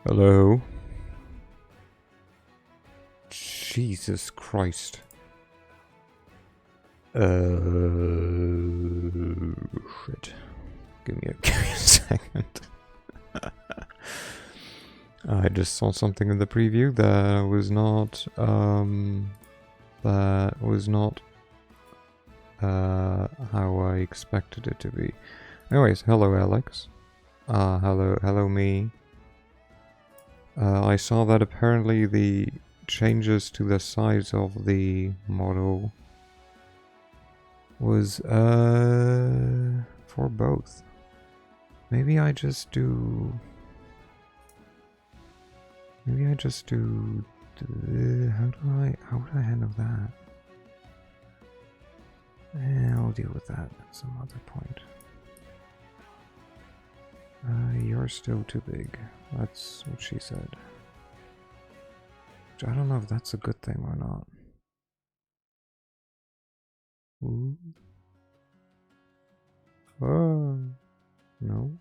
Hello. Jesus Christ. Shit. Give me a second. I just saw something in the preview that was not how I expected it to be. Anyways, hello Alex. Hello me. I saw that apparently the changes to the size of the model was for both. Maybe I just do how would I handle that? I'll deal with that at some other point. You're still too big. That's what she said. Which I don't know if that's a good thing or not. Ooh. Oh. No.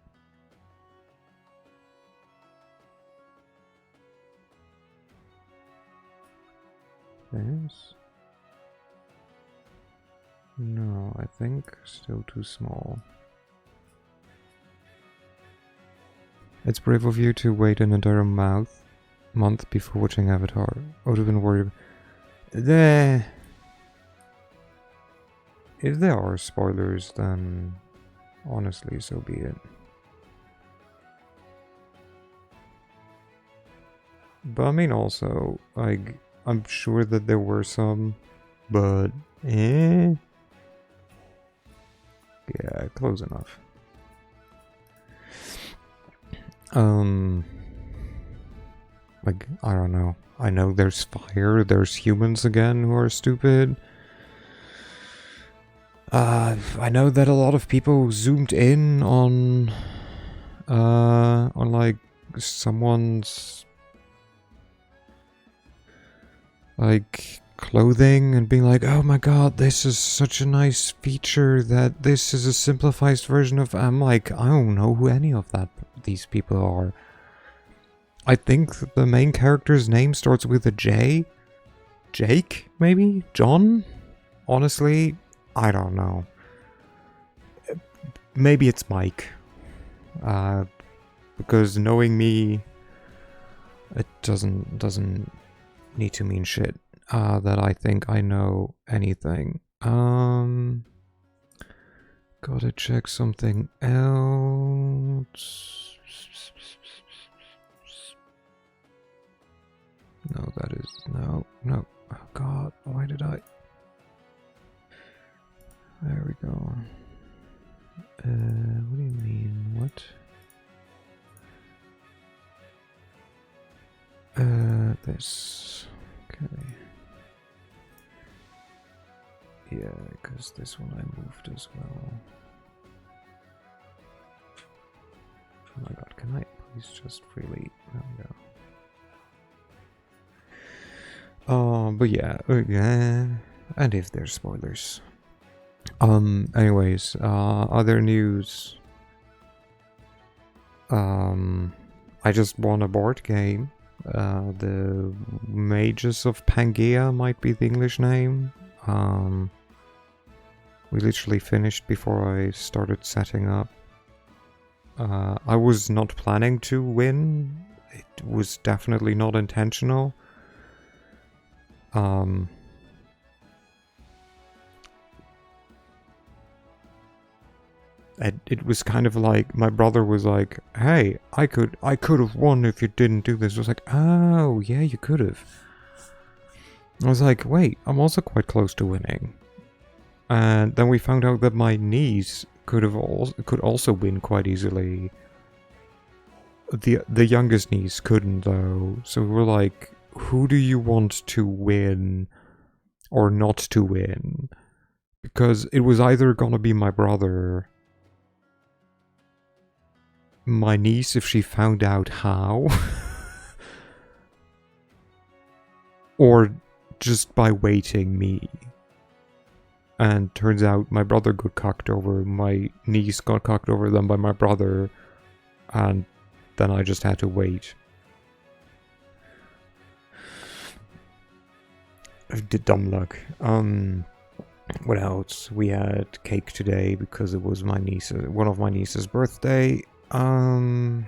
Yes. No, I think still too small. It's brave of you to wait an entire month before watching Avatar. I would have been worried. If there are spoilers, then honestly, so be it. But I mean, also, like, I'm sure that there were some, but yeah, close enough. Like, I don't know. I know there's fire, there's humans again who are stupid. I know that a lot of people zoomed in on like someone's like clothing and being like, oh my god, this is such a nice feature that this is a simplified version of. I'm like, I don't know who any of these people are. I think the main character's name starts with a J. Jake, maybe? John? Honestly, I don't know. Maybe it's Mike. Because knowing me, it doesn't need to mean shit. That I think I know anything. Gotta check something else. No, that is no. Oh god, why did I? There we go. What do you mean? What? This. Okay. Yeah, because this one I moved as well. Oh my god, can I please just freely? There we go. But yeah, and if there's spoilers. Anyways, other news. I just won a board game. The Mages of Pangaea might be the English name. We literally finished before I started setting up. I was not planning to win. It was definitely not intentional. It was kind of like my brother was like, "Hey, I could have won if you didn't do this." I was like, "Oh, yeah, you could have." I was like, "Wait, I'm also quite close to winning." And then we found out that my niece could also win quite easily. The youngest niece couldn't though, so we were like, "Who do you want to win or not to win?" Because it was either gonna be my brother, my niece if she found out how, or just by waiting me. And turns out my brother got cocked over, my niece got cocked over then by my brother, and then I just had to wait. The dumb luck. What else? We had cake today because it was one of my niece's birthday. I'm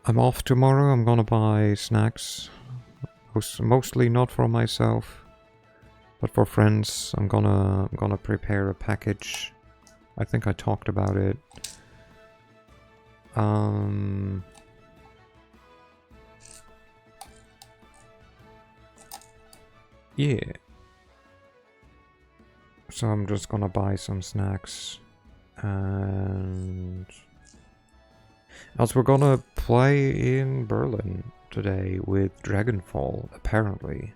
off tomorrow. I'm gonna buy snacks. Mostly not for myself, but for friends. I'm gonna prepare a package. I think I talked about it. Yeah. So I'm just gonna buy some snacks. And else we're gonna play in Berlin today with Dragonfall, apparently.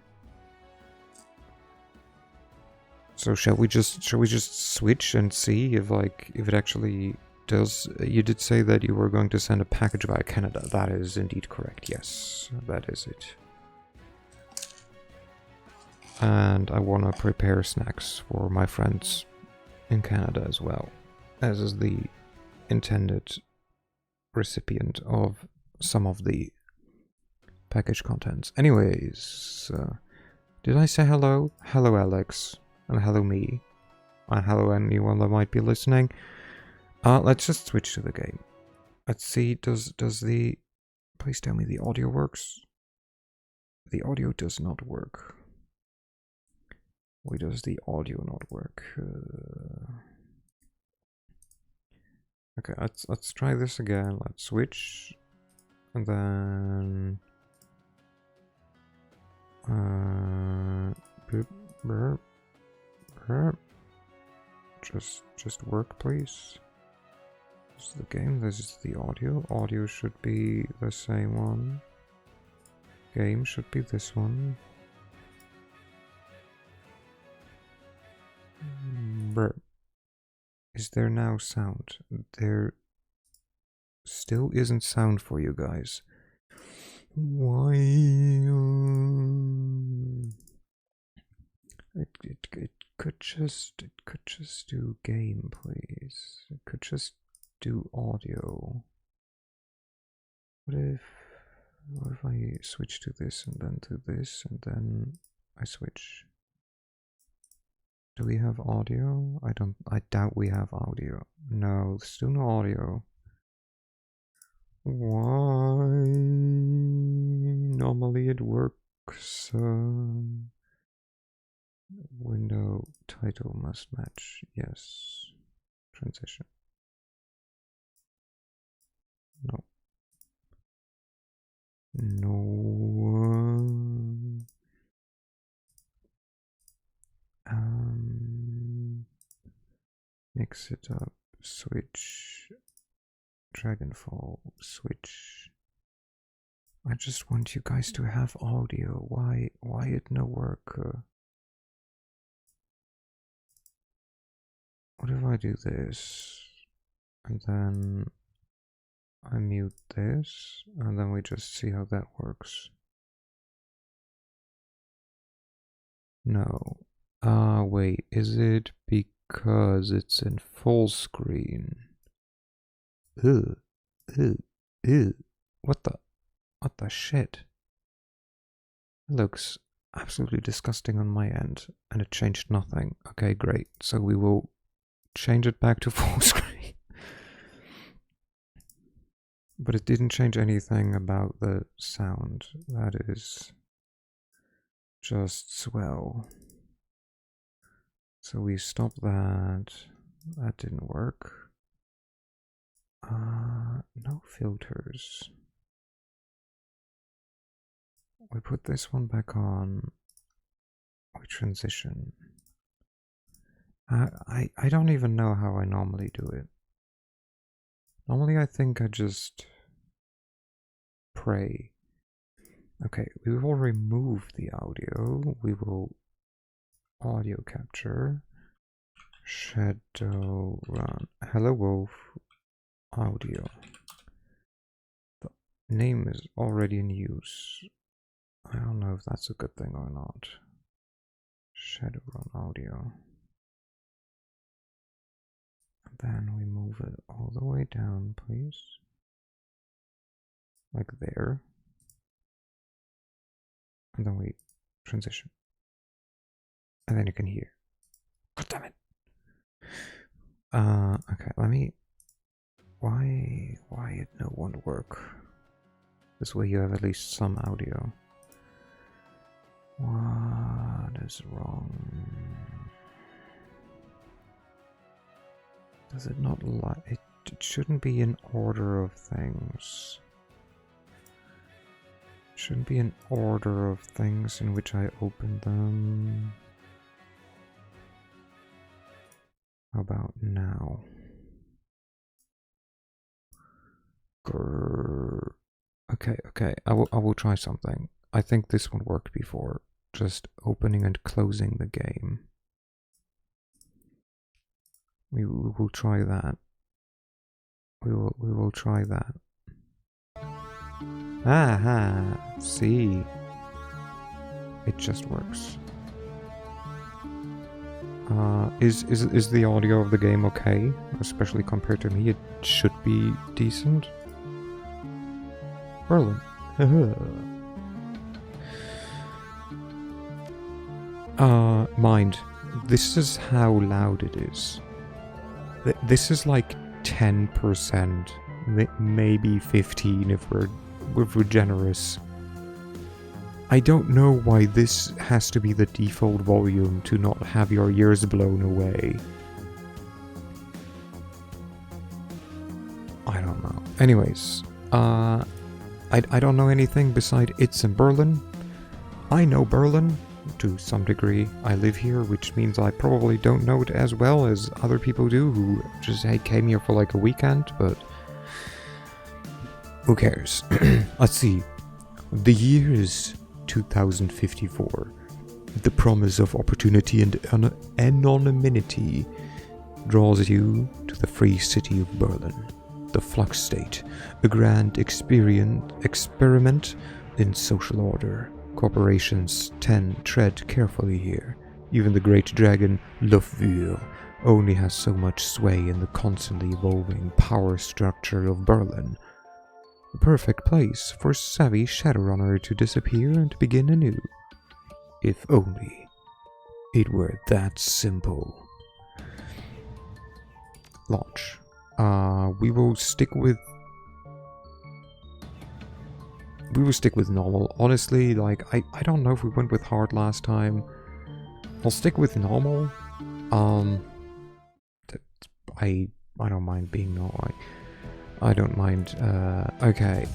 So shall we just switch and see if it actually does? You did say that you were going to send a package via Canada. That is indeed correct. Yes, that is it. And I want to prepare snacks for my friends in Canada as well, as is the intended recipient of some of the package contents. Anyways, did I say hello? Hello, Alex. And hello, me. And hello, anyone that might be listening. Let's just switch to the game. Let's see, does the... Please tell me the audio works. The audio does not work. Why does the audio not work? Okay, let's try this again. Let's switch. And then... Boop, burp, burp. Just work, please. This is the game, this is the audio. Audio should be the same one. Game should be this one. Burp. Is there now sound? There still isn't sound for you guys. Why? It could just do game, please. It could just do audio. What if I switch to this and then to this and then I switch? Do we have audio? I doubt we have audio. No, still no audio. Why? Normally it works. Window title must match. Yes. Transition. No. No. Mix it up. Switch. Dragonfall. Switch. I just want you guys to have audio. Why it no work? What if I do this? And then I mute this, and then we just see how that works. No. Wait, is it because it's in full screen? Ew. Ew. Ew. What the shit? It looks absolutely disgusting on my end, and it changed nothing. Okay, great. So we will change it back to full screen. But it didn't change anything about the sound. That is just swell. So we stop that. That didn't work. No filters. We put this one back on. We transition. I don't even know how I normally do it. Normally I think I just pray. Okay, we will remove the audio. We will audio capture. Shadowrun. Hello Wolf. Audio. The name is already in use. I don't know if that's a good thing or not. Shadowrun audio. And then we move it all the way down, please. Like there. And then we transition. And then you can hear. God damn it. Okay, let me... Why it no won't work? This way you have at least some audio. What is wrong? Does it not like... It shouldn't be in order of things. It shouldn't be in order of things in which I open them. How about now? Grrr. Okay, I will try something. I think this one worked before. Just opening and closing the game. We will try that. We will try that. Aha! See? It just works. Is the audio of the game okay? Especially compared to me, it should be decent. Berlin. Mind, this is how loud it is. This is like 10%, maybe 15 if we're generous. I don't know why this has to be the default volume to not have your ears blown away. I don't know. Anyways, I don't know anything beside it's in Berlin. I know Berlin to some degree. I live here, which means I probably don't know it as well as other people do who just came here for like a weekend, but who cares? Let's see. The year is 2054. The promise of opportunity and anonymity draws you to the free city of Berlin. The Flux State, a grand experiment in social order. Corporations tread carefully here. Even the great dragon, Luftwühl, only has so much sway in the constantly evolving power structure of Berlin. The perfect place for savvy Shadowrunner to disappear and begin anew. If only it were that simple. Launch. We will stick with normal. Honestly, like, I don't know if we went with hard last time. I'll stick with normal. I don't mind being normal. I don't mind. Okay.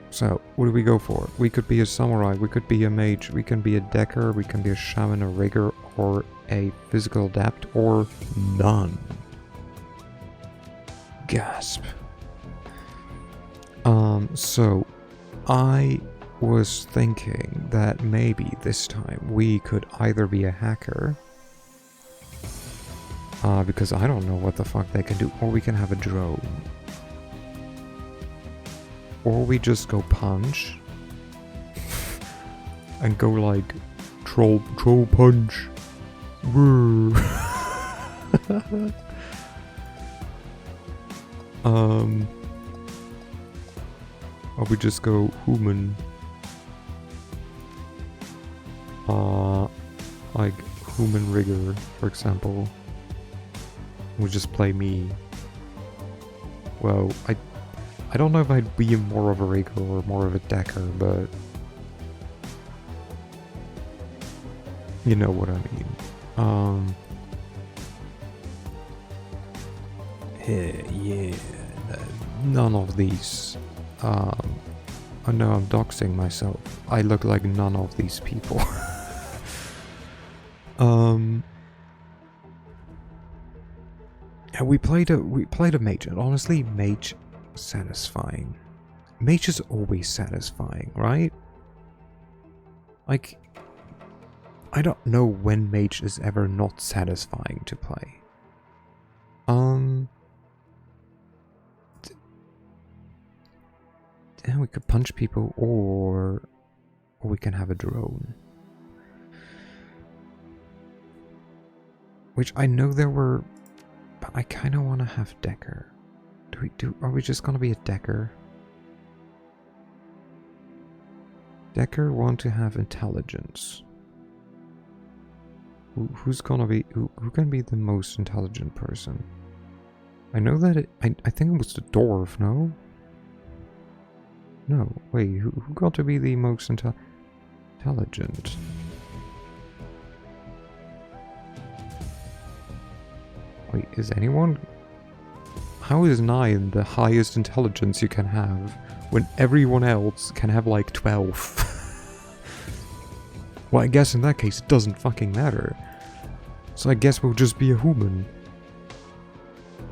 So, what do we go for? We could be a samurai, we could be a mage, we can be a decker, we can be a shaman, a rigger, or a physical adept, or none. Gasp. So, I was thinking that maybe this time we could either be a hacker, because I don't know what the fuck they can do, or we can have a drone. Or we just go punch, and go like, troll punch. Or we just go human. Like human rigger, for example. We just play me. Well, I don't know if I'd be more of a rigger or more of a decker, but you know what I mean. Yeah, none of these. Oh no, I'm doxing myself. I look like none of these people. Yeah, we played a mage, and honestly, mage satisfying. Mage is always satisfying, right? Like, I don't know when mage is ever not satisfying to play. Yeah, we could punch people, or we can have a drone. Which I know there were, but I kind of want to have Decker. Are we just gonna be a decker? Decker want to have intelligence. Who's gonna be... Who can be the most intelligent person? I know that I think it was the dwarf, no? No, wait, who got to be the most intelligent? Wait, is anyone... How is 9 the highest intelligence you can have when everyone else can have like 12? Well, I guess in that case it doesn't fucking matter. So I guess we'll just be a human.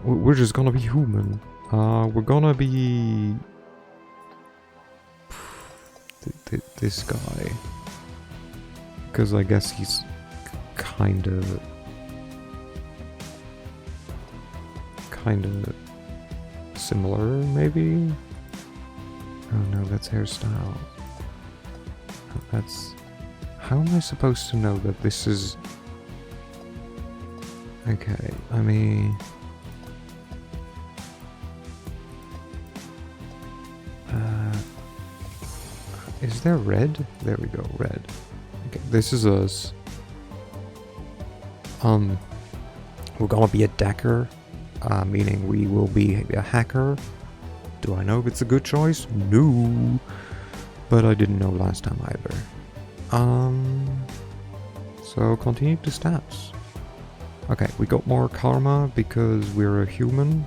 We're just gonna be human. We're gonna be... this guy. Because I guess he's kinda similar, maybe? Oh no, that's hairstyle. That's... How am I supposed to know that this is... Okay, I mean... Is there red? There we go, red. Okay, this is us. We're gonna be a decker, meaning we will be a hacker. Do I know if it's a good choice? No. But I didn't know last time either. So continue to stats. Okay, we got more karma because we're a human.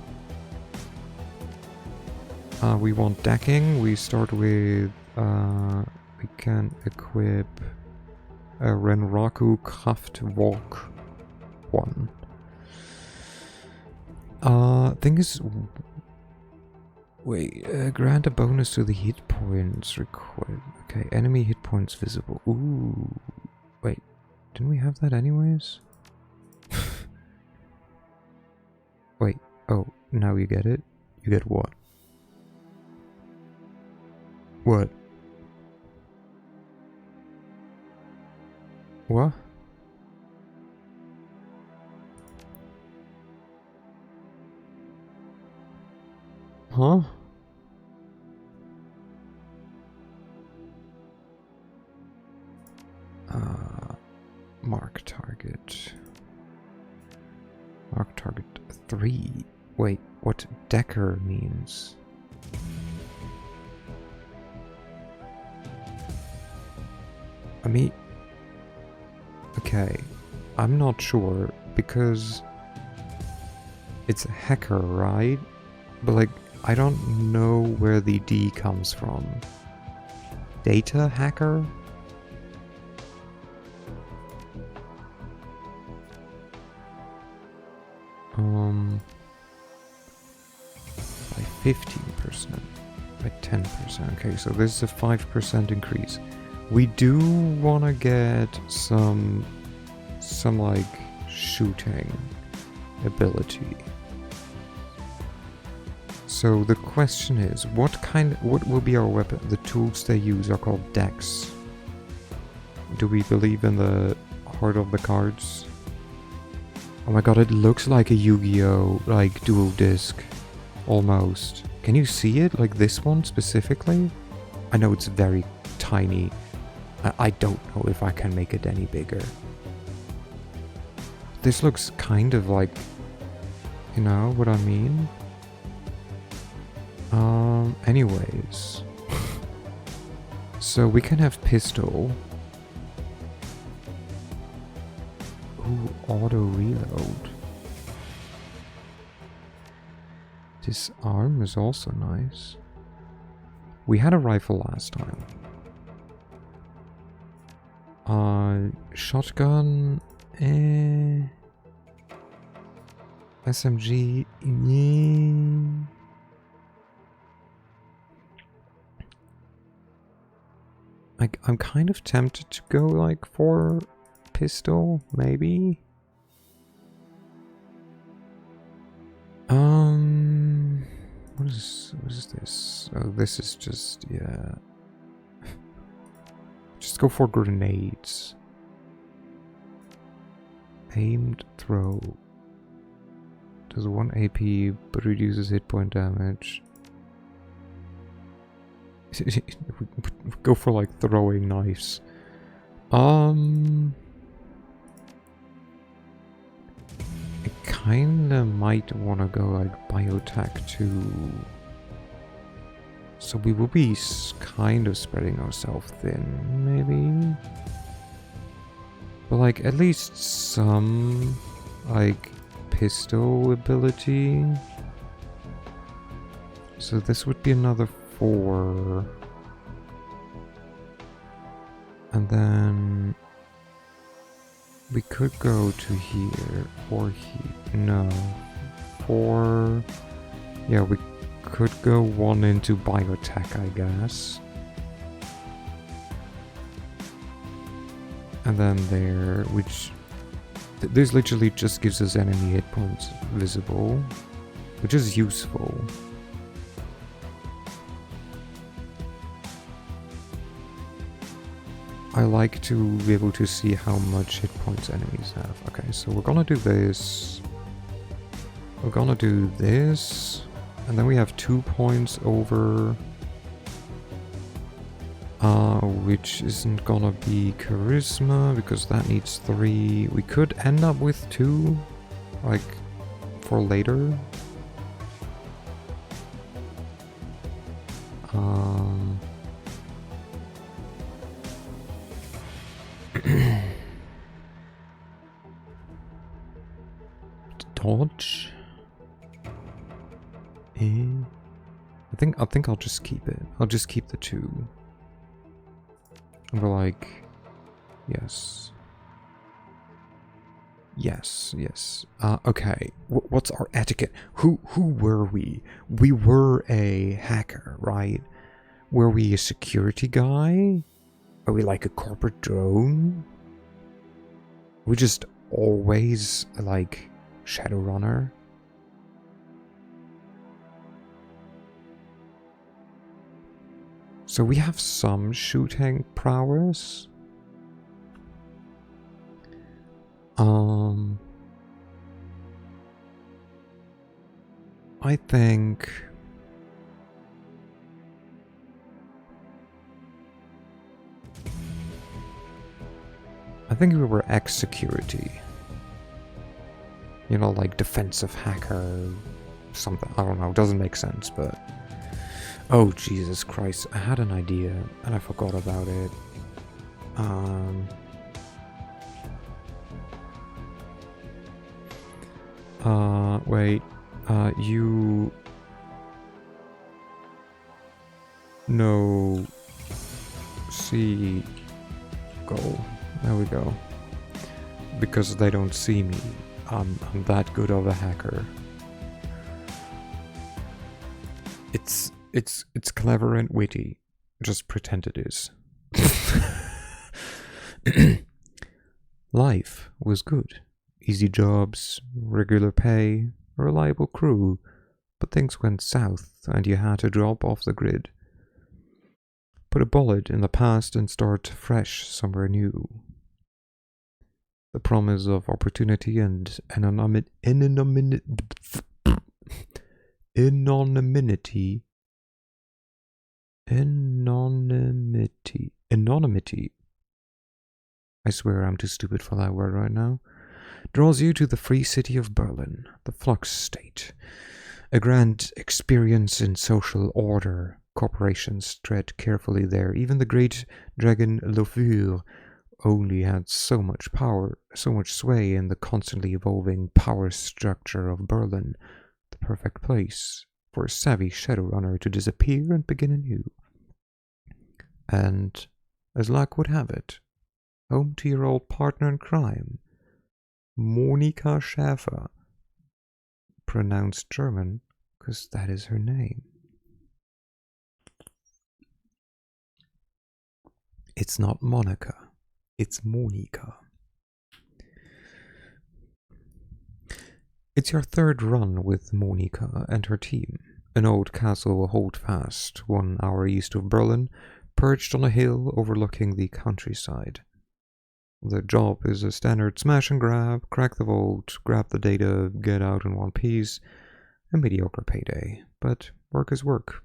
We want decking. We start with, we can equip a Renraku Kraftwalk 1. Thing is, wait, grant a bonus to the hit points required. Okay, enemy hit points visible. Ooh, wait, didn't we have that anyways? Wait, oh, now you get it? You get what? What? What? Huh? Mark target. Mark target 3. Wait, what decker means? I mean... Okay, I'm not sure, because... It's a hacker, right? But like, I don't know where the D comes from. Data hacker? By 15%, by 10%. Okay, so this is a 5% increase. We do want to get some like shooting ability. So the question is, what will be our weapon? The tools they use are called decks. Do we believe in the heart of the cards? Oh my god, it looks like a Yu-Gi-Oh! Like dual disc. Almost. Can you see it? Like this one specifically? I know it's very tiny. I don't know if I can make it any bigger. This looks kind of like... You know what I mean? Anyways. So we can have pistol. Ooh, auto reload. Disarm is also nice. We had a rifle last time. Shotgun, SMG, Like, I'm kind of tempted to go like for pistol, maybe. What is this? Oh, this is just, yeah. Just go for grenades. Aimed throw. Does 1 AP but reduces hit point damage. Go for like throwing knives. I kinda might wanna go like biotech too. So we will be kind of spreading ourselves thin, maybe? But like at least some like pistol ability. So this would be another 4. And then we could go to here or here. No. 4. Yeah, we could go 1 into biotech, I guess. And then there, which this literally just gives us enemy hit points visible, which is useful. I like to be able to see how much hit points enemies have. Okay, so we're gonna do this. We're gonna do this. And then we have 2 points over. Which isn't gonna be charisma, because that needs 3. We could end up with 2, like, for later. Dodge. I think I'll just keep it. I'll just keep the 2. And we're like, yes. Yes, yes. Okay. What's our etiquette? Who were we? We were a hacker, right? Were we a security guy? Are we like a corporate drone? We just always like Shadowrunner? So we have some shooting prowess. I think we were ex-security. You know, like defensive hacker, something. I don't know, doesn't make sense, but... Oh, Jesus Christ, I had an idea, and I forgot about it. Wait, you... No... See... Go. There we go. Because they don't see me. I'm that good of a hacker. It's clever and witty. Just pretend it is. Life was good. Easy jobs, regular pay, a reliable crew. But things went south and you had to drop off the grid. Put a bullet in the past and start fresh somewhere new. The promise of opportunity and anonymity. I swear I'm too stupid for that word right now. Draws you to the free city of Berlin, the flux state. A grand experience in social order. Corporations tread carefully there. Even the great dragon Lofur only had so much power, so much sway in the constantly evolving power structure of Berlin. The perfect place for a savvy Shadowrunner to disappear and begin anew. And, as luck would have it, home to your old partner in crime, Monika Schäfer, pronounced German, because that is her name. It's not Monica, it's Monika. It's your third run with Monika and her team. An old castle hold fast, 1 hour east of Berlin, perched on a hill overlooking the countryside. The job is a standard smash and grab, crack the vault, grab the data, get out in one piece, a mediocre payday. But work is work.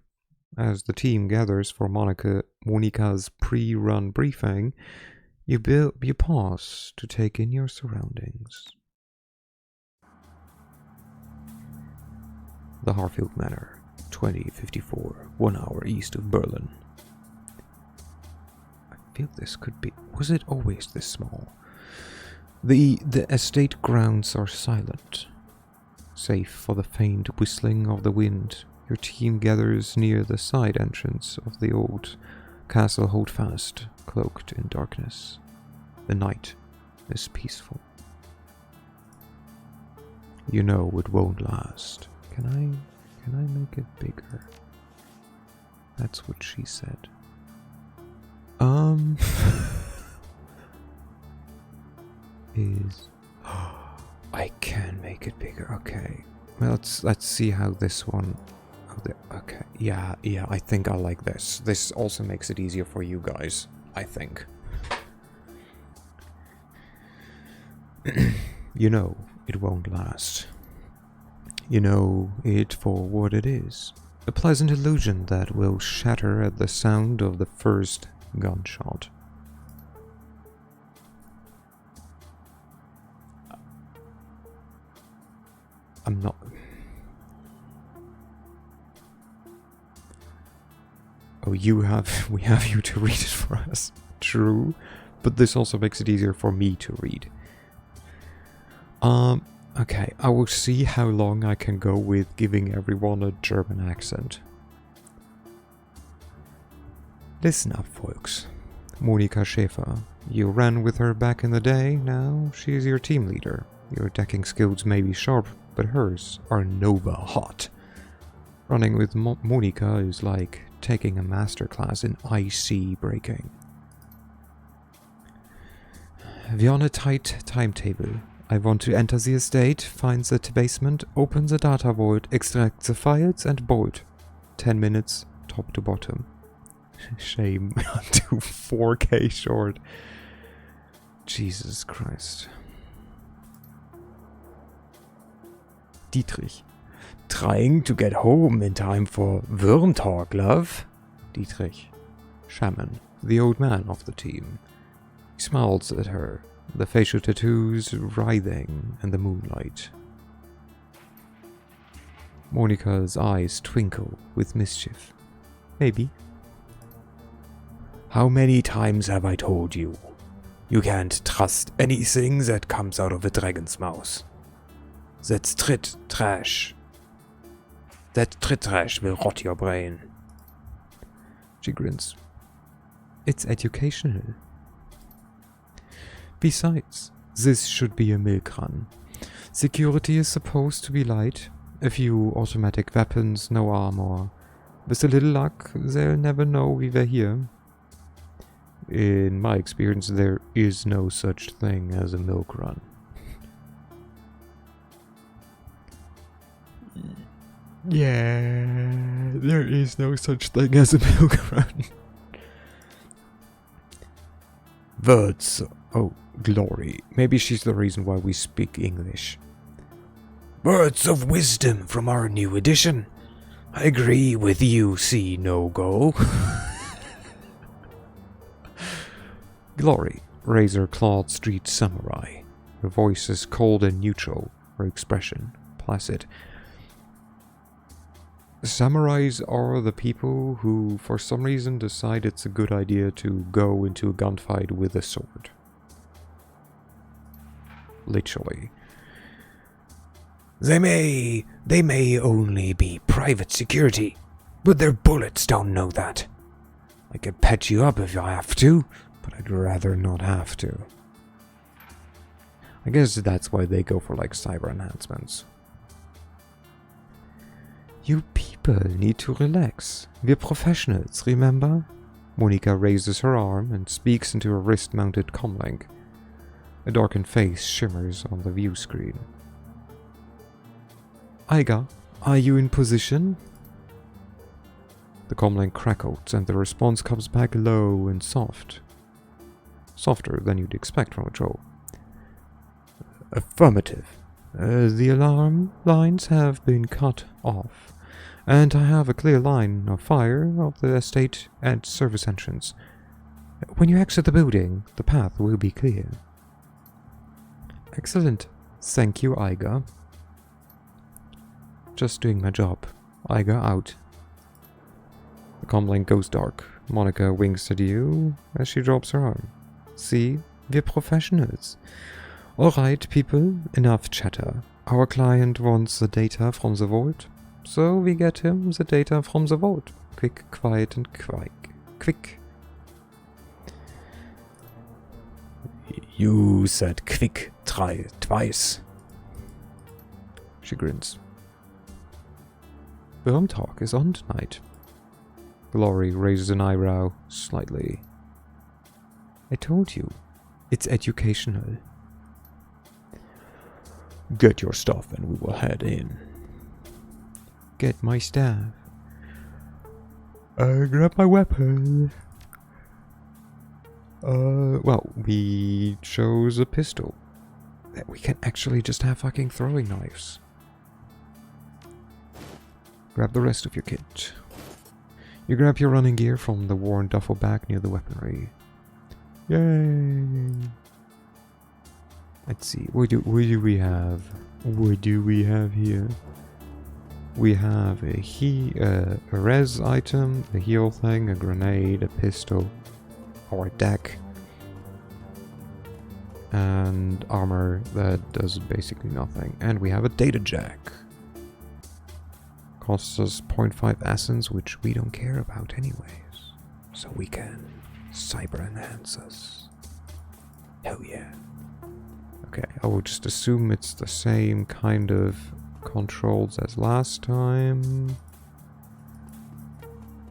As the team gathers for Monica's pre-run briefing, you pause to take in your surroundings. The Harfield Manor, 2054, 1 hour east of Berlin. I feel this could be... Was it always this small? The estate grounds are silent. Save for the faint whistling of the wind, your team gathers near the side entrance of the old Castle Holdfast, cloaked in darkness. The night is peaceful. You know it won't last. Can I make it bigger? That's what she said. I can make it bigger. Okay. Well, let's see how this one. Okay. Yeah. I think I like this. This also makes it easier for you guys, I think. You know it won't last. You know it for what it is. A pleasant illusion that will shatter at the sound of the first gunshot. I'm not... Oh, we have you to read it for us. True. But this also makes it easier for me to read. Okay, I will see how long I can go with giving everyone a German accent. Listen up, folks. Monika Schäfer. You ran with her back in the day, now she's your team leader. Your decking skills may be sharp, but hers are Nova hot. Running with Monika is like taking a masterclass in IC breaking. We're on a tight timetable. I want to enter the estate, find the basement, open the data vault, extract the files and bolt. 10 minutes, top to bottom. Shame, I'm too 4K short. Jesus Christ. Dietrich. Trying to get home in time for worm talk, love? Dietrich. Shaman, the old man of the team. He smiles at her, the facial tattoos writhing in the moonlight. Monika's eyes twinkle with mischief. Maybe. How many times have I told you? You can't trust anything that comes out of a dragon's mouth. That's trit trash. That trit trash will rot your brain. She grins. It's educational. Besides, this should be a milk run. Security is supposed to be light. A few automatic weapons, no armor. With a little luck, they'll never know we were here. In my experience, there is no such thing as a milk run. Yeah, there is no such thing as a milk run. Words. Oh, glory. Maybe she's the reason why we speak English. Words of wisdom from our new edition. I agree with you, see no go. Glory, razor-clawed street samurai. Her voice is cold and neutral, her expression placid. Samurais are the people who, for some reason, decide it's a good idea to go into a gunfight with a sword. Literally. They may only be private security, but their bullets don't know that. I could patch you up if I have to, but I'd rather not have to. I guess that's why they go for like cyber enhancements. You people need to relax. We're professionals, remember? Monika raises her arm and speaks into a wrist-mounted comlink. A darkened face shimmers on the view screen. Aiga, are you in position? The comlink crackles and the response comes back low and soft. Softer than you'd expect from a troll. Affirmative. The alarm lines have been cut off, and I have a clear line of fire of the estate and service entrance. When you exit the building, the path will be clear. Excellent. Thank you, Iga. Just doing my job. Iga out. The comlink goes dark. Monica winks at you as she drops her arm. See, we're professionals. Alright, people, enough chatter. Our client wants the data from the vault, so we get him the data from the vault. Quick, quiet, and quick. You said quick twice. She grins. Film talk is on tonight. Glory raises an eyebrow slightly. I told you, it's educational. Get your stuff and we will head in. Get my staff. Grab my weapon. Well, we chose a pistol. We can actually just have fucking throwing knives. Grab the rest of your kit. You grab your running gear from the worn duffel bag near the weaponry. Yay! Let's see, what do we have? What do we have here? We have a res item, a heal thing, a grenade, a pistol, or a deck, and armor that does basically nothing. And we have a data jack. Costs us 0.5 essence, which we don't care about anyways. So we can cyber enhance us. Hell yeah. Okay, I will just assume it's the same kind of controls as last time.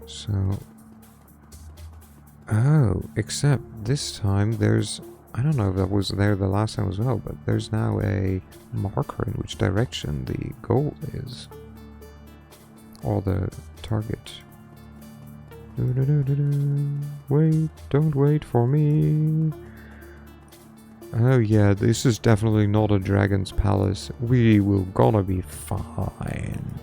So... oh, except this time there's... I don't know if that was there the last time as well, but there's now a marker in which direction the goal is. Or the target. Wait, don't wait for me. Oh yeah, this is definitely not a dragon's palace. We will gonna be fine.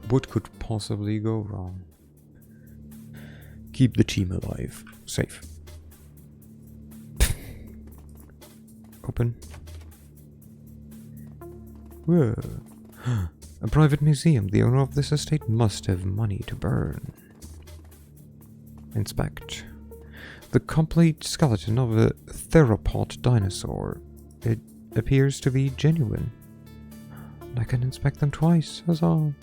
What could possibly go wrong? Keep the team alive. Safe. Open. Whoa. A private museum. The owner of this estate must have money to burn. Inspect. The complete skeleton of a theropod dinosaur. It appears to be genuine. I can inspect them twice, huzzah.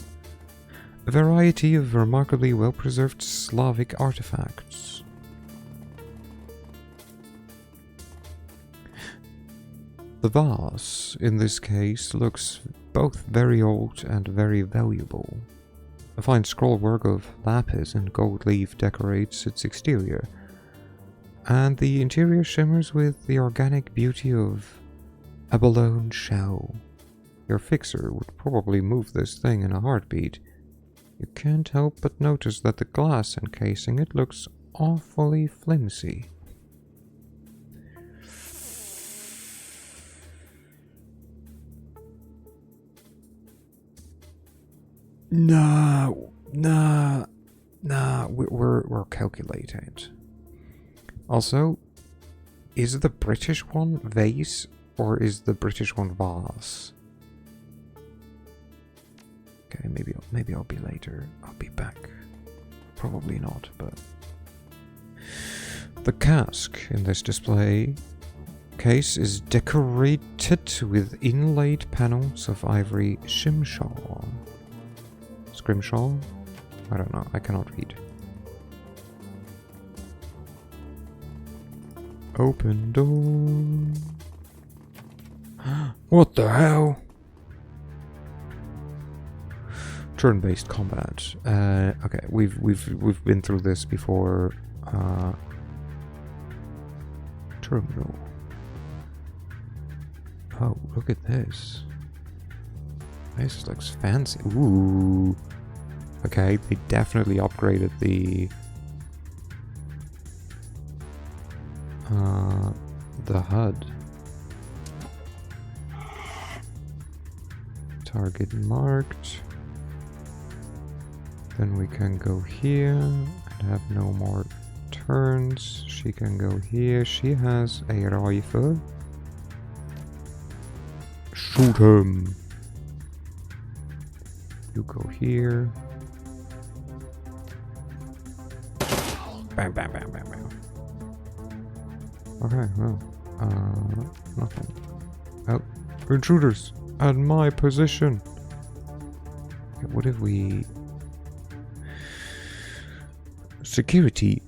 A variety of remarkably well-preserved Slavic artifacts. The vase, in this case, looks both very old and very valuable. A fine scrollwork of lapis and gold leaf decorates its exterior, and the interior shimmers with the organic beauty of a balloon shell. Your fixer would probably move this thing in a heartbeat. You can't help but notice that the glass encasing it looks awfully flimsy. No, we're calculating. Also, is the British one vase or is the British one vase? Okay, maybe I'll be later. I'll be back. Probably not, but the cask in this display case is decorated with inlaid panels of ivory scrimshaw. Scrimshaw? I don't know. I cannot read. Open door. What the hell? Turn-based combat. Okay, we've been through this before. Terminal. Oh, look at this. This looks fancy. Ooh. Okay, they definitely upgraded the HUD. Target marked. Then we can go here and have no more turns. She can go here. She has a rifle. Shoot him. You go here. Bam, bam, bam, bam, bam. Okay, well, nothing. Oh, intruders at my position. Okay, what if we... Security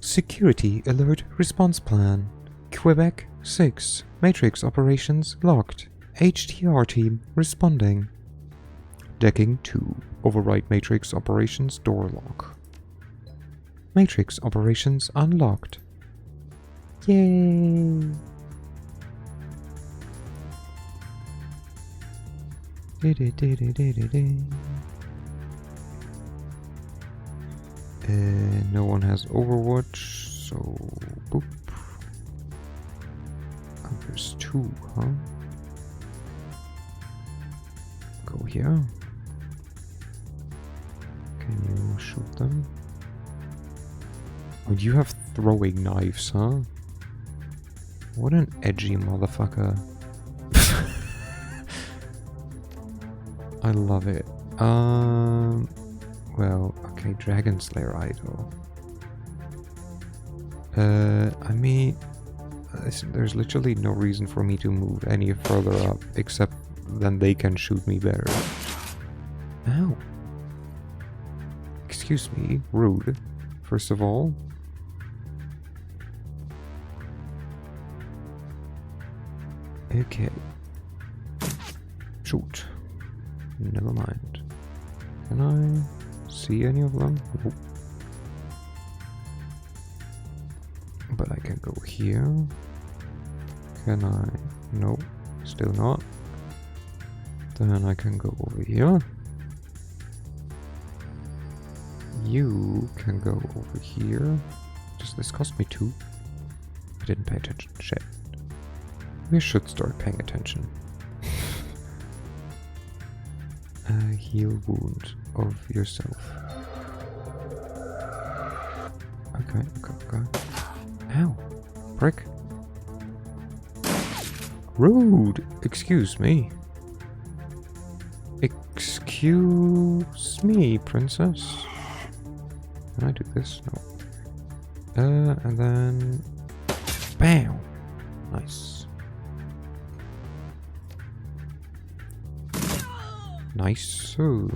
alert response plan. Quebec 6. Matrix operations locked. HTR team responding. Decking 2. Override Matrix operations door lock. Matrix operations unlocked. Yay! No one has Overwatch, so boop. Oh, there's 2, huh? Go here. Can you shoot them? Oh, you have throwing knives, huh? What an edgy motherfucker. I love it. Well, okay, Dragon Slayer idol. I mean, there's literally no reason for me to move any further up, except then they can shoot me better. Ow. Excuse me, rude, first of all. Okay. Shoot. Never mind. Can I see any of them? Nope. But I can go here. Can I? Nope. Still not. Then I can go over here. You can go over here. Does this cost me 2? I didn't pay attention. Shit. We should start paying attention. Heal wound of yourself. Okay, okay. Ow! Prick. Rude! Excuse me. Excuse me, princess. Can I do this? No. And then... BAM! Nice. Nice. Ooh.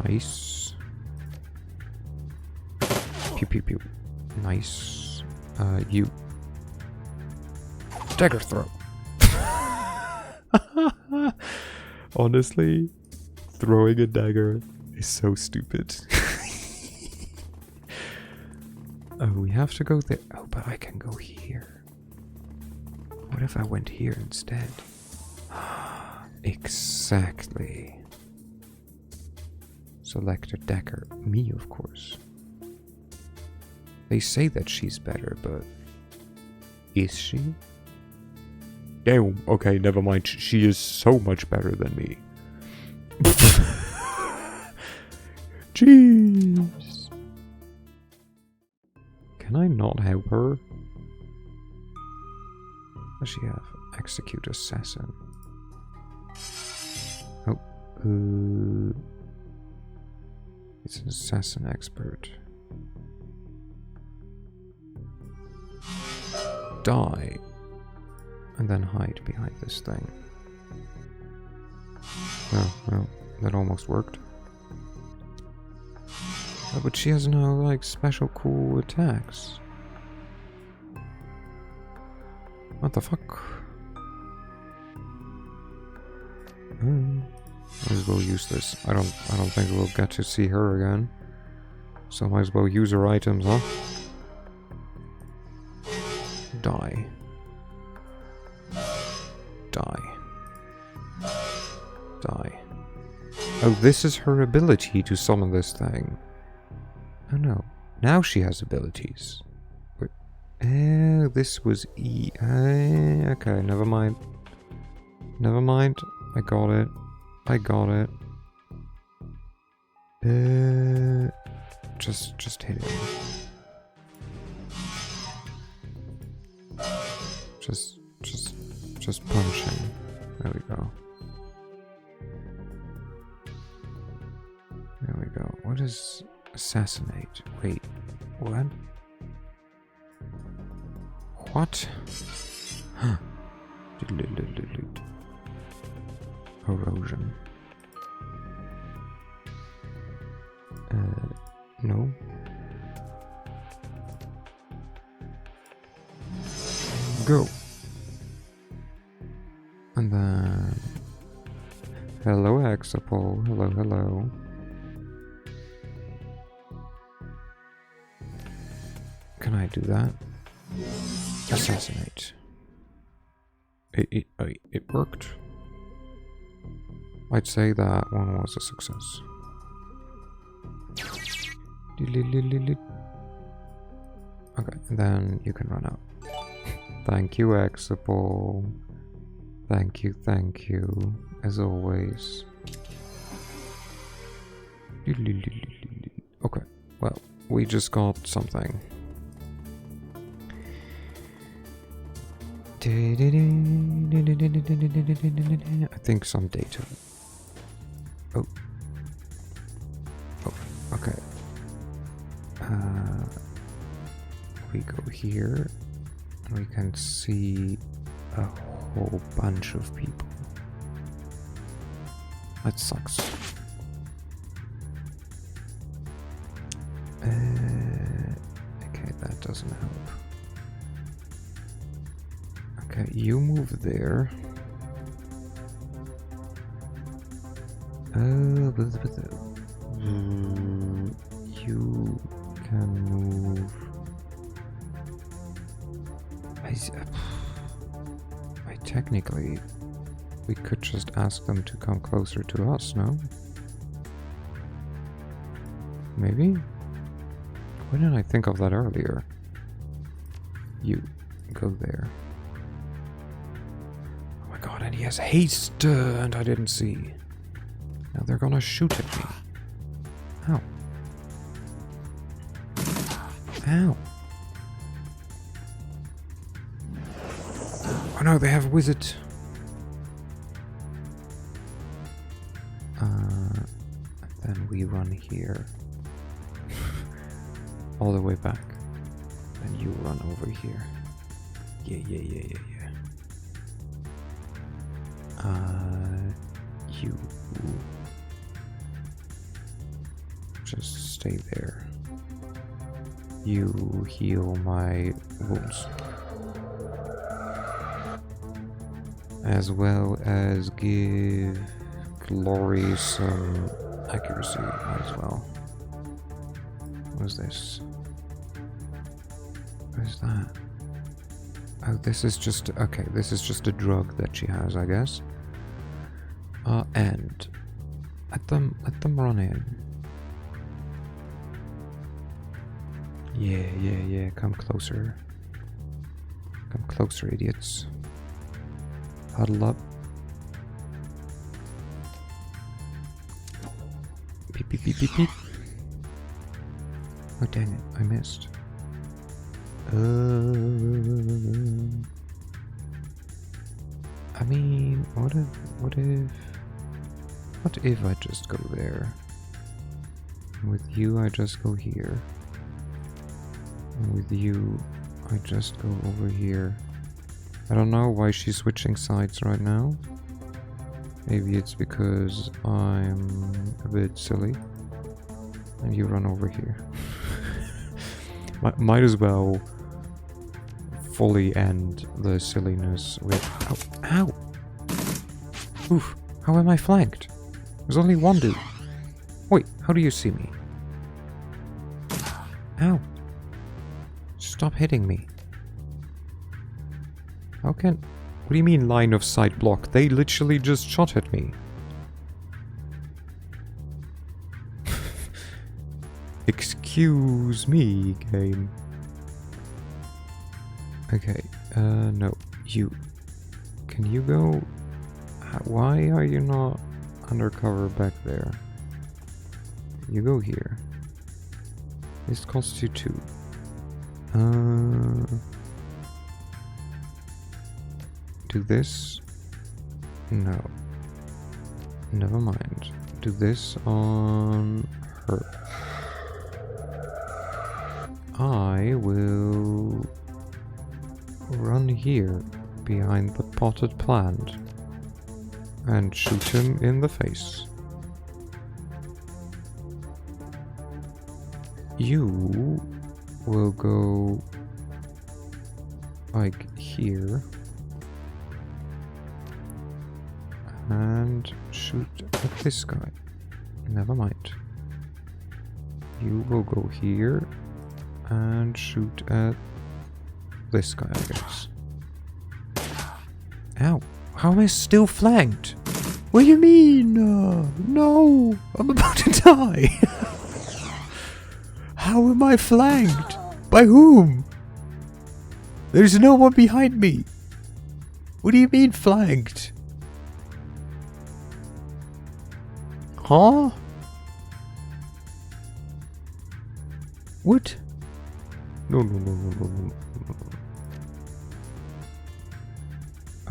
Nice. Pew pew pew. Nice. You. Dagger throw. Honestly, throwing a dagger is so stupid. Oh, we have to go there. Oh, but I can go here. What if I went here instead? Exactly. Select a dagger. Me, of course. They say that she's better, but... is she? Damn, okay, never mind. She is so much better than me. Jeez. Can I not help her? What does she have? Execute assassin. Oh. It's an assassin expert. Die. And then hide behind this thing. Oh, well, that almost worked. Oh, but she has no, like, special cool attacks. What the fuck? Might as well use this. I don't think we'll get to see her again. So might as well use her items, huh? Die. Die. Die. Oh, this is her ability to summon this thing. Oh no. Now she has abilities. Wait. This was E. Okay, never mind. Never mind. I got it. I got it. Just hit it. Just punch him. There we go. There we go. What is assassinate? Wait, what? What? Erosion. No. Go. And then... Hello, Hexapole. Hello, hello. Can I do that? Assassinate. It worked. I'd say that one was a success. Okay, then you can run out. Thank you, Hexapole. Thank you, as always. Okay, well, we just got something. I think some data. Oh, okay. We go here. We can see a whole bunch of people. That sucks. Okay, that doesn't help. Okay, you move there. You can move. Technically, we could just ask them to come closer to us, no? Maybe? Why didn't I think of that earlier? You, go there. Oh my god, and he has haste, and I didn't see. Now they're gonna shoot at me. Ow. Ow. Oh no, they have a wizard. Then we run here. All the way back. And you run over here. Yeah. You just stay there. You heal my wounds. As well as give Glory some accuracy as well. What is this? What is that? Oh, this is just... Okay, this is just a drug that she has, I guess. And... Let them run in. Yeah. Come closer. Come closer, idiots. Huddle up. Beep. Oh dang it, I missed. I mean, what if I just go there? With you, I just go here. And with you, I just go over here. I don't know why she's switching sides right now. Maybe it's because I'm a bit silly. And you run over here. Might as well fully end the silliness with... Ow! Oof! How am I flanked? There's only one dude. Wait, how do you see me? Ow! Stop hitting me. How can... What do you mean line of sight block? They literally just shot at me. Excuse me, game. Okay, no, you. Can you go? Why are you not undercover back there? You go here. This costs you 2. Do this? No. Never mind. Do this on her. I will run here behind the potted plant and shoot him in the face. You will go like here and shoot at this guy. Never mind. You will go here and shoot at this guy, I guess. Ow! How am I still flanked? What do you mean? No! I'm about to die! How am I flanked? By whom? There's no one behind me! What do you mean flanked? Huh? What? No.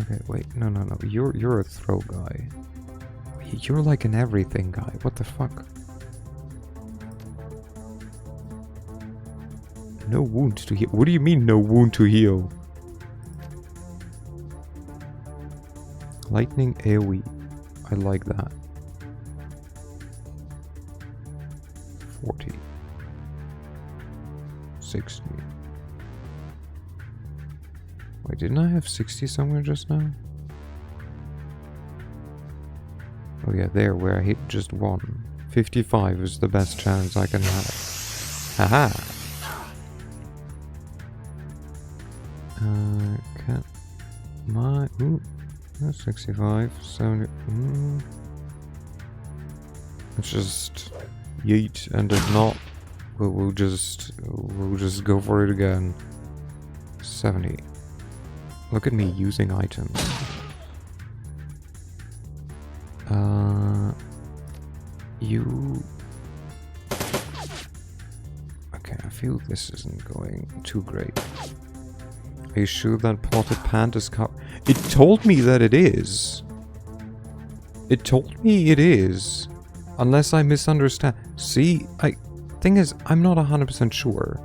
Okay, wait, no. You're a throw guy. You're like an everything guy. What the fuck? No wound to heal. What do you mean, no wound to heal? Lightning AoE. I like that. 40. 60. Wait, didn't I have 60 somewhere just now? Oh yeah, there, where I hit just 1. 55 is the best chance I can have. Haha! Can my... Ooh, that's 65, 70... Let's just yeet, and if not, we'll just go for it again. 70. Look at me using items. You... Okay, I feel this isn't going too great. Are you sure that potted plant is It told me that it is. It told me it is. Unless I misunderstand. See, thing is, I'm not 100% sure.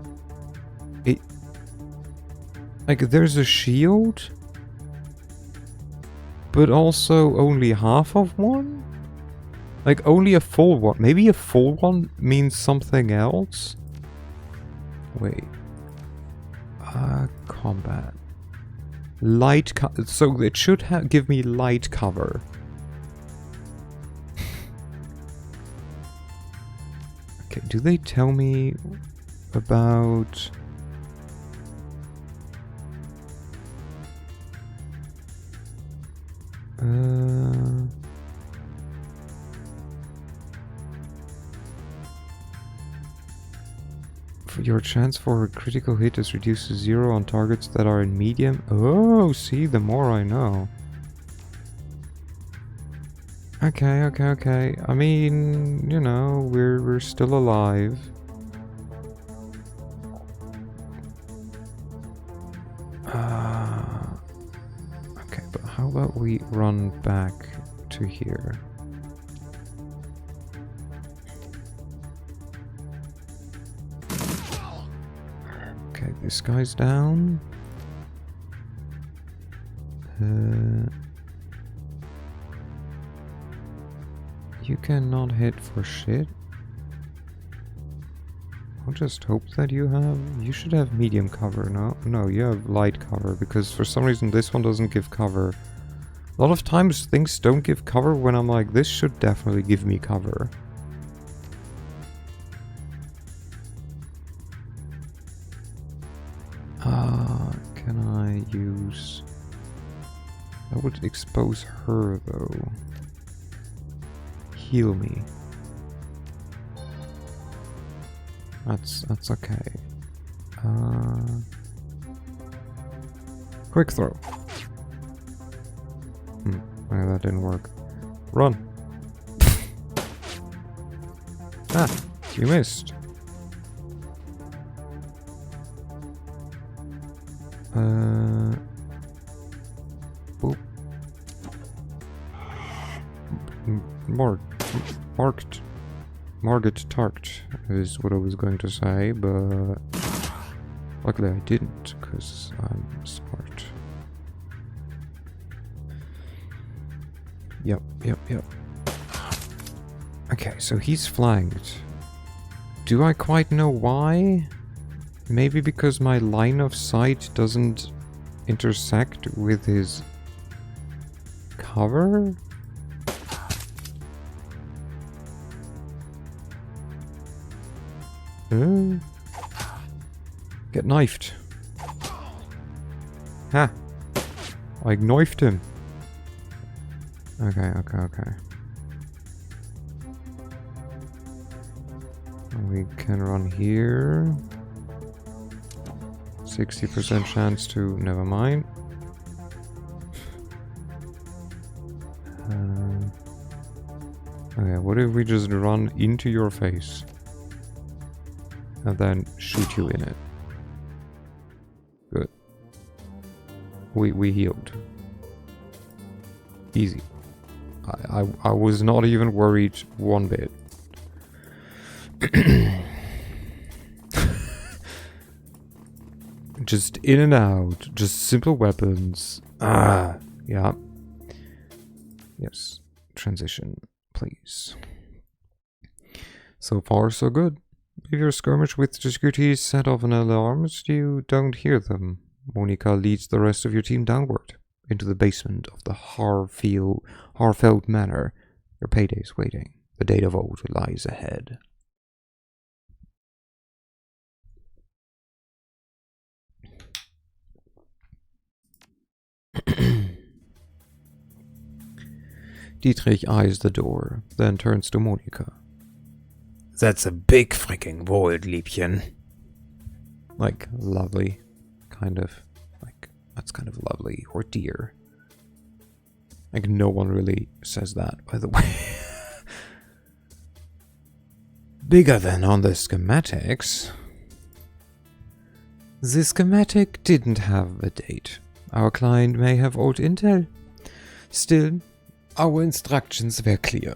Like, there's a shield, but also only half of one? Like, only a full one. Maybe a full one means something else? Wait. Combat. Light cover. So it should give me light cover. Okay, do they tell me about... Your chance for a critical hit is reduced to 0 on targets that are in medium. Oh, see, the more I know. Okay. I mean, you know, we're still alive. Okay, but how about we run back to here? Okay, this guy's down. You cannot hit for shit. I'll just hope that you should have medium cover, no? No, you have light cover, because for some reason this one doesn't give cover. A lot of times things don't give cover when I'm like, this should definitely give me cover. Can I use... That would expose her, though. Heal me. That's okay. Quick throw. Well, that didn't work. Run. Ah, you missed. Boop. Margit Tarkt is what I was going to say, but luckily I didn't, because I'm smart. Yep. Okay, so he's flanked. Do I quite know why? Maybe because my line of sight doesn't intersect with his cover? Get knifed. Ha! I knifed him. Okay. We can run here. 60% chance to... never mind. Okay, what if we just run into your face? And then shoot you in it. Good. We healed. Easy. I was not even worried one bit. Just in and out. Just simple weapons. Ah, yeah. Yes. Transition, please. So far, so good. If your skirmish with the security set off an alarms, you don't hear them. Monica leads the rest of your team downward, into the basement of the Harfeld Manor. Your payday's waiting. The date of old lies ahead. Dietrich eyes the door, then turns to Monica. That's a big freaking vault, Liebchen. Like, lovely. Kind of. Like, that's kind of lovely. Or dear. Like, no one really says that, by the way. Bigger than on the schematics. The schematic didn't have a date. Our client may have old intel. Still, our instructions were clear.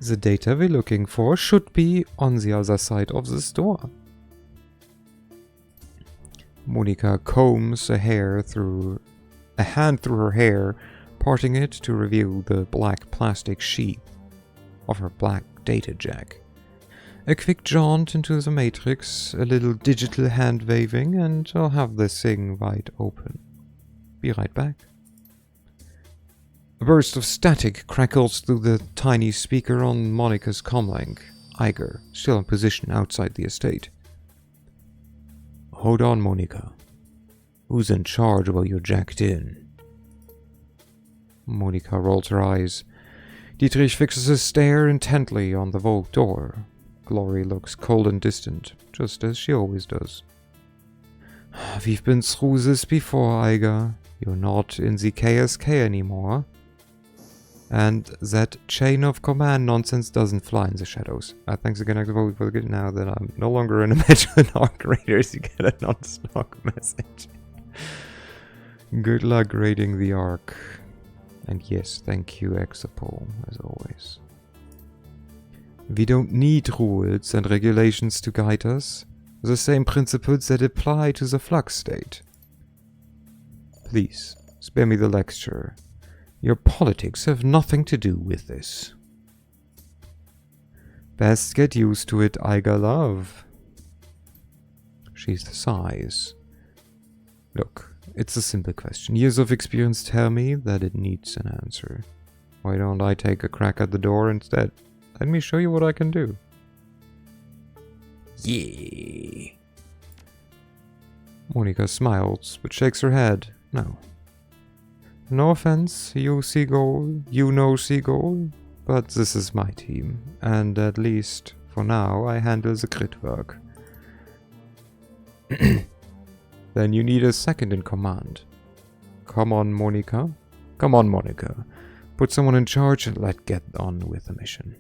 The data we're looking for should be on the other side of the store. Monica combs a hand through her hair, parting it to reveal the black plastic sheath of her black data jack. A quick jaunt into the matrix, a little digital hand waving, and I'll have this thing wide open. Be right back. A burst of static crackles through the tiny speaker on Monica's comlink. Iger, still in position outside the estate. Hold on, Monica. Who's in charge while you're jacked in? Monica rolls her eyes. Dietrich fixes his stare intently on the vault door. Glory looks cold and distant, just as she always does. We've been through this before, Iger. You're not in the KSK anymore. And that chain of command nonsense doesn't fly in the shadows. Thanks again, Activate, for good. Now that I'm no longer in a match with Arc Raiders, you get a non-stock message. Good luck raiding the Ark. And yes, thank you, Exapol, as always. We don't need rules and regulations to guide us. The same principles that apply to the flux state. Please, spare me the lecture. Your politics have nothing to do with this. Best get used to it, Iger love. She sighs. Look, it's a simple question. Years of experience tell me that it needs an answer. Why don't I take a crack at the door instead? Let me show you what I can do. Yeah. Monica smiles, but shakes her head. No. No offense, you know Seagull, but this is my team, and at least, for now, I handle the grit work. Then you need a second in command. Come on, Monica. Come on, Monica. Put someone in charge and let's get on with the mission.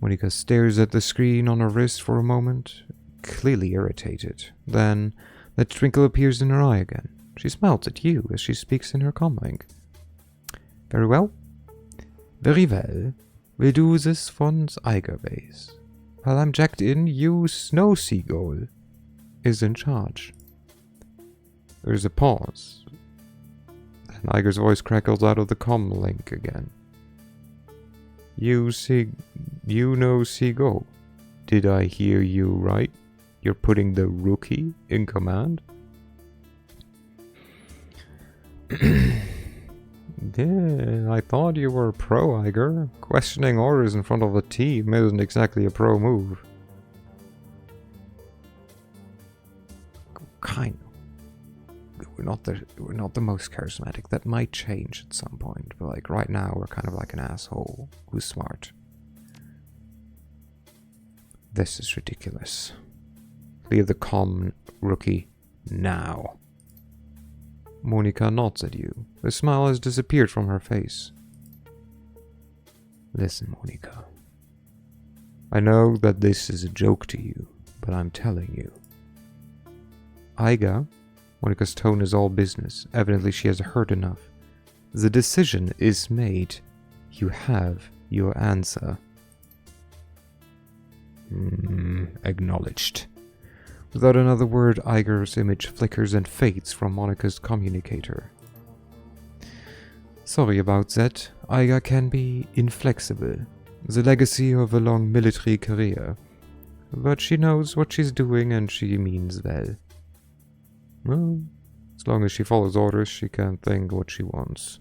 Monica stares at the screen on her wrist for a moment, clearly irritated. Then the twinkle appears in her eye again. She smiles at you as she speaks in her comlink. Very well. Very well. We do this von Eiger base. While I'm jacked in, you Snow Seagull is in charge. There's a pause. Then Eiger's voice crackles out of the comlink again. You know Seagull. Did I hear you right? You're putting the rookie in command? Yeah, I thought you were a pro, Eiger. Questioning orders in front of the team isn't exactly a pro move. Kind of. We're not the most charismatic. That might change at some point, but like right now we're kind of like an asshole who's smart. This is ridiculous. Leave the comm, rookie, now. Monica nods at you. The smile has disappeared from her face. Listen, Monica. I know that this is a joke to you, but I'm telling you. Aiga, Monica's tone is all business. Evidently she has heard enough. The decision is made. You have your answer. Acknowledged. Without another word, Eiger's image flickers and fades from Monica's communicator. Sorry about that. Eiger can be inflexible. The legacy of a long military career. But she knows what she's doing and she means well. Well, as long as she follows orders, she can think what she wants.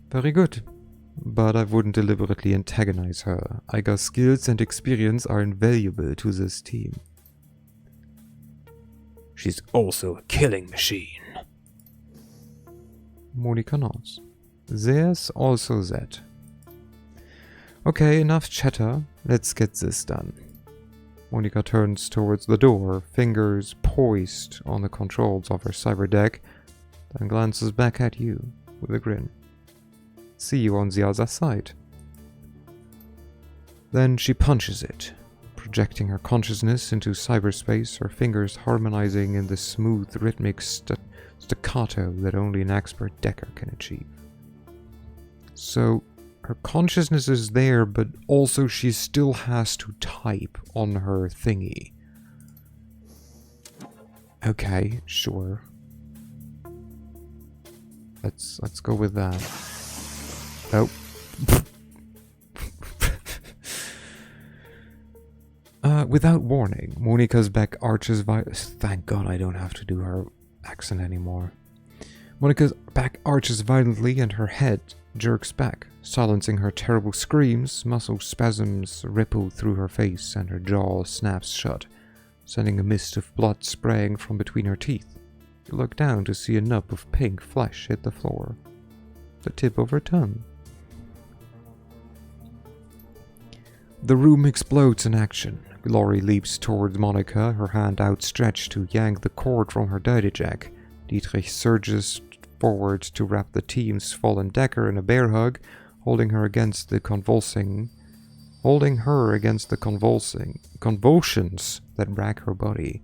Very good. But I wouldn't deliberately antagonize her. Eiger's skills and experience are invaluable to this team. She's also a killing machine. Monica nods. There's also that. Okay, enough chatter. Let's get this done. Monica turns towards the door, fingers poised on the controls of her cyber deck, then glances back at you with a grin. See you on the other side. Then she punches it, projecting her consciousness into cyberspace, her fingers harmonizing in the smooth, rhythmic staccato that only an expert decker can achieve. So, her consciousness is there, but also she still has to type on her thingy. Okay, sure. Let's go with that. Oh. Without warning, Monica's back arches Thank God I don't have to do her accent anymore. Monica's back arches violently and her head jerks back, silencing her terrible screams. Muscle spasms ripple through her face and her jaw snaps shut, sending a mist of blood spraying from between her teeth. You look down to see a nub of pink flesh hit the floor. The tip of her tongue. The room explodes in action. Glory leaps towards Monica, her hand outstretched to yank the cord from her data jack. Dietrich surges forward to wrap the team's fallen decker in a bear hug, holding her against the convulsions that rack her body.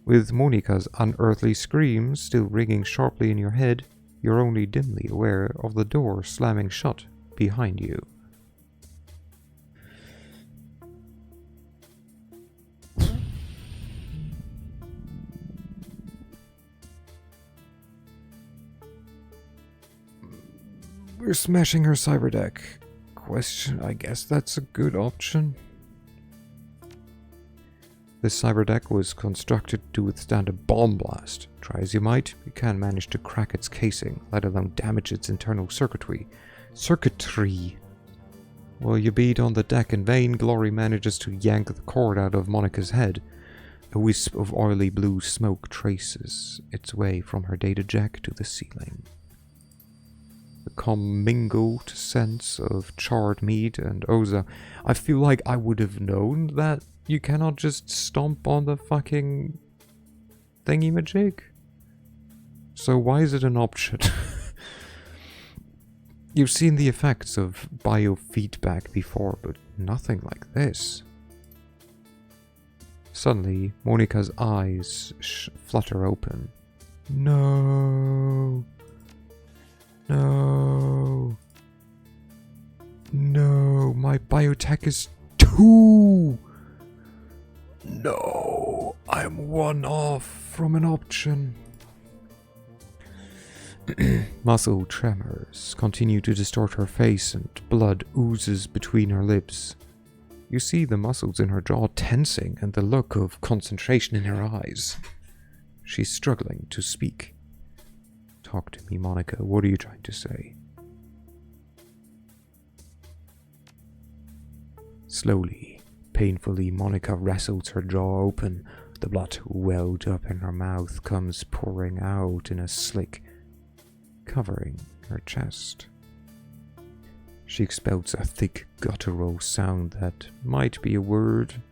With Monica's unearthly screams still ringing sharply in your head, you're only dimly aware of the door slamming shut behind you. We're smashing her cyberdeck. Question, I guess that's a good option. This cyberdeck was constructed to withstand a bomb blast. Try as you might, you can't manage to crack its casing, let alone damage its internal circuitry. While you beat on the deck in vain, Glory manages to yank the cord out of Monica's head. A wisp of oily blue smoke traces its way from her data jack to the ceiling. The commingled sense of charred meat and Oza. I feel like I would have known that you cannot just stomp on the fucking thingy-majig. So why is it an option? You've seen the effects of biofeedback before, but nothing like this. Suddenly, Monica's eyes flutter open. No. No. No, my biotech is 2. No, I'm 1 off from an option. Muscle tremors continue to distort her face and blood oozes between her lips. You see the muscles in her jaw tensing and the look of concentration in her eyes. She's struggling to speak. Talk to me, Monica. What are you trying to say? Slowly, painfully, Monica wrestles her jaw open. The blood welled up in her mouth comes pouring out in a slick, covering her chest. She expels a thick, guttural sound that might be a word.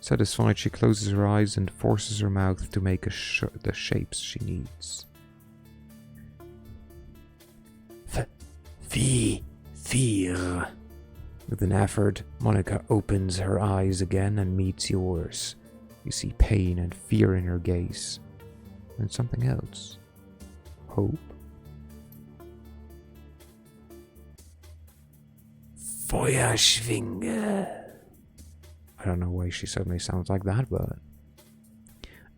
Satisfied, she closes her eyes and forces her mouth to make the shapes she needs. Fear. With an effort, Monica opens her eyes again and meets yours. You see pain and fear in her gaze. And something else. Hope. Feuerschwinge. I don't know why she suddenly sounds like that, but...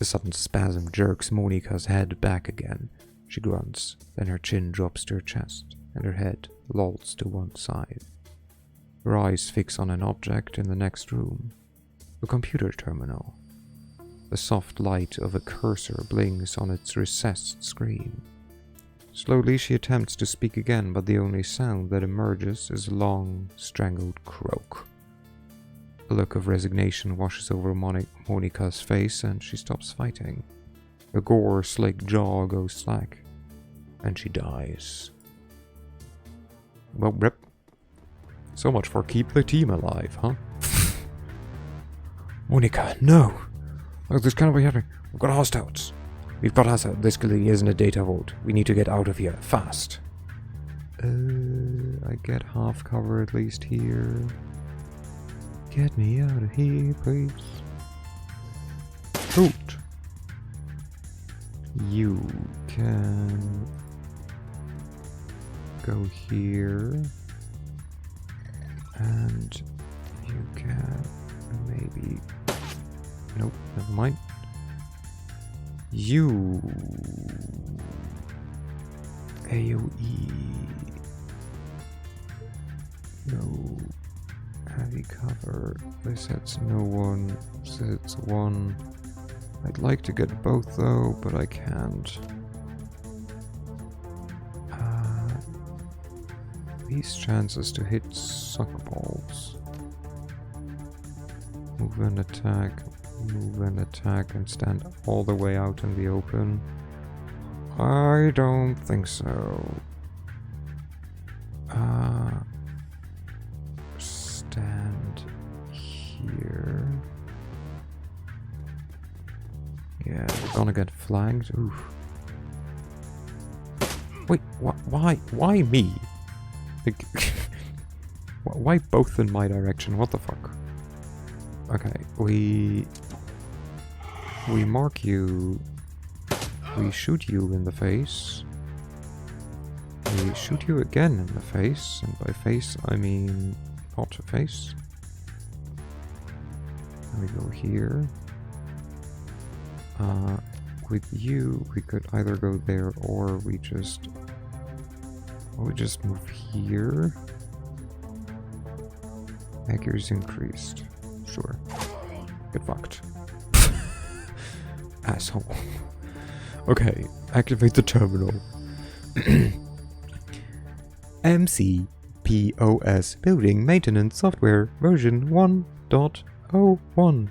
A sudden spasm jerks Monica's head back again. She grunts, then her chin drops to her chest, and her head lolls to one side. Her eyes fix on an object in the next room. A computer terminal. The soft light of a cursor blinks on its recessed screen. Slowly she attempts to speak again, but the only sound that emerges is a long, strangled croak. A look of resignation washes over Monica's face and she stops fighting. A gore-slick jaw goes slack, and she dies. Well, rip. So much for keep the team alive, huh? Monica, no! Look, this cannot be happening. We've got hostiles. We've got hostiles. This clearly isn't a data vault. We need to get out of here, fast. I get half cover at least here. Get me out of here, please. Shoot! You can go here, and you can maybe... Nope, never mind. You... AoE... No... Heavy cover. This hits no one. This hits 1. I'd like to get both though, but I can't. These chances to hit suck balls. Move and attack, and stand all the way out in the open. I don't think so. Stand here. Yeah, we're gonna get flagged. Oof. Wait, why me? Like, why both in my direction? What the fuck? Okay, we mark you. We shoot you in the face. We shoot you again in the face, and by face I mean not a face. And we go here. With you, we could either go there or we just move here. Accuracy increased. Sure. Get fucked. Asshole. Okay, activate the terminal. MCPOS Building Maintenance Software version 1.01.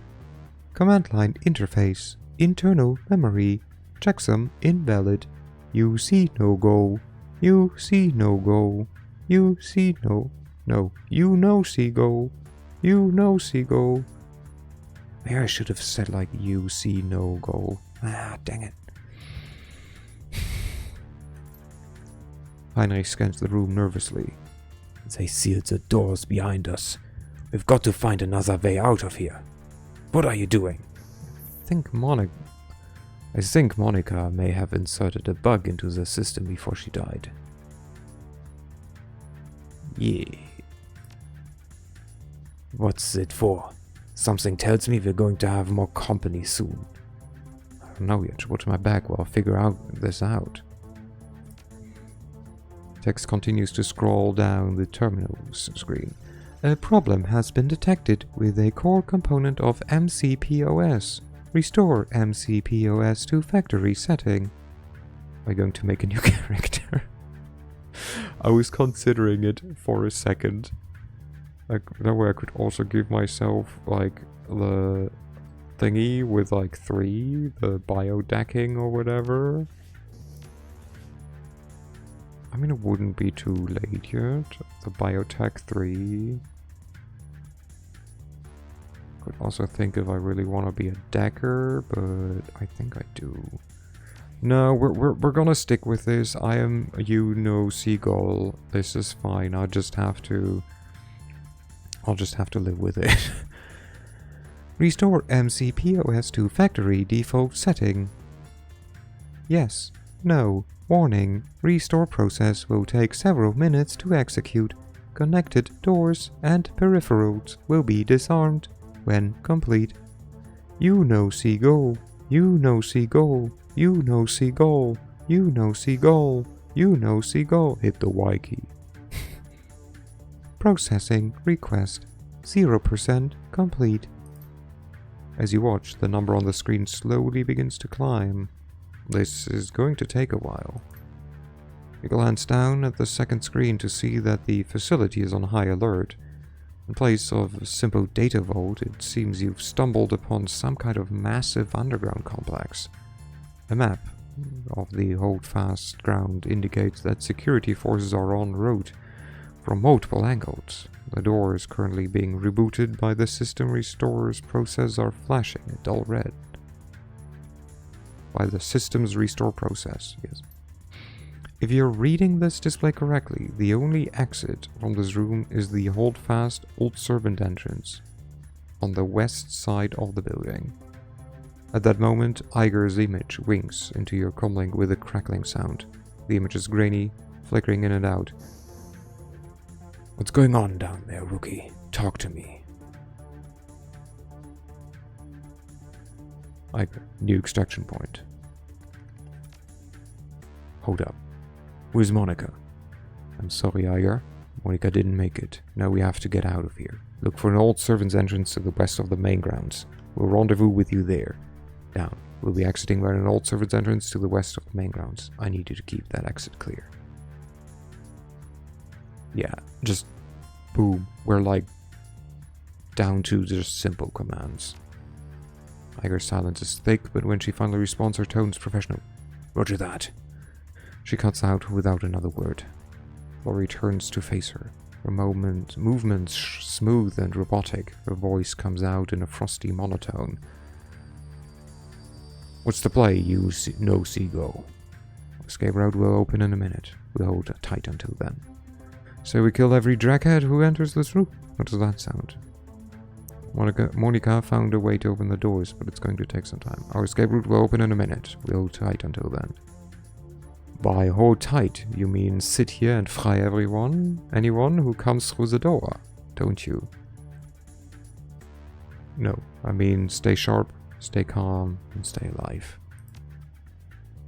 Command line interface. Internal memory. Checksum invalid. UC no go. You see no go. You see no. No. You know see go. You know see go. Maybe I should have said like you see no go. Ah, dang it. Heinrich scans the room nervously. They sealed the doors behind us. We've got to find another way out of here. What are you doing? I think Monica may have inserted a bug into the system before she died. Yeah. What's it for? Something tells me we're going to have more company soon. I don't know yet. Watch my back while I figure this out. Text continues to scroll down the terminal screen. A problem has been detected with a core component of MCPOS. Restore MCPOS to factory setting. Am I going to make a new character? I was considering it for a second. Like, that way I could also give myself, like, the thingy with, like, 3, the biodecking or whatever. I mean, it wouldn't be too late yet. The biotech 3. Could also think if I really want to be a decker, but I think I do. No, we're gonna stick with this. I am no seagull. This is fine. I'll just have to live with it. Restore MCPOS to factory default setting. Yes. No. Warning. Restore process will take several minutes to execute. Connected doors and peripherals will be disarmed when complete. You know seagull. You know seagull. You know seagull. You know seagull. You know seagull. Hit the Y key. Processing request. 0% complete. As you watch, the number on the screen slowly begins to climb. This is going to take a while. You glance down at the second screen to see that the facility is on high alert. In place of a simple data vault, it seems you've stumbled upon some kind of massive underground complex. A map of the holdfast ground indicates that security forces are en route from multiple angles. The door is currently being rebooted by the system restores process are flashing a dull red. By the system's restore process, yes. If you're reading this display correctly, the only exit from this room is the holdfast old servant entrance on the west side of the building. At that moment, Iger's image winks into your comlink with a crackling sound. The image is grainy, flickering in and out. What's going on down there, rookie? Talk to me. Iger, new extraction point. Hold up. Where's Monica? I'm sorry, Iger. Monica didn't make it. Now we have to get out of here. Look for an old servant's entrance to the west of the main grounds. We'll rendezvous with you there. Down. We'll be exiting by an old servant's entrance to the west of the main grounds. I need you to keep that exit clear. Yeah, just boom. We're like down to just simple commands. Iger's silence is thick, but when she finally responds, her tone is professional. Roger that. She cuts out without another word. Lori turns to face her. Her movements smooth and robotic. Her voice comes out in a frosty monotone. What's the play, you no seagull? Escape route will open in a minute. We'll hold tight until then. So we kill every draghead who enters this room. How does that sound? Monica found a way to open the doors, but it's going to take some time. Our escape route will open in a minute. We'll hold tight until then. By hold tight, you mean sit here and fry anyone who comes through the door, don't you? No, I mean stay sharp, stay calm, and stay alive.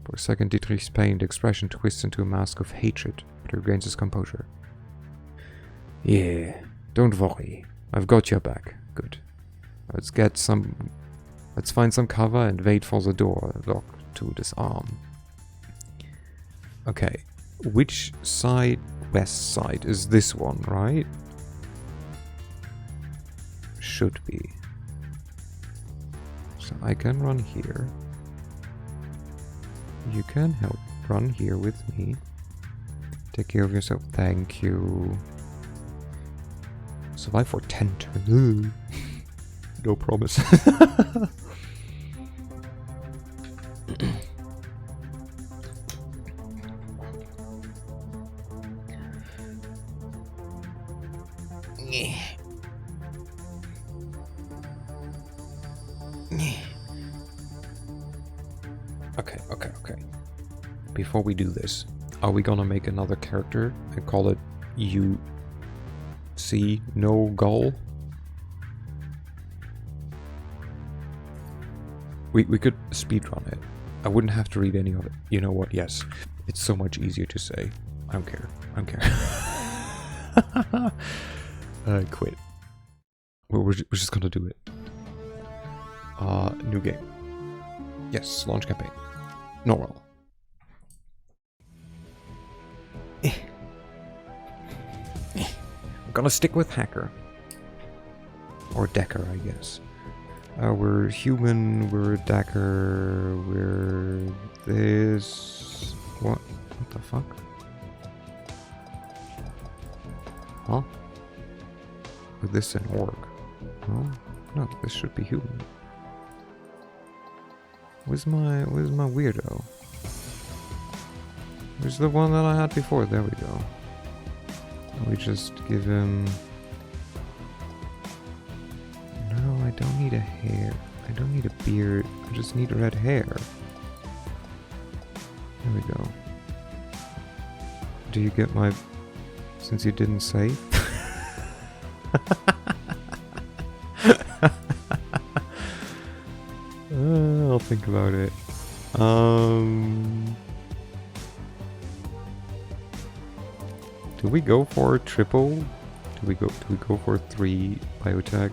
For a second, Dietrich's pained expression twists into a mask of hatred, but he regains his composure. Yeah, don't worry. I've got your back. Good. Let's find some cover and wait for the door lock to disarm. Okay, which side? West side is this one, right? Should be. So I can run here. You can help run here with me. Take care of yourself. Thank you. Survive for 10 turns. No promise. Okay. Before we do this, are we gonna make another character and call it UC No Goal? We could speedrun it. I wouldn't have to read any of it. You know what? Yes. It's so much easier to say. I don't care. Quit. We're just gonna do it. New game. Yes, launch campaign. Normal. I'm gonna stick with hacker. Or decker, I guess. We're human, we're a decker, we're this... What the fuck? Huh? With this an orc? No, this should be human. Where's my weirdo? Where's the one that I had before? There we go. We just give him... No, I don't need a hair. I don't need a beard. I just need red hair. There we go. Do you get my... Since you didn't say? I'll think about it. Do we go for triple? Do we go for 3 biotech?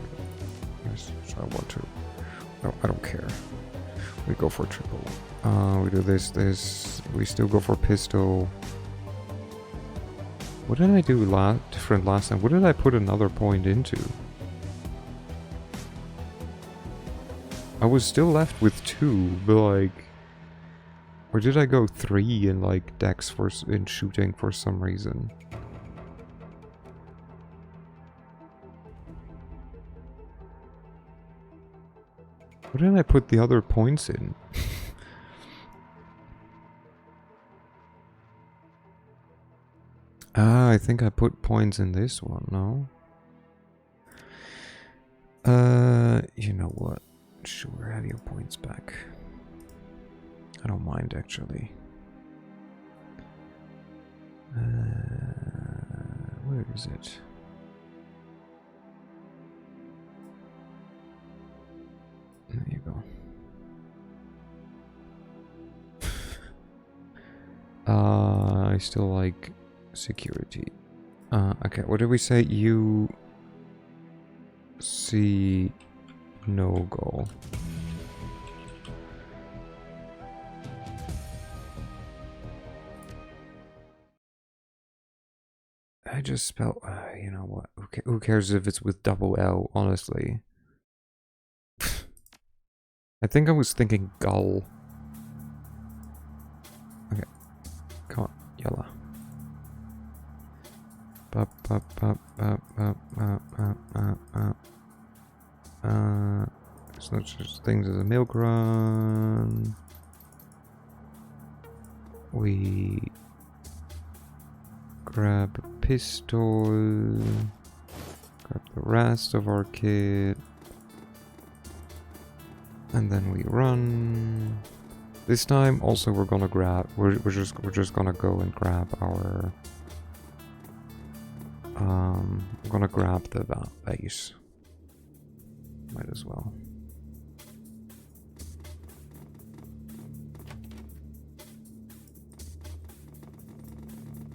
Yes, so I want to. No, I don't care. We go for triple. We do this. We still go for pistol. What did I do different last time? What did I put another point into? I was still left with 2, but like... Or did I go 3 in like dex in shooting for some reason? What did I put the other points in? I think I put points in this one, no? You know what? Sure, have your points back. I don't mind, actually. Where is it? There you go. I still like security. Okay, what did we say? You see no goal. I just spelled, you know what? Okay, who cares if it's with double L, honestly. I think I was thinking gull. Okay, come on, yalla. There's no such things as a milk run. We grab a pistol, grab the rest of our kit, and then we run. This time also we're gonna grab, we're just gonna go and grab our I'm gonna grab the base. Might as well.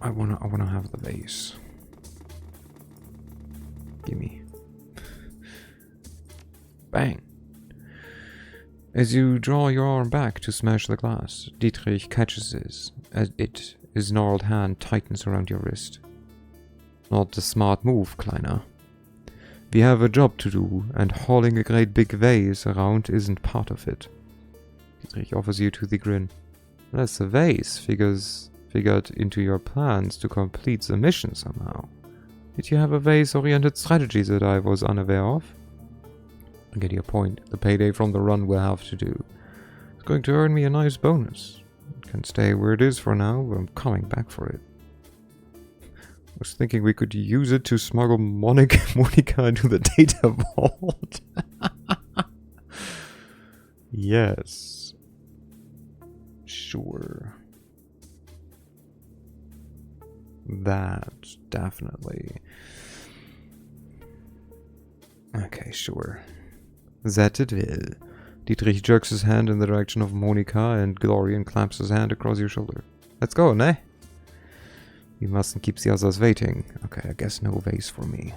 I wanna have the base. Gimme. Bang. As you draw your arm back to smash the glass, Dietrich catches it as his gnarled hand tightens around your wrist. Not a smart move, Kleiner. We have a job to do, and hauling a great big vase around isn't part of it. Dietrich offers you to the grin. That's a vase, figures figured into your plans to complete the mission somehow. Did you have a base-oriented strategy that I was unaware of? I get your point. The payday from the run will have to do. It's going to earn me a nice bonus. It can stay where it is for now, but I'm coming back for it. I was thinking we could use it to smuggle Monica into the data vault. Yes. Sure. That, definitely. Okay, sure. That it will. Dietrich jerks his hand in the direction of Monica and Glorian claps his hand across your shoulder. Let's go, ne? We mustn't keep the others waiting. Okay, I guess no vase for me.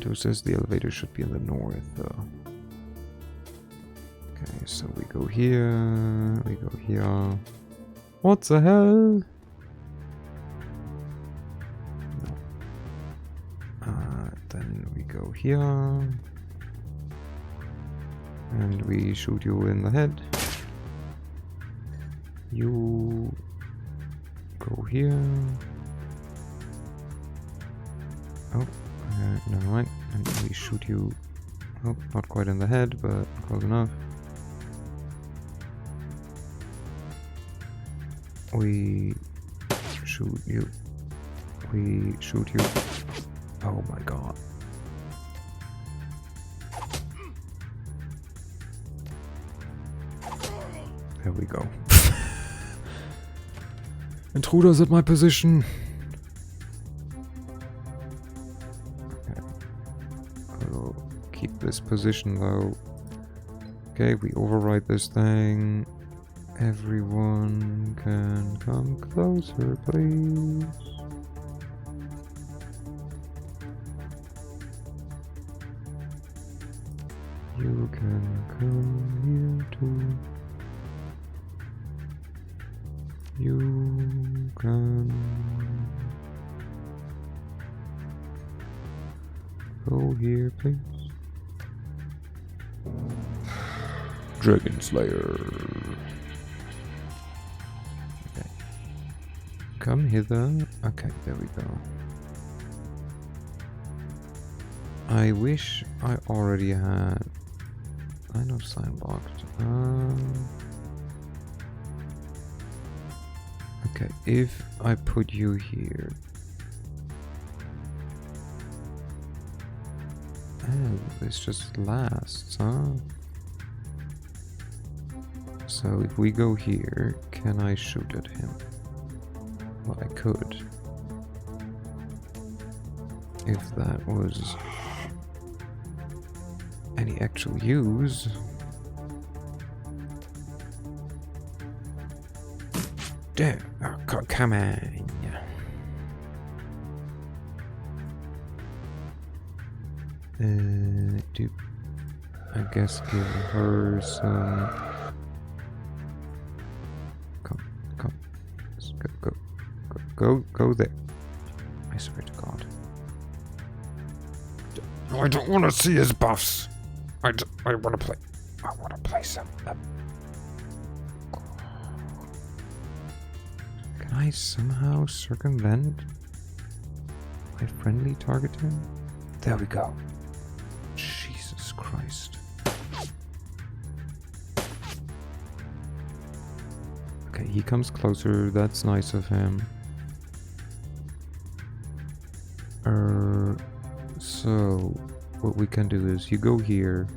Who says the elevator should be in the north, though? Okay, so we go here, we go here. What the hell? No. Then we go here. And we shoot you in the head. You go here. Oh. Never mind. And we shoot you. Oh, not quite in the head, but close enough. We shoot you. We shoot you. Oh my god. There we go. Intruders at my position. Keep this position though. Okay, we override this thing. Everyone can come closer, please. You can come here too. You can go here, please. Dragon Slayer. Okay. Come hither. Okay, there we go. I wish I already had line of sight blocked. Okay, if I put you here. Oh, this just lasts, huh? So if we go here, can I shoot at him? Well, I could. If that was any actual use. There. Oh, come on. Do I guess give her some. Come. Go there. I swear to God. I don't want to see his buffs. I want to play. I want to play some. Can I somehow circumvent my friendly targeting? There we go. Jesus Christ. Okay, he comes closer. That's nice of him. So what we can do is you go here.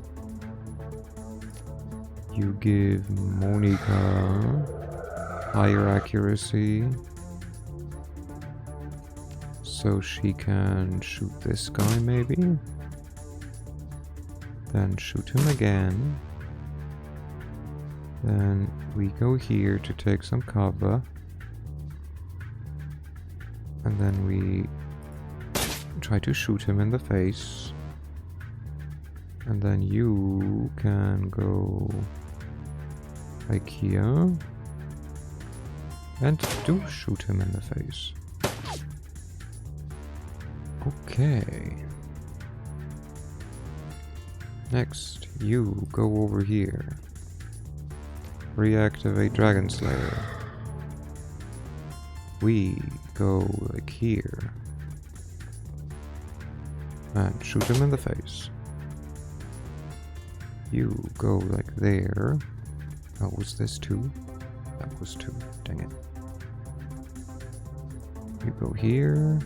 You give Monica higher accuracy. So she can shoot this guy maybe. Then shoot him again. Then we go here to take some cover. And then we try to shoot him in the face. And then you can go like here. And do shoot him in the face. Okay. Next. You go over here. Reactivate Dragon Slayer. We go like here. And shoot him in the face. You go like there. Oh, was this 2? That was 2. Dang it. You go here.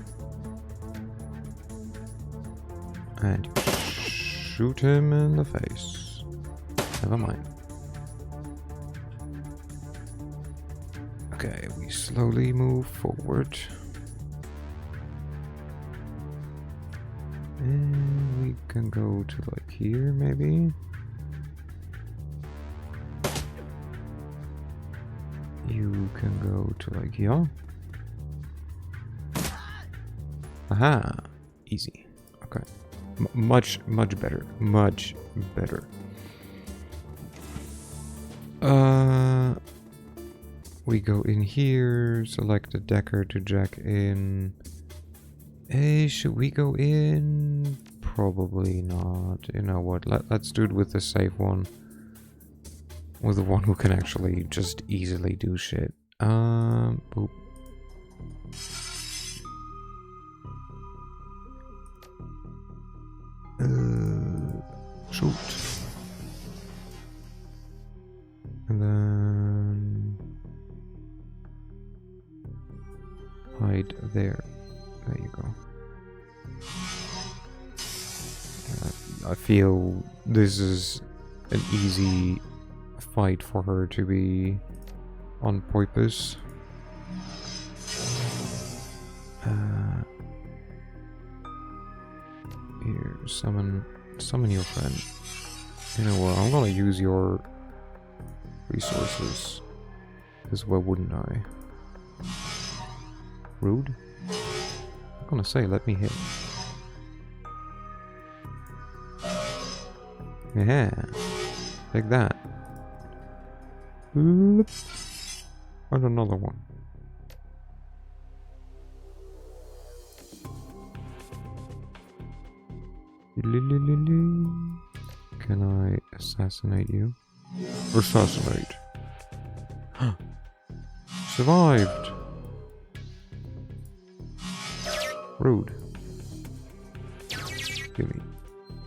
And you shoot him in the face. Never mind. Okay, we slowly move forward. And we can go to like here, maybe. You can go to like here. Aha! Easy. Okay. Much better. Much better. We go in here, select the decker to jack in. Hey, should we go in? Probably not. You know what? Let's do it with the safe one. With the one who can actually just easily do shit. Boop. Shoot. And then hide there. There you go. I feel this is an easy fight for her to be on purpose. Here, summon your friend. You know what? I'm gonna use your resources. Because why wouldn't I? Rude? I'm gonna say, let me hit. Yeah, like that. And another one. Can I assassinate you? Assassinate. Survived. Rude. Give me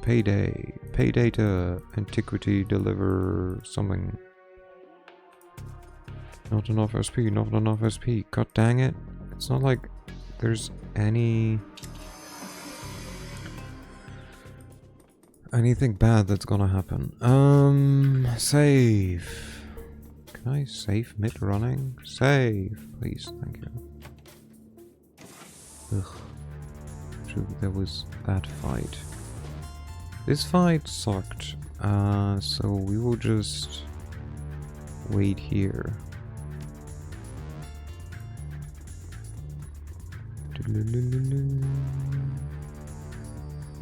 payday. Pay data. Antiquity. Deliver something. Not enough SP. Not enough SP. God dang it. It's not like there's anything bad that's gonna happen. Save. Can I save mid-running? Save, please. Thank you. Ugh. True, there was that fight. This fight sucked. So we will just wait here.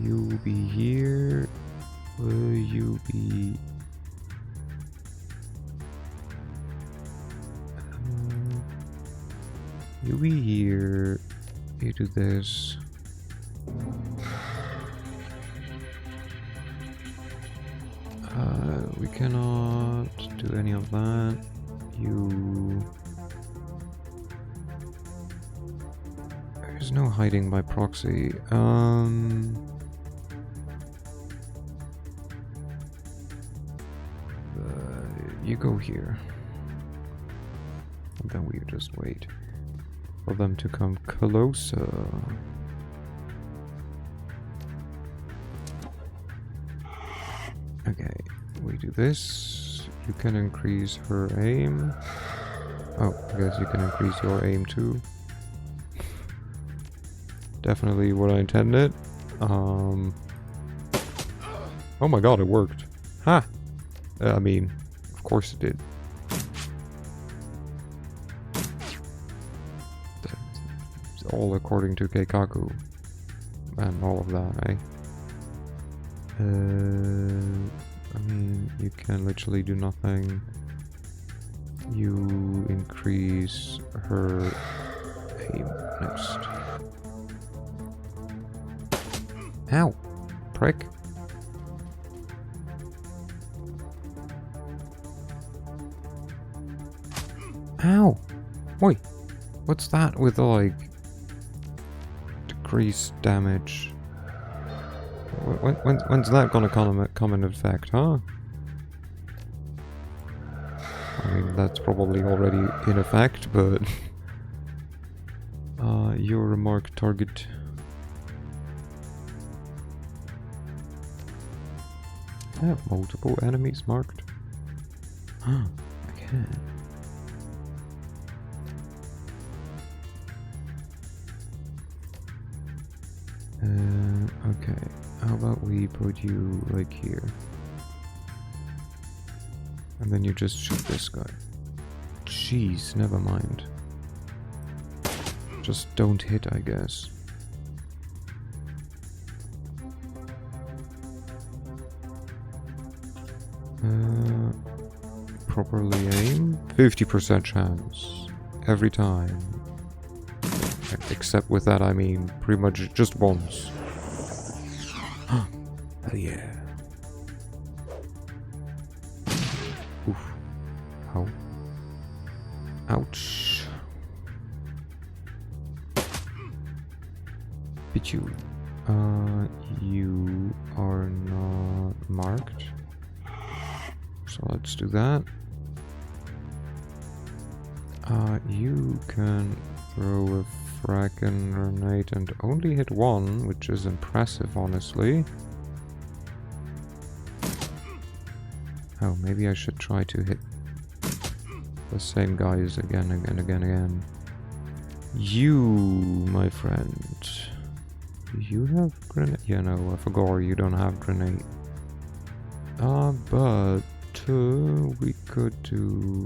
You be here. Will you be... you be here. You do this. We cannot do any of that. You... there's no hiding by proxy. You go here. And then we just wait for them to come closer. Okay, we do this. You can increase her aim. Oh, I guess you can increase your aim too. Definitely what I intended. Oh my god, it worked. Ha! I mean, of course it did. It's all according to Keikaku. And all of that, eh? I mean, you can literally do nothing. You increase her aim next. Ow! Prick. Ow! Wait, what's that with the, like, decreased damage? When's that gonna come in effect, huh? I mean, that's probably already in effect, but... you're a marked target. I have multiple enemies marked. Huh, I can. Okay. How about we put you, like, here? And then you just shoot this guy. Jeez, never mind. Just don't hit, I guess. Properly aim. 50% chance. Every time. Except with that, I mean, pretty much just once. Hell yeah. Oof. Ow. Ouch. But you are not marked. So let's do that. You can throw a fracking grenade and only hit one, which is impressive, honestly. Oh, maybe I should try to hit the same guys again. You, my friend. Do you have grenade? Yeah, no, I forgot you don't have grenade. But we could do...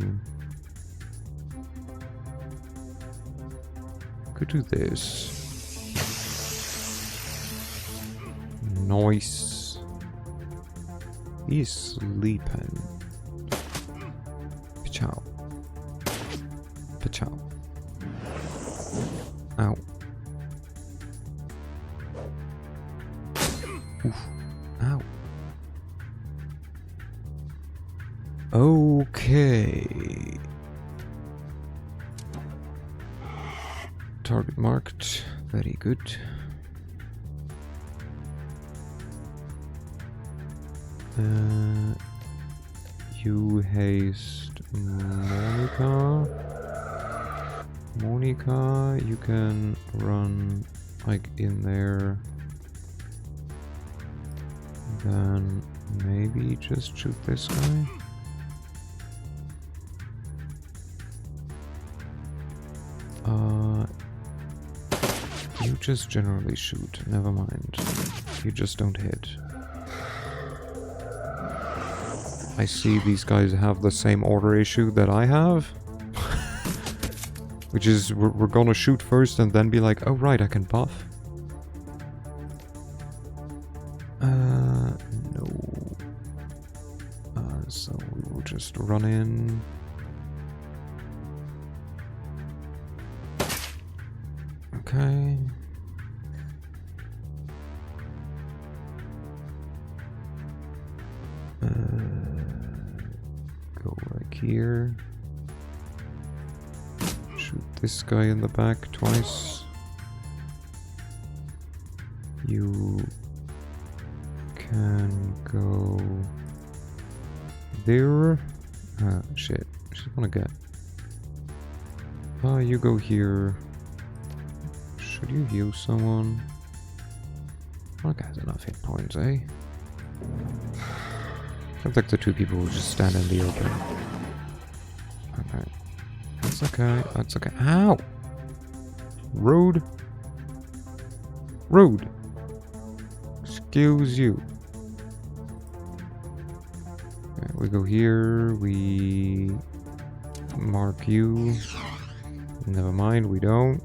Could do this. Nice. He's sleeping. Pachow. Pachow. Ow. Oof. Ow. Okay. Target marked. Very good. You haste Monica. Monica, you can run like in there. Then maybe just shoot this guy. You just generally shoot, never mind. You just don't hit. I see these guys have the same order issue that I have. Which is, we're gonna shoot first and then be like, oh right, I can buff. No. So we will just run in. Okay. Go like here. Shoot this guy in the back twice. You can go there. Shit. She's gonna get. You go here. Should you heal someone? That guy's enough hit points, eh? Looks like the two people will just stand in the open. Okay. That's okay. That's okay. Ow! Rude. Rude. Excuse you. Okay, we go here. We mark you. Never mind, we don't.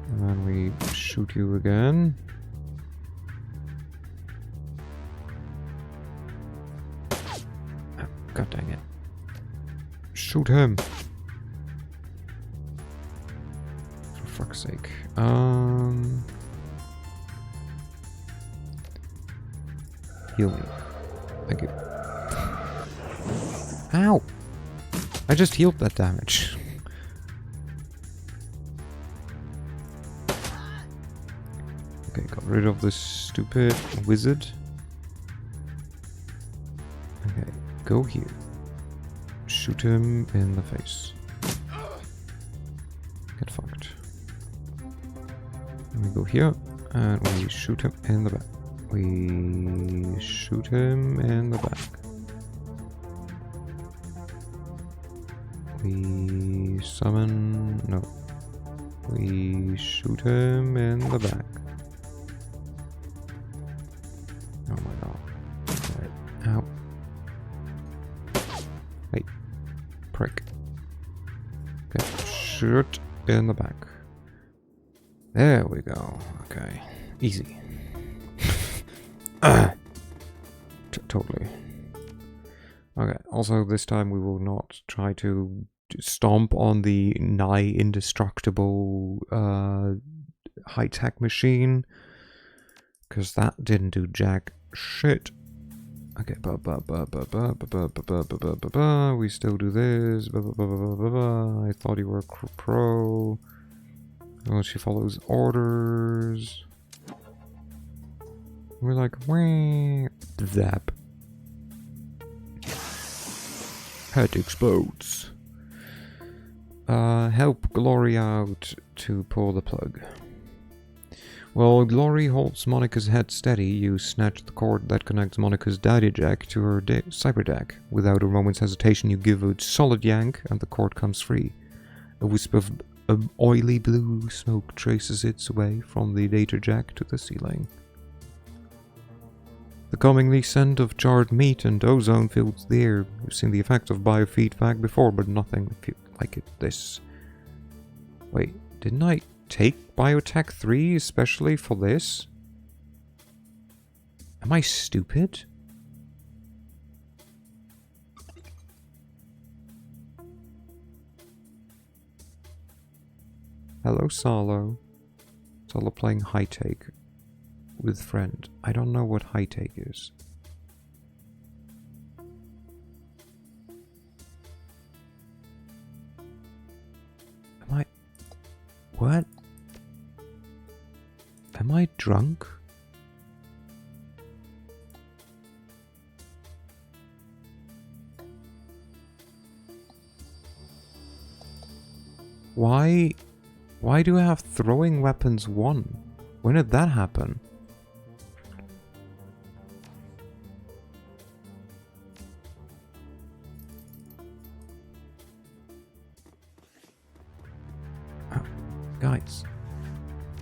And then we shoot you again. Oh, God dang it. Shoot him. For fuck's sake. Heal me. Ow! I just healed that damage. Okay, got rid of this stupid wizard. Okay, go here. Shoot him in the face. Get fucked. We go here, and we shoot him in the back. We shoot him in the back. We summon... no. We shoot him in the back. Oh my god. Right. Ow. Hey. Prick. Okay. Shoot in the back. There we go. Okay. Easy. Totally. Okay. Also, this time we will not try to stomp on the nigh indestructible high-tech machine, because that didn't do jack shit. Okay, we still do this. I thought you were pro. Well, she follows orders. We're like, wah, zap. Head explodes. Help Glory out to pull the plug. While Glory holds Monica's head steady, you snatch the cord that connects Monica's daddy jack to her cyber deck. Without a moment's hesitation, you give a solid yank, and the cord comes free. A wisp of oily blue smoke traces its way from the data jack to the ceiling. The calmingly scent of charred meat and ozone fills the air. You've seen the effects of biofeedback before, but nothing like it this. Wait, didn't I take Biotech 3 especially for this? Am I stupid? Hello, Solo. Solo playing high take with friend. I don't know what high take is. Am I... what? Am I drunk? Why do I have throwing weapons 1? When did that happen? Oh, guys.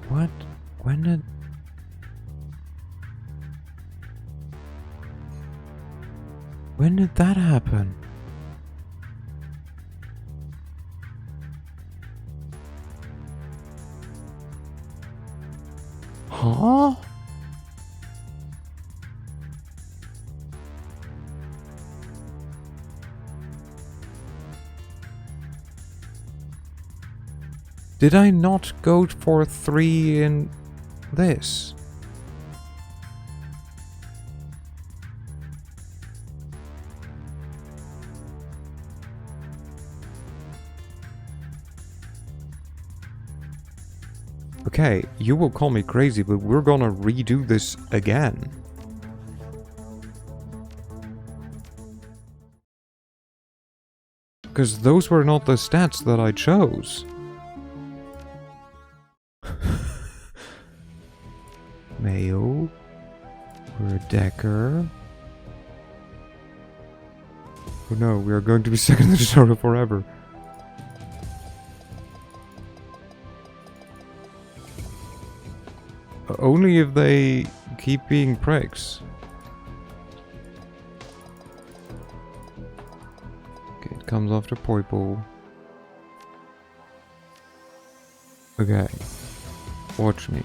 What? When did... when did that happen? Huh? Did I not go for 3 in this? Okay, you will call me crazy, but we're gonna redo this again. Because those were not the stats that I chose. Mayo. We're a Decker. Oh no, we are going to be stuck in the tutorial forever. Only if they keep being pricks. Okay, it comes after Poiple. Okay. Watch me.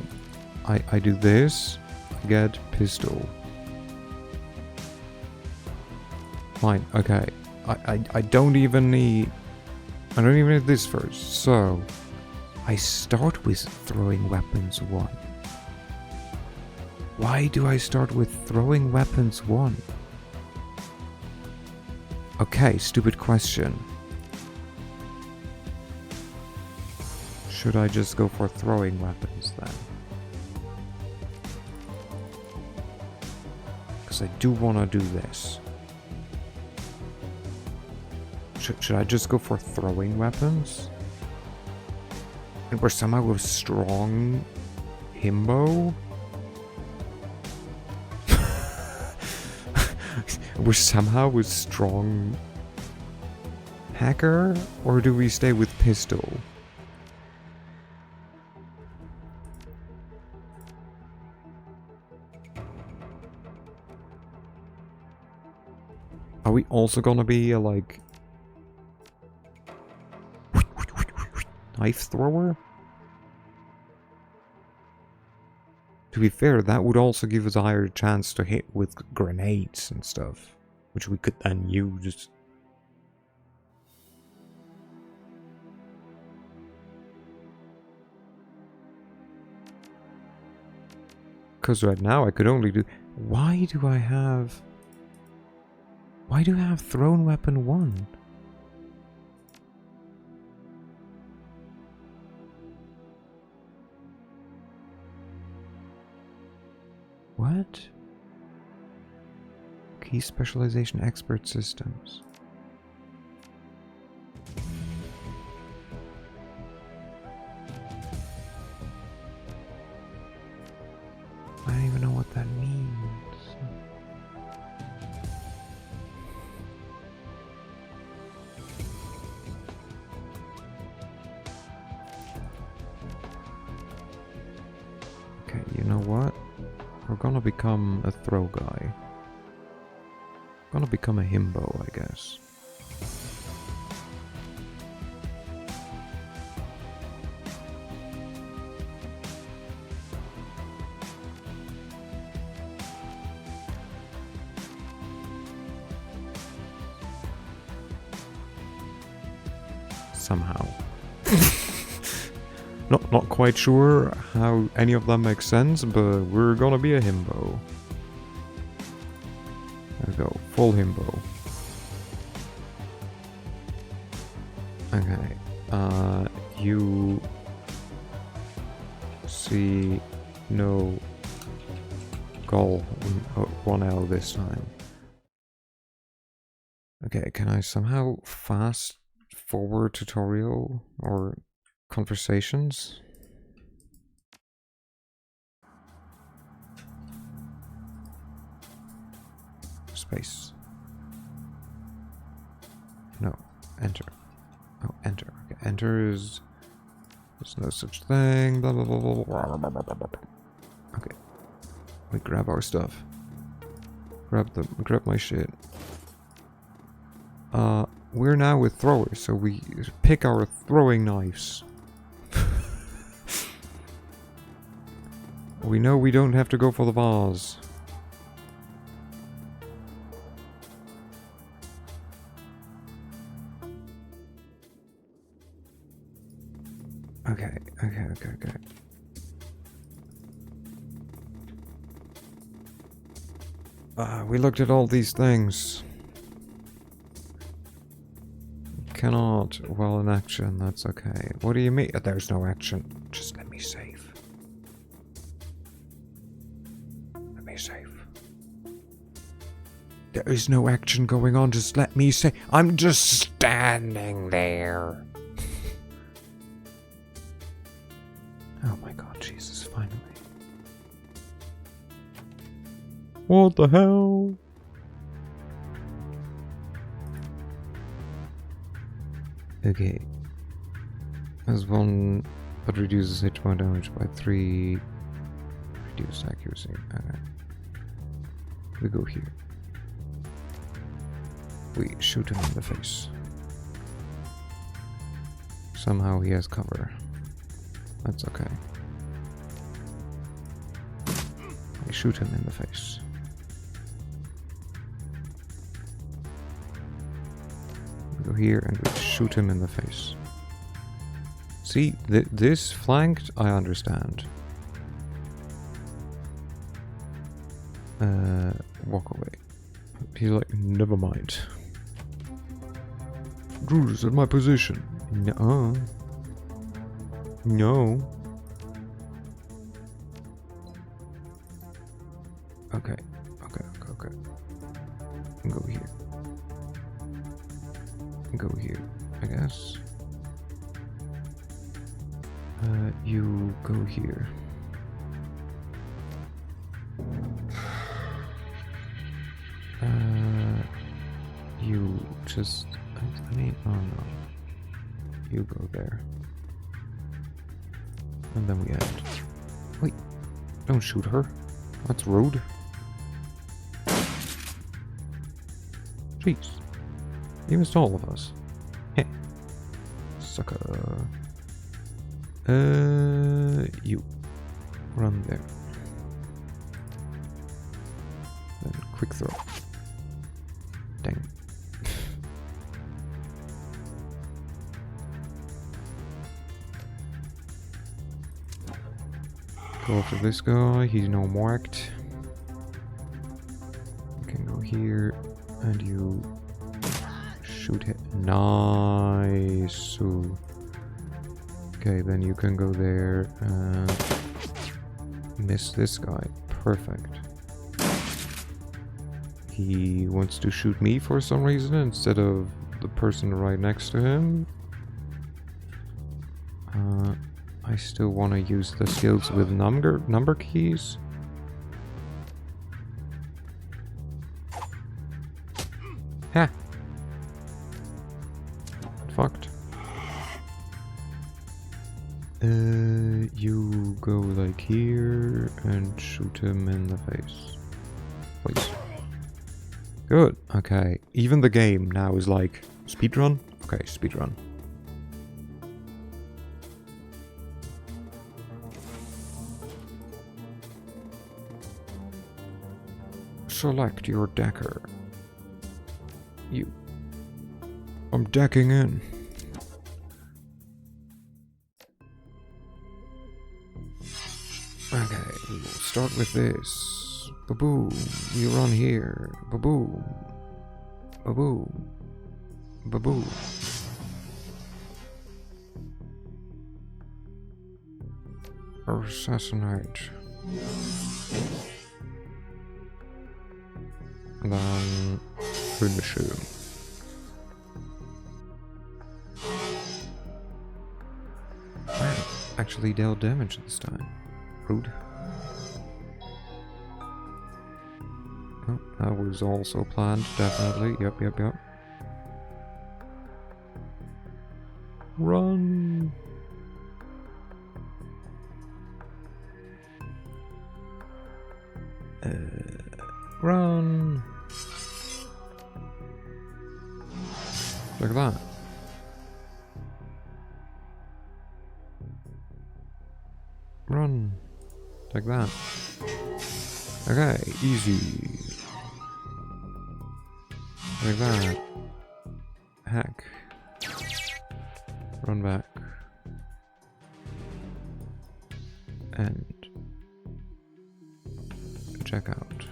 I do this, I get pistol. Fine, okay. I don't even need... I don't even need this first. So, I start with throwing weapons 1. Why do I start with throwing weapons 1? Okay, stupid question. Should I just go for throwing weapons then? Because I do want to do this. Should I just go for throwing weapons? And we're somehow a strong himbo? We're somehow a strong hacker? Or do we stay with pistol? Are we also gonna be a, like, knife thrower? To be fair, that would also give us a higher chance to hit with grenades and stuff, which we could then use. Because right now I could only do... Why do I have thrown weapon 1? What? Key specialization expert systems. I don't even know what that means. Okay, you know what? We're gonna become a throw guy. Gonna become a himbo, I guess. Somehow. Not quite sure how any of them make sense, but we're gonna be a himbo. There we go, full himbo. Okay, you see no goal, 1L this time. Okay, can I somehow fast forward tutorial or conversations? Space. No. Enter. Oh, enter. Okay, enter is... There's no such thing. Blah, blah, blah, blah, blah, blah, blah, blah, blah. Okay. We grab our stuff. Grab my shit. We're now with throwers, so we pick our throwing knives. We know we don't have to go for the vase. Okay. We looked at all these things. Cannot. Well, in action, that's okay. What do you mean? There's no action. Just let me save. Let me save. There is no action going on. Just let me save. I'm just standing there. Oh my god, Jesus, finally. What the hell? Okay. As one, but reduces hit point damage by 3. Reduced accuracy. Okay. We go here. We shoot him in the face. Somehow he has cover. That's okay. We shoot him in the face. We go here and we shoot him in the face. See, this flanked, I understand. Walk away. He's like, never mind. Judas, at my position. No. No. Okay. Go here. Go here, I guess. You go here. You just... I mean, oh no. You go there. And then we end. Wait, don't shoot her. That's rude. Jeez. You missed all of us. Heh. Sucker. You. Run there. Then quick throw. Dang. Go after this guy, he's no marked. You can go here, and you shoot him. Nice. Okay, then you can go there and miss this guy. Perfect. He wants to shoot me for some reason instead of the person right next to him. I still want to use the skills with number keys. Ha! Fucked. You go like here and shoot him in the face. Please. Good. Okay. Even the game now is like speedrun. Okay, speedrun. Select your decker. You. I'm decking in. Okay, we'll start with this. Ba-boom. You run here. Ba-boom. Ba-boom. Ba-boom. Assassinate. And then finish him. Wow, actually dealt damage this time. Rude. Oh, that was also planned, definitely. Yep. Run! Run! Like that. Run. Like that. Okay, easy. Like that. Hack. Run back. And check out.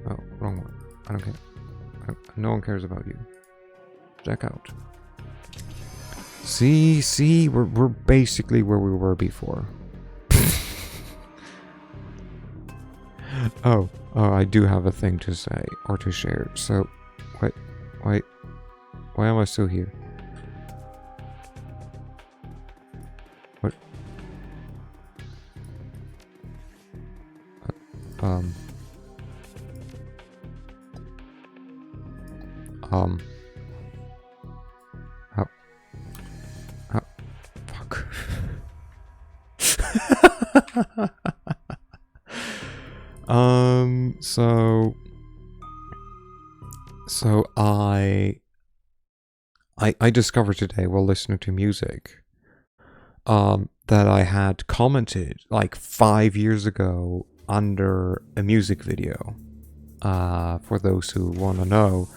Oh, wrong one. I don't care. No one cares about you. Check out. See, we're basically where we were before. Oh, I do have a thing to say or to share. So, why am I still here? What? Fuck. So I discovered today while listening to music that I had commented like 5 years ago under a music video. For those who want to know,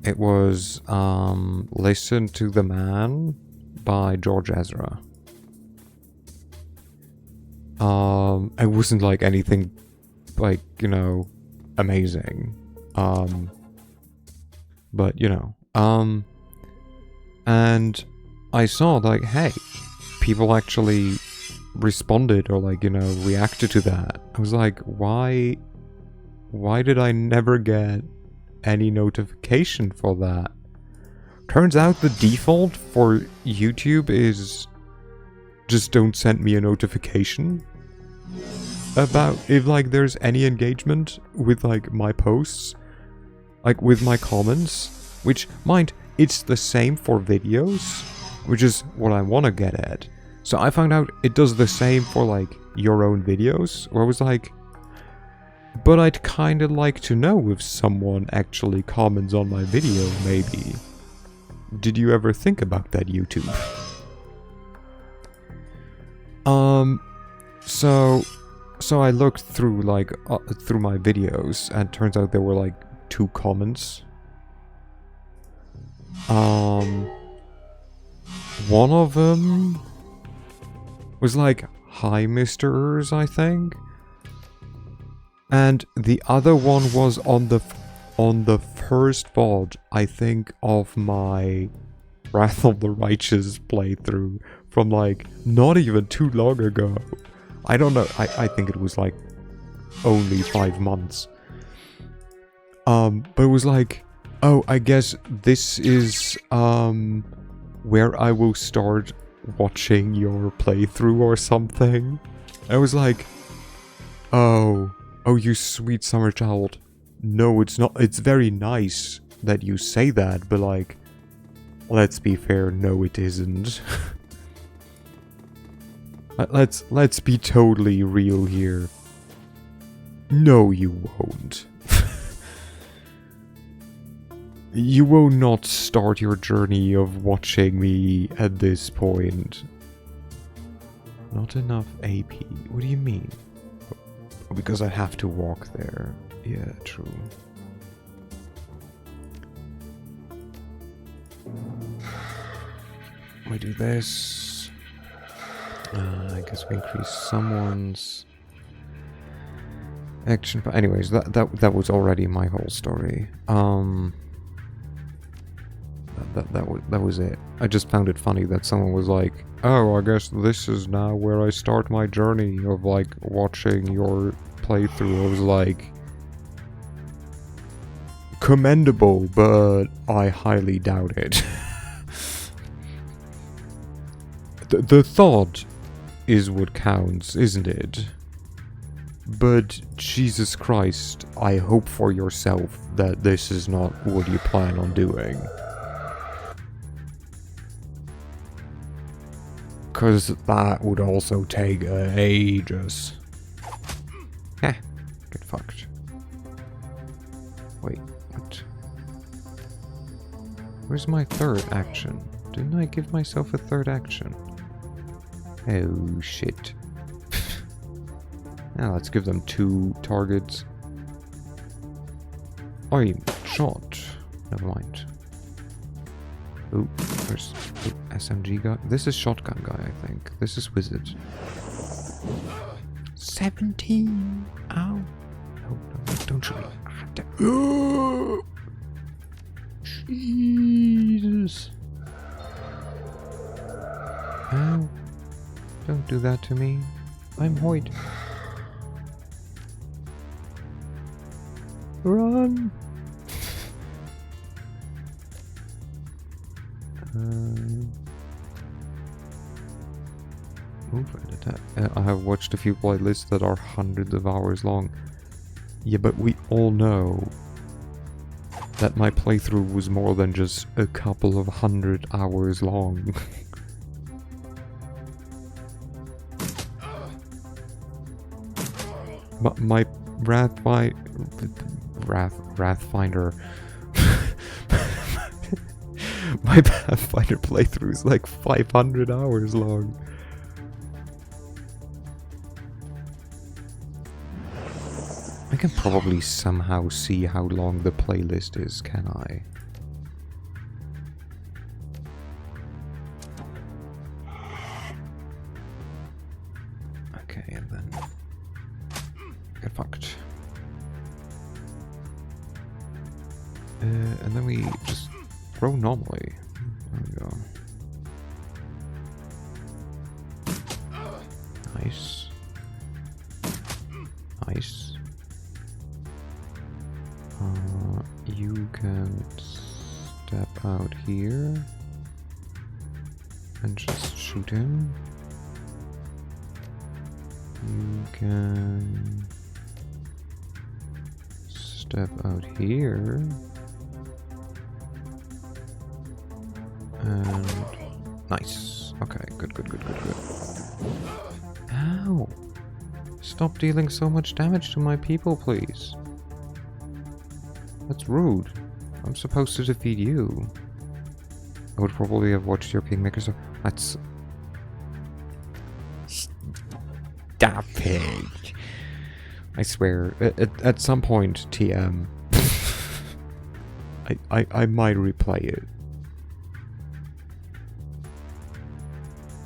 it was Listen to the Man by George Ezra. It wasn't like anything like, amazing. but you know. And I saw like, hey, people actually responded or like, you know, reacted to that. I was like, why did I never get any notification for that? Turns out the default for YouTube is just don't send me a notification about if like there's any engagement with like my posts, like with my comments, which mind, it's the same for videos, which is what I want to get at. So I found out it does the same for like your own videos, where I was like, but I'd kind of like to know if someone actually comments on my video, maybe. Did you ever think about that, YouTube? So I looked through like through my videos, and turns out there were like 2 comments. One of them was like, "Hi, Misters," I think. And the other one was on the first VOD, I think, of my Wrath of the Righteous playthrough from like not even too long ago. I don't know, I think it was like only 5 months. But it was like, oh, I guess this is where I will start watching your playthrough or something. I was like, oh, you sweet summer child. No, it's not. It's very nice that you say that, but like, let's be fair, no it isn't. Let's be totally real here. No, you won't. You will not start your journey of watching me at this point. Not enough AP. What do you mean? Because I have to walk there. Yeah, true. We do this. I guess we increase someone's action. But anyways, that was already my whole story. That was it. I just found it funny that someone was like, "Oh, I guess this is now where I start my journey of like watching your playthrough." I was like, commendable, but I highly doubt it. The thought is what counts, isn't it? But Jesus Christ, I hope for yourself that this is not what you plan on doing. Because that would also take ages. Heh, get fucked. Wait, what? Where's my third action? Didn't I give myself a third action? Oh, shit. Now let's give them 2 targets. I'm shot. Never mind. Ooh, there's SMG guy. This is shotgun guy, I think. This is wizard. 17! Ow. No, don't shoot me. Jesus. Ow. Don't do that to me. I'm Hoyt. Run! I have watched a few playlists that are hundreds of hours long. Yeah, but we all know that my playthrough was more than just a couple of 100 hours long. My Wrathfinder my Pathfinder playthrough is like 500 hours long. I can probably somehow see how long the playlist is, can I? Okay, and then get fucked. And then we just throw normally. There we go. Nice. Nice. You can step out here and just shoot him. You can step out here and nice. Okay, good. Ow! Stop dealing so much damage to my people, please. That's rude. I'm supposed to defeat you. I would probably have watched your Kingmaker, so that's... Stop it! I swear, at some point, TM, I might replay it.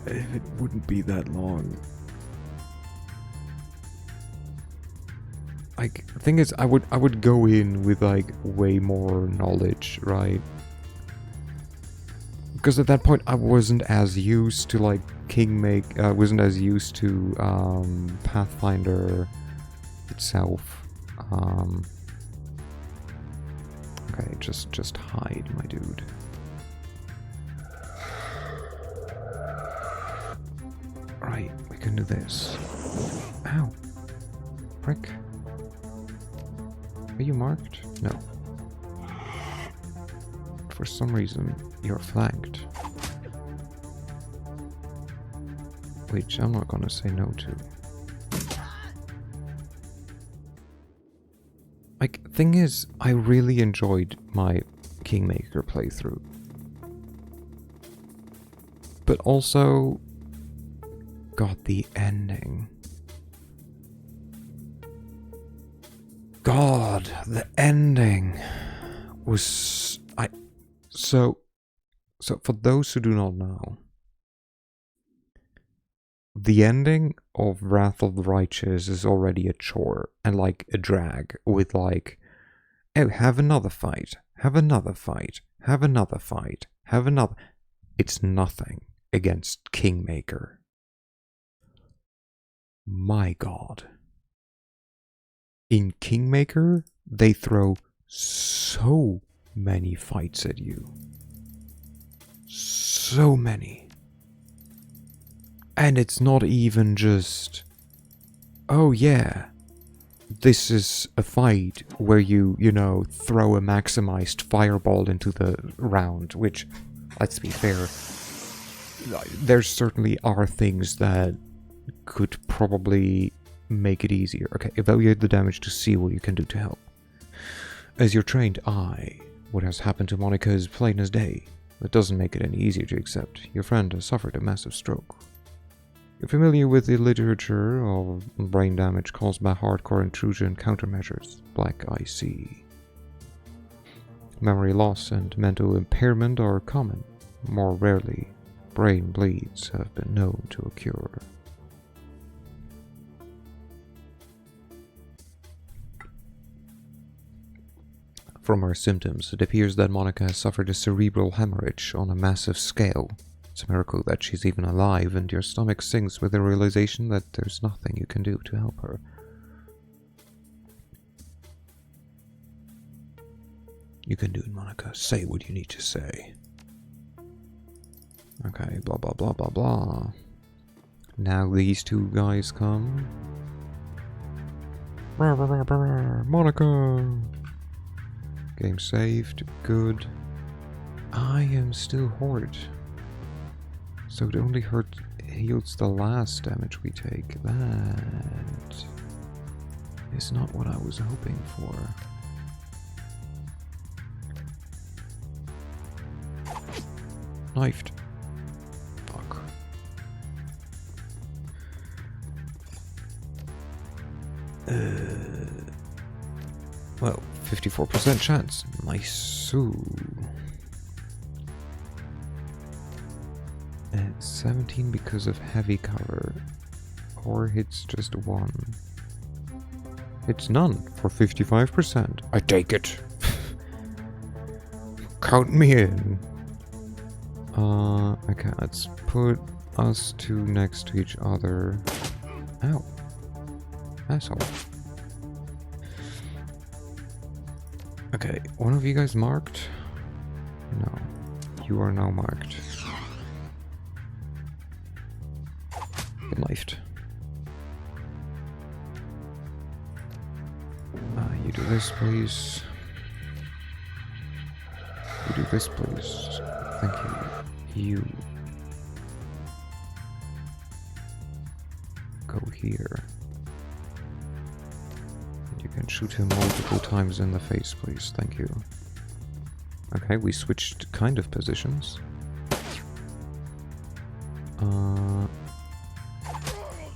If it wouldn't be that long. Like, the thing is, I would go in with, like, way more knowledge, right? Because at that point, I wasn't as used to, like, I wasn't as used to, Pathfinder itself. Okay, just hide, my dude. Right, we can do this. Ow. Frick. Are you marked? No. For some reason, you're flanked. Which I'm not gonna say no to. Like, thing is, I really enjoyed my Kingmaker playthrough. But also, got the ending. God, the ending was... So for those who do not know, the ending of Wrath of the Righteous is already a chore and like a drag with like, oh, have another fight, have another fight, have another fight, have another... It's nothing against Kingmaker. My God. In Kingmaker, they throw so many fights at you. So many. And it's not even just, oh yeah, this is a fight where you know, throw a maximized fireball into the round, which, let's be fair, there certainly are things that could probably make it easier. Okay, evaluate the damage to see what you can do to help. As your trained eye, what has happened to Monica is plain as day. That doesn't make it any easier to accept. Your friend has suffered a massive stroke. You're familiar with the literature of brain damage caused by hardcore intrusion and countermeasures. Black IC. Memory loss and mental impairment are common. More rarely, brain bleeds have been known to occur. From her symptoms, it appears that Monica has suffered a cerebral hemorrhage on a massive scale. It's a miracle that she's even alive, and your stomach sinks with the realization that there's nothing you can do to help her. You can do it, Monica. Say what you need to say. Okay, blah blah blah blah blah. Now these two guys come. Monica! Game saved. Good. I am still Horde. So it only heals the last damage we take. That is not what I was hoping for. Knifed. Fuck. Well, 54% chance. Nice. Ooh. 17 because of heavy cover. Or hits just one. It's none for 55%. I take it. Count me in. Okay, let's put us two next to each other. Ow. Asshole. Okay, one of you guys marked? No. You are now marked. Get knifed. You do this, please. You do this, please. Thank you. You. Go here. You can shoot him multiple times in the face, please. Thank you. Okay, we switched kind of positions.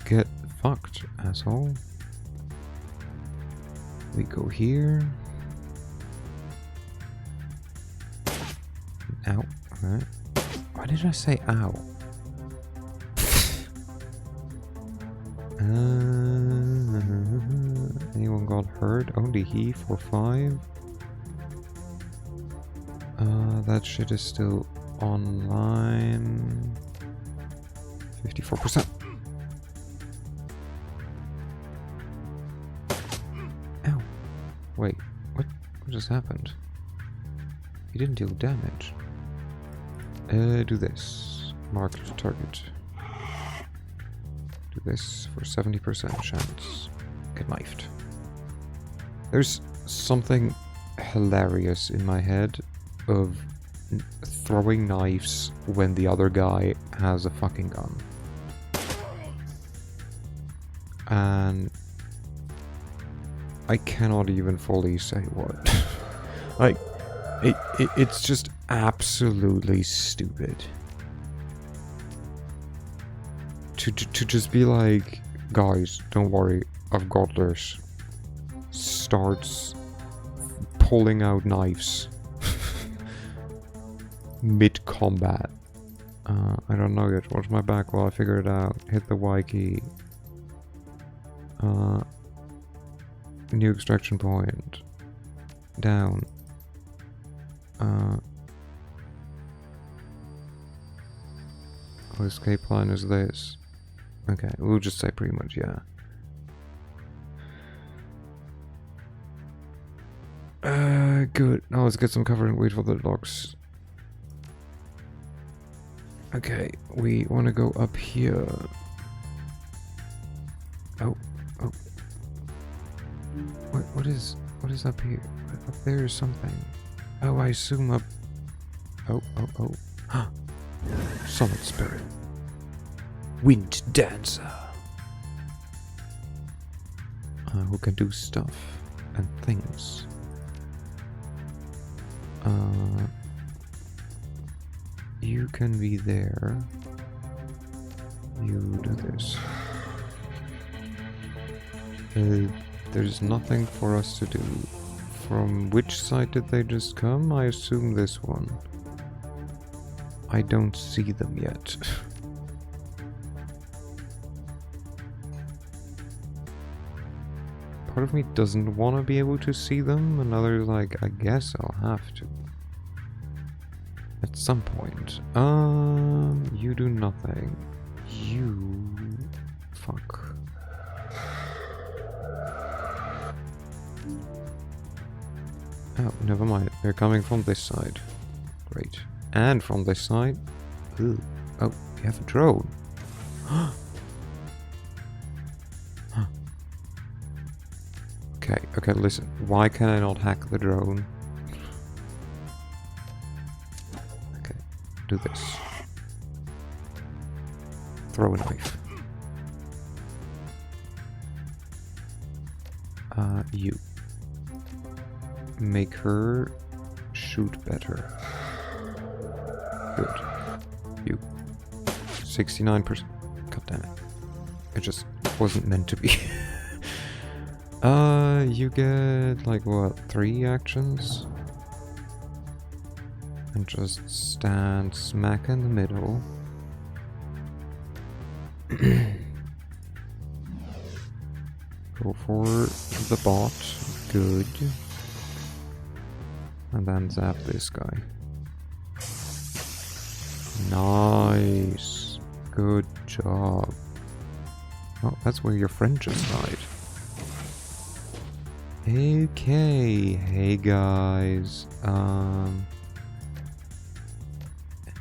Get fucked, asshole. We go here. Ow. Alright. Why did I say ow? Anyone got hurt? Only he for 5. That shit is still online. 54%. Ow. Wait, what just happened? He didn't deal damage. Do this. Mark the target. Do this for 70% chance. Get knifed. There's something hilarious in my head of throwing knives when the other guy has a fucking gun. And I cannot even fully say what. Like, it's just absolutely stupid. To just be like, guys, don't worry, I've got this. Starts pulling out knives. Mid-combat. I don't know yet. Watch my back while I figure it out. Hit the Y key. New extraction point. Down. Escape line is this. Okay, we'll just say pretty much yeah. Good. Now let's get some cover and wait for the dogs. Okay, we want to go up here. Oh. What is up here? Up there is something. Oh, I assume up. Oh. Summon spirit. Wind dancer. Who can do stuff and things. You can be there. You do this. There's nothing for us to do. From which side did they just come? I assume this one. I don't see them yet. Part of me doesn't want to be able to see them, another like, I guess I'll have to. At some point. You do nothing. You... Fuck. Oh, never mind. They're coming from this side. Great. And from this side. Ooh. Oh, you have a drone. Okay, listen. Why can I not hack the drone? Okay, do this. Throw a knife. You. Make her shoot better. Good. You. 69%. God damn it. It just wasn't meant to be. You get, like, what, 3 actions? And just stand smack in the middle. Go for the bot. Good. And then zap this guy. Nice. Good job. Oh, that's where your friend just died. Okay, hey guys.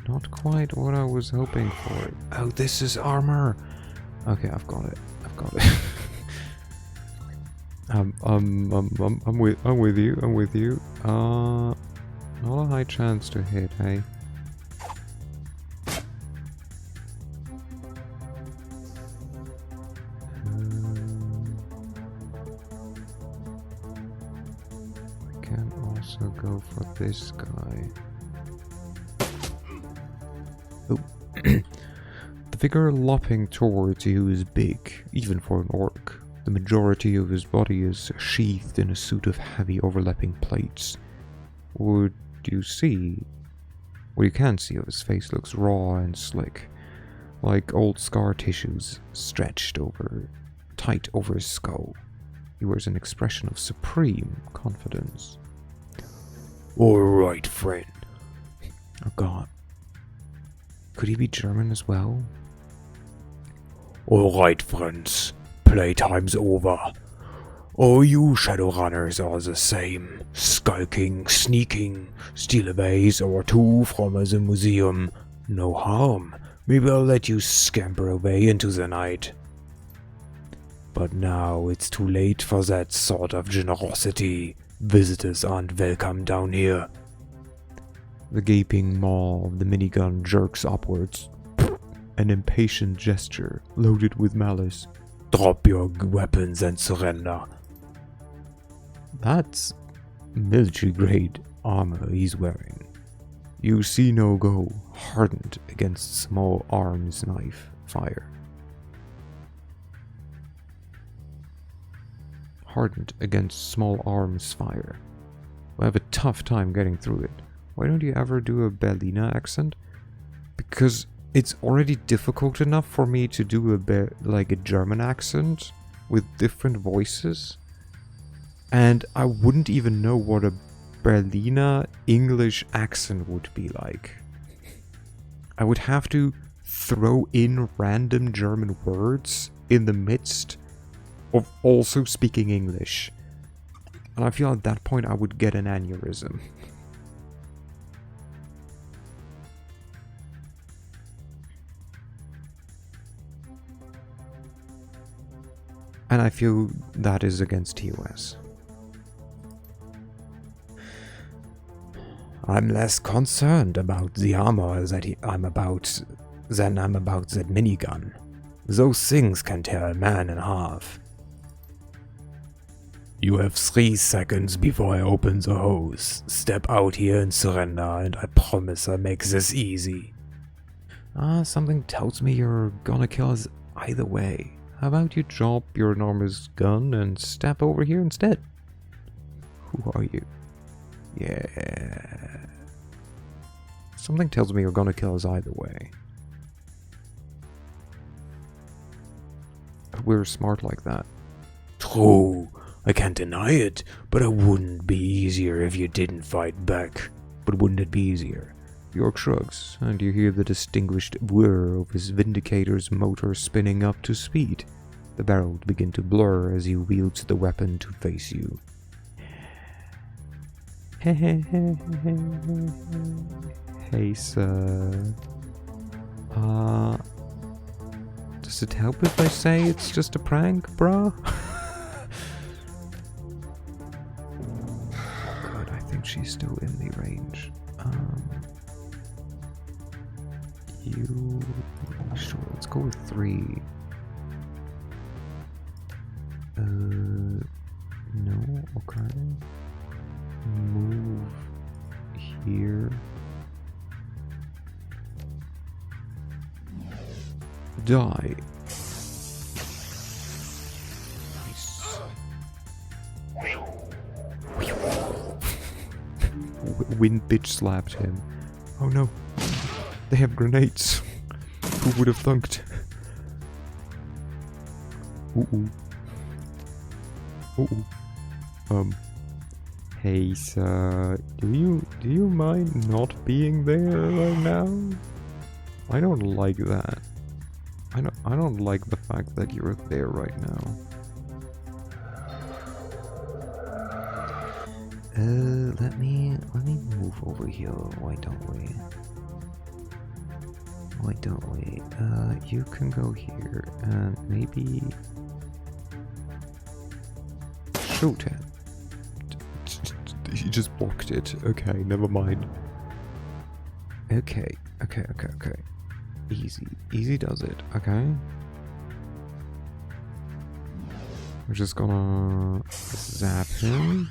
Not quite what I was hoping for. Oh, this is armor. Okay, I've got it. I've got it. I'm with you. I'm with you. Not a high chance to hit, hey? I can also go for this guy. Oh. The figure lopping towards you is big, even for an orc. The majority of his body is sheathed in a suit of heavy overlapping plates. What you can see of his face looks raw and slick, like old scar tissues stretched tight over his skull. He wears an expression of supreme confidence. Alright, friend. Oh god. Could he be German as well? Alright, friends. Playtime's over. All you Shadowrunners are the same. Skulking, sneaking, steal a vase or two from the museum. No harm. Maybe I'll let you scamper away into the night. But now it's too late for that sort of generosity. Visitors aren't welcome down here. The gaping maw of the minigun jerks upwards. An impatient gesture, loaded with malice. Drop your weapons and surrender. That's military-grade armor he's wearing. You see no go, hardened against small arms knife fire. Hardened against small arms fire. We have a tough time getting through it. Why don't you ever do a Berliner accent? Because it's already difficult enough for me to do a German accent with different voices. And I wouldn't even know what a Berliner English accent would be like. I would have to throw in random German words in the midst of also speaking English. And I feel at that point I would get an aneurysm. And I feel that is against TOS. I'm less concerned about the armor than I'm about that minigun. Those things can tear a man in half. You have 3 seconds before I open the hose. Step out here and surrender, and I promise I'll make this easy. Something tells me you're gonna kill us either way. How about you drop your enormous gun and step over here instead? Who are you? Yeah. Something tells me you're gonna kill us either way. We're smart like that. True. I can't deny it, but it wouldn't be easier if you didn't fight back. But wouldn't it be easier? York shrugs, and you hear the distinguished whir of his Vindicator's motor spinning up to speed. The barrels begin to blur as he wields the weapon to face you. Hey, sir. Does it help if I say it's just a prank, brah? Good, I think she's still in the range. Sure, let's go with 3. No, okay. Move here. Die. Nice. Wind bitch slapped him. Oh no. They have grenades. Who would have thunked? Ooh. Ooh. Hey, sir. Do you mind not being there right now? I don't like that. I don't like the fact that you're there right now. Let me move over here. Why don't we? Why don't we? You can go here and maybe shoot him. He just blocked it. Okay, never mind. Okay. Easy does it, okay? We're just gonna zap him.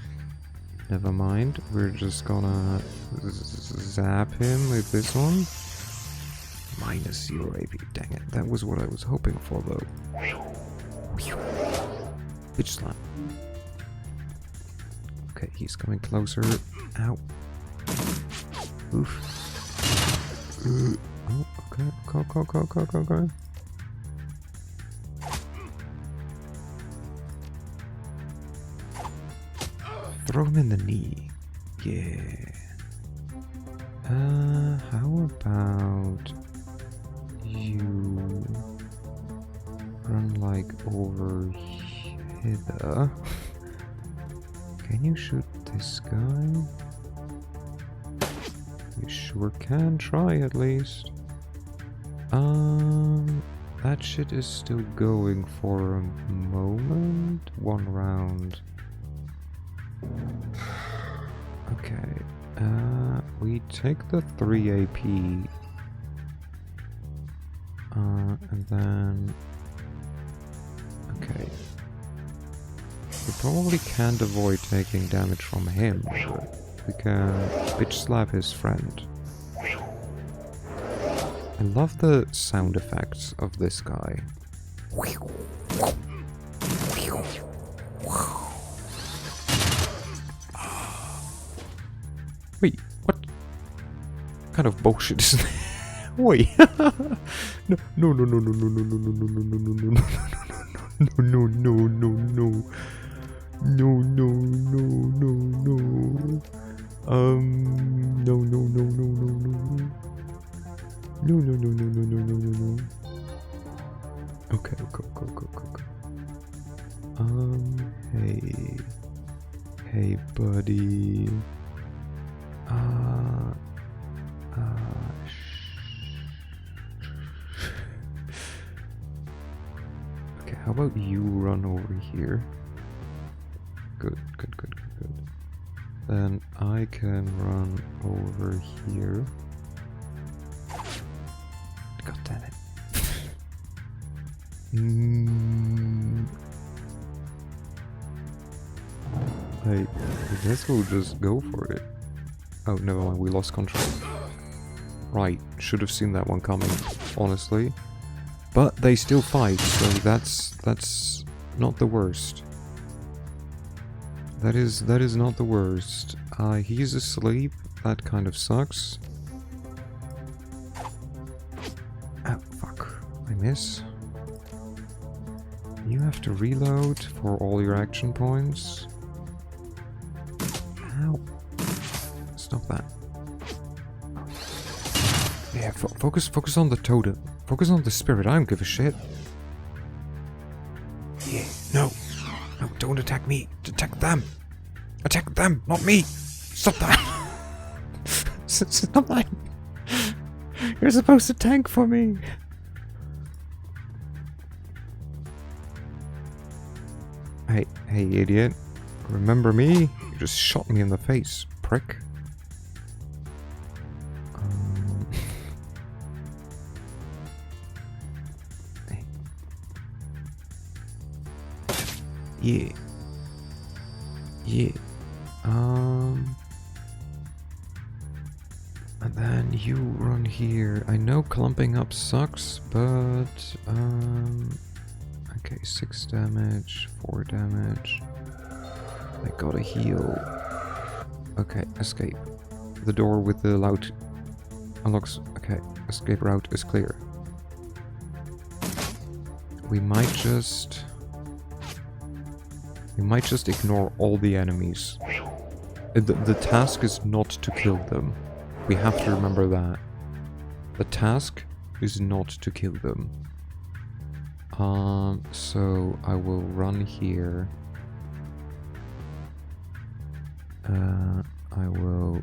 Never mind, we're just gonna zap him with this one. -0 AP, dang it. That was what I was hoping for though. Bitch slap. Okay, he's coming closer. Ow. Oof. Oh, okay. Go. Throw him in the knee. Yeah. How about you run like over hither? Can you shoot this guy? You sure can try at least. That shit is still going for a moment. 1 round. Okay. We take the 3 AP. And then... Okay. We probably can't avoid taking damage from him, but we can bitch slap his friend. I love the sound effects of this guy. Wait, what kind of bullshit is that? Wait. No. No. Okay. Hey, buddy. Okay, how about you run over here? Good. Then I can run over here. God damn it. I guess we'll just go for it. Oh, never mind, we lost control. Right, should have seen that one coming, honestly. But they still fight, so that's not the worst. That is not the worst. He's asleep, that kind of sucks. Oh, fuck. I miss. You have to reload for all your action points. Ow. Stop that. Yeah, focus on the totem. Focus on the spirit, I don't give a shit. Yeah, no, don't attack me. Attack them. Attack them, not me. Stop that. Stop that. You're supposed to tank for me. Hey, idiot. Remember me? You just shot me in the face, prick. Yeah. And then you run here. I know clumping up sucks, but okay, 6 damage, 4 damage. I gotta heal. Okay, escape. The door with the loud unlocks. Okay, escape route is clear. We might just ignore all the enemies. The task is not to kill them. We have to remember that. The task is not to kill them. So I will run here. I will...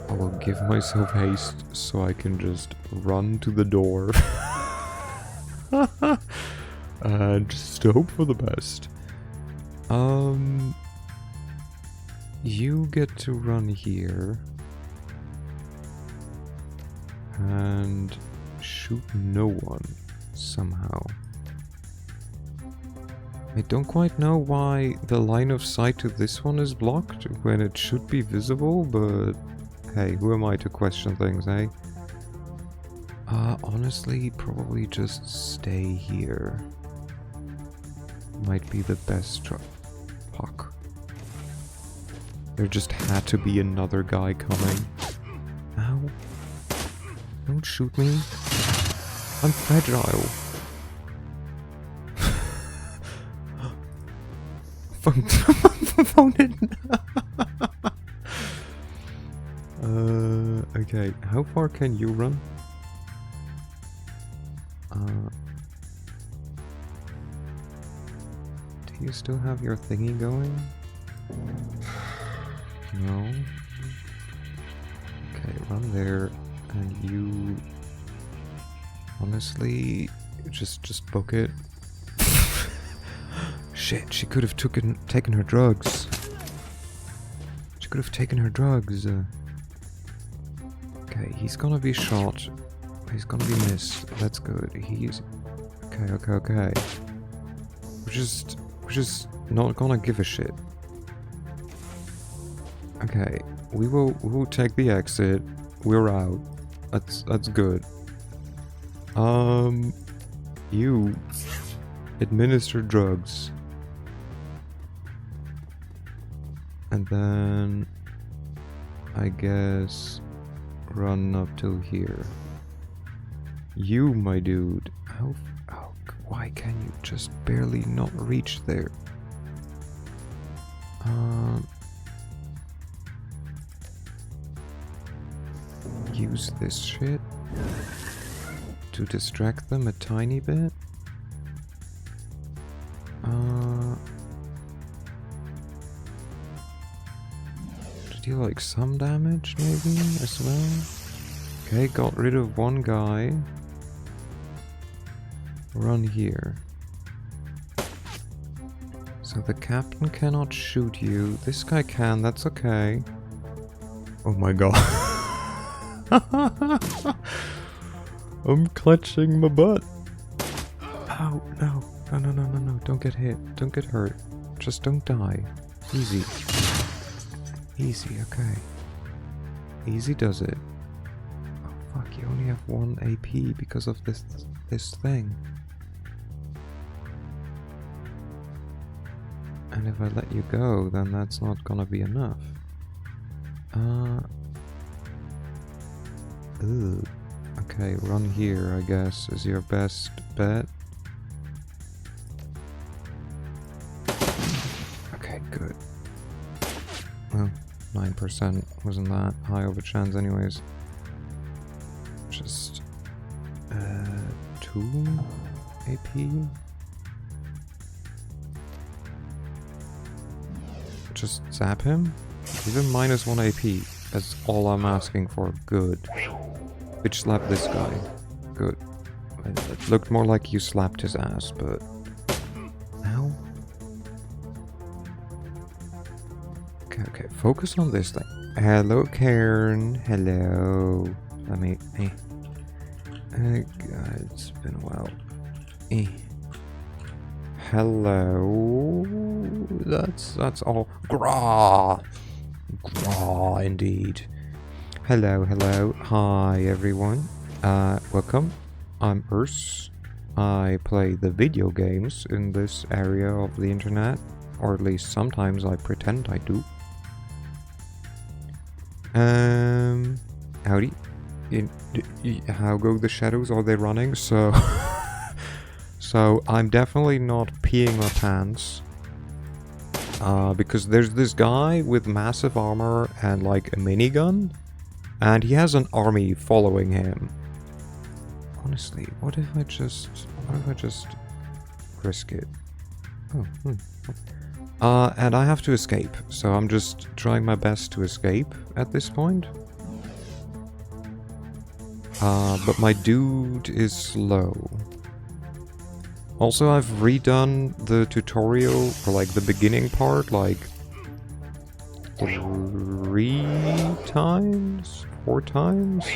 I will give myself haste so I can just run to the door. And just hope for the best. You get to run here. And shoot no one, somehow. I don't quite know why the line of sight to this one is blocked when it should be visible, but hey, who am I to question things, eh? Honestly, probably just stay here. Might be the best fuck. There just had to be another guy coming. Ow. Don't shoot me. I'm fragile. Phone it. Okay. How far can you run? Do you still have your thingy going? No. Okay, run there, and you... Honestly, just book it. Shit, she could have taken her drugs. She could have taken her drugs. Okay, he's gonna be shot. He's gonna be missed. That's good. He's... Okay. We're just not gonna give a shit. Okay, we will take the exit. We're out. That's good. You administer drugs. And then I guess run up till here. You, my dude. Why can you just barely not reach there? Use this shit to distract them a tiny bit. To deal like some damage maybe as well. Okay, got rid of one guy. Run here. So the captain cannot shoot you. This guy can, that's okay. Oh my god. I'm clutching my butt. Oh, no. No. Don't get hit. Don't get hurt. Just don't die. Easy. Easy, okay. Easy does it. Oh, fuck, you only have 1 AP because of this thing. And if I let you go, then that's not gonna be enough. Ugh. Okay, run here, I guess, is your best bet. Okay, good. Well, 9% wasn't that high of a chance anyways. Just... 2 AP? Just zap him? Give him -1 AP. That's all I'm asking for. Good. Bitch slap this guy. Good. It looked more like you slapped his ass, but... Ow. Okay. Focus on this thing. Hello, Karen. Hello. Let me... God, it's been a while. Hello. That's all. Gra, indeed. Hello. Hi, everyone. Welcome. I'm Urs. I play the video games in this area of the internet, or at least sometimes I pretend I do. Howdy. How go the shadows? Are they running? So I'm definitely not peeing my pants. Because there's this guy with massive armor and like a minigun, and he has an army following him. Honestly, what if I just risk it? Oh, and I have to escape, so I'm just trying my best to escape at this point. But my dude is slow. Also, I've redone the tutorial, or like the beginning part, like 3 times? 4 times?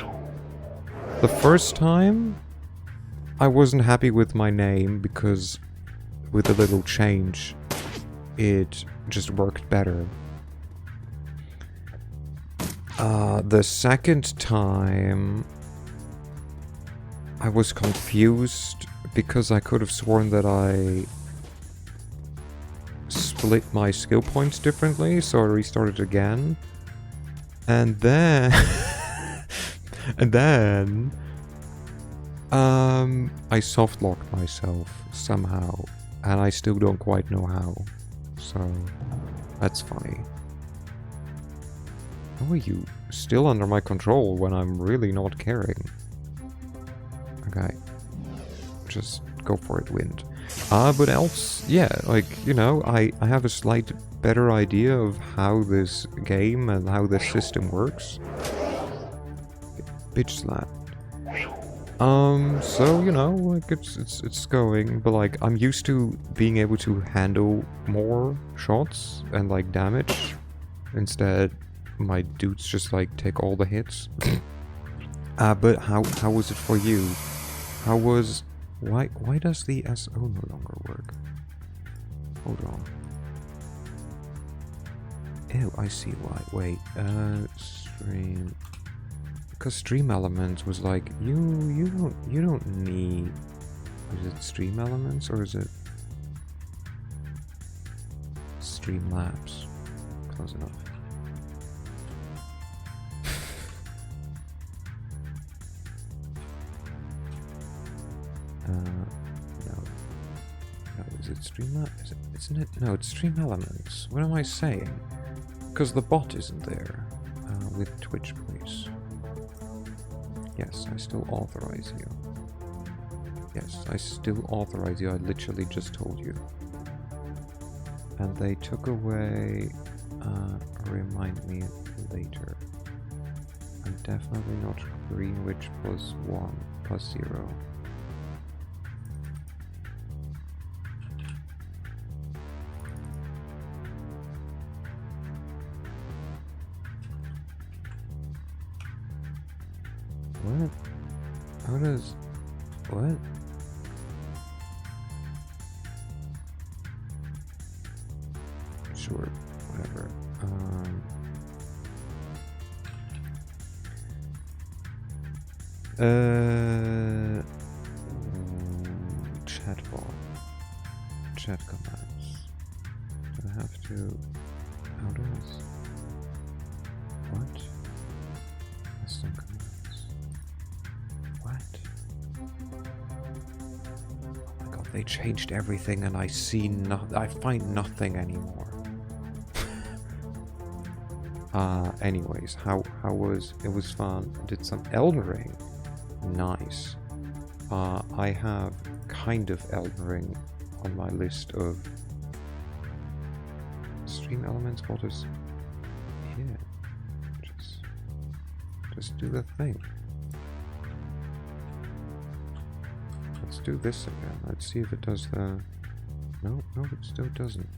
The first time, I wasn't happy with my name because with a little change, it just worked better. The second time, I was confused because I could have sworn that I split my skill points differently, so I restarted again. And then... and then... I soft-locked myself somehow, and I still don't quite know how. So, that's funny. How are you still under my control when I'm really not caring? Okay. Just go for it, wind. But else, yeah, like, you know, I have a slight better idea of how this game and how this system works. Bitch slap. So, you know, like, it's going, but, like, I'm used to being able to handle more shots and, like, damage. Instead, my dudes just, like, take all the hits. But how was it for you? How was... Why does the SO no longer work? Hold on. Ew, I see why. Wait, stream... Because Stream Elements was like, you don't need... Is it Stream Elements or is it... Streamlabs? Close enough. No, is it Streamlabs? Isn't it? No, it's Stream Elements. What am I saying? Because the bot isn't there. With Twitch, please. Yes, I still authorize you. Yes, I still authorize you. I literally just told you. And they took away... remind me later. I'm definitely not Greenwich plus 1 plus 0. What? How does... What? Sure, whatever. Chat ball. Chat commands. Do I have to... How does... What? Custom commands. What? Oh my god, they changed everything and I see nothing. I find nothing anymore. Anyways, how was... It was fun. Did some Elden Ring. Nice. I have kind of Elden Ring on my list of Stream Elements. What is here? Just do the thing. Let's do this again. Let's see if it does the... No, it still doesn't.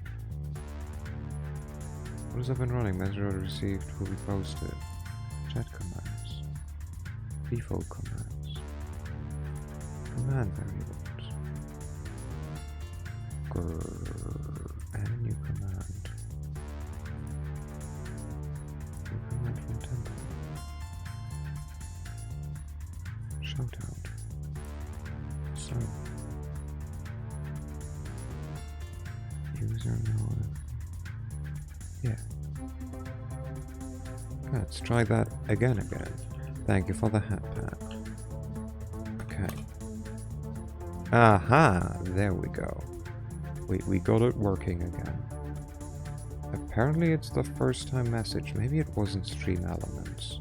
What has up and running? Message order received will be posted. Chat commands. Default commands. Command variables. And a new command. New command from template. Shoutout. So. User no. Yeah. Let's try that again. Thank you for the hat pat. Okay. Aha! There we go. We got it working again. Apparently it's the first time message. Maybe it wasn't stream elements.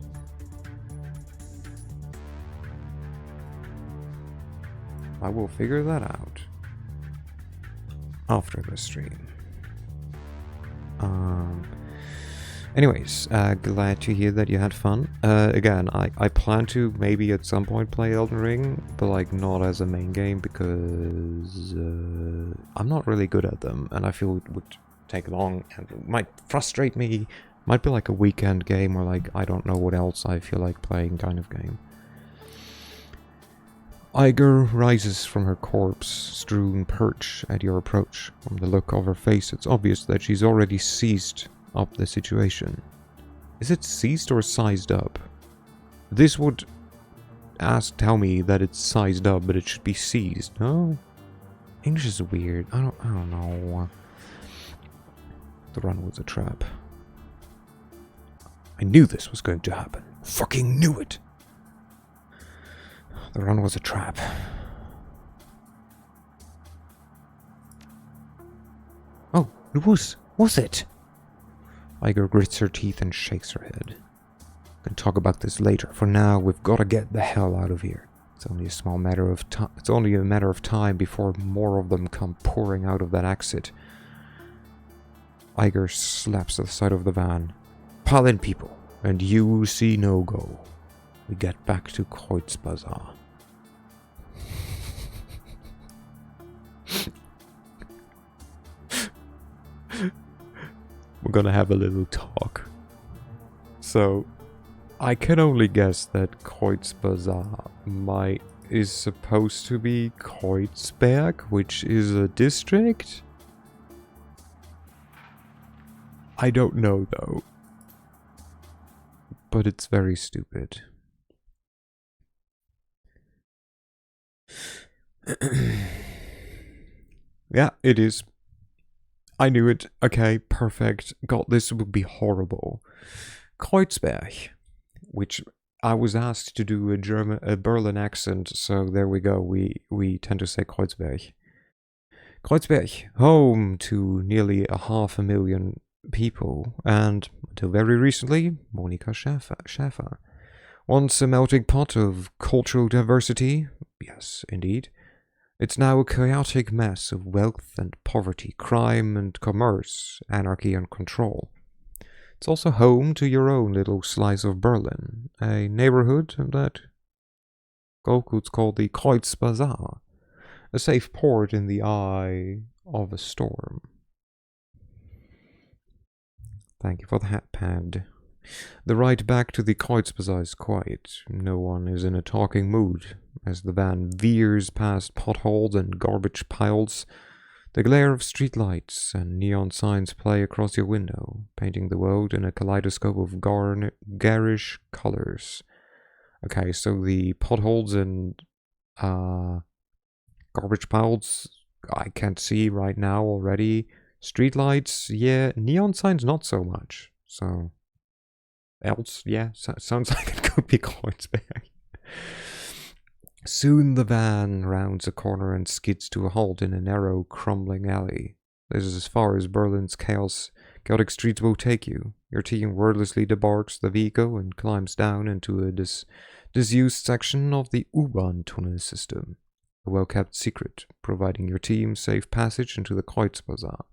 I will figure that out after the stream. Anyways, glad to hear that you had fun. Again, I plan to maybe at some point play Elden Ring, but like not as a main game because I'm not really good at them, and I feel it would take long and it might frustrate me. Might be like a weekend game or like I don't know what else I feel like playing kind of game. Iger rises from her corpse-strewn perch at your approach. From the look of her face, it's obvious that she's already seized up the situation. Is it seized or sized up? This would tell me that it's sized up, but it should be seized. No? English is weird. I don't know. The run was a trap. I knew this was going to happen. Fucking knew it! The run was a trap. Oh, it was it? Iger grits her teeth and shakes her head. Can talk about this later. For now, we've got to get the hell out of here. It's only a matter of time before more of them come pouring out of that exit. Iger slaps the side of the van. Pile in, people, and you see no go. We get back to Kreutz Bazaar. We're gonna have a little talk. So, I can only guess that Kreutz Bazaar is supposed to be Kreuzberg, which is a district? I don't know though. But it's very stupid. Yeah, it is. I knew it. Okay, perfect. God, this would be horrible. Kreuzberg, which I was asked to do a Berlin accent, so there we go. We tend to say Kreuzberg. Kreuzberg, home to nearly 500,000 people, and until very recently, Monika Schäfer. Once a melting pot of cultural diversity, yes, indeed. It's now a chaotic mess of wealth and poverty, crime and commerce, anarchy and control. It's also home to your own little slice of Berlin, a neighborhood that Goku's called the Kreutz Bazaar, a safe port in the eye of a storm. Thank you for the hat pad. The ride back to the Kreutz Bazaar is quiet. No one is in a talking mood. As the van veers past potholes and garbage piles, the glare of streetlights and neon signs play across your window, painting the world in a kaleidoscope of garish colors. Okay, so the potholes and garbage piles I can't see right now already. Streetlights, yeah. Neon signs, not so much. So, else, yeah. Sounds like it could be Kreuzberg. Soon the van rounds a corner and skids to a halt in a narrow, crumbling alley. This is as far as Berlin's chaotic streets will take you. Your team wordlessly debarks the vehicle and climbs down into a disused section of the U-Bahn tunnel system. A well-kept secret, providing your team safe passage into the Kreutz Bazaar.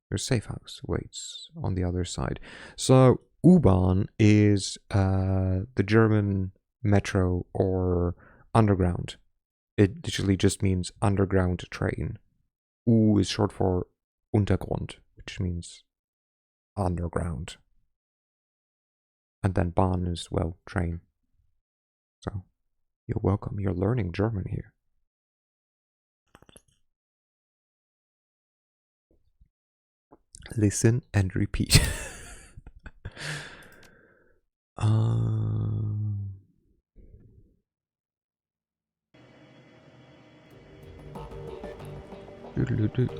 Your safe house waits on the other side. So, U-Bahn is the German metro or underground. It literally just means underground train. U is short for Untergrund, which means underground. And then Bahn is, well, train. So, you're welcome. You're learning German here. Listen and repeat.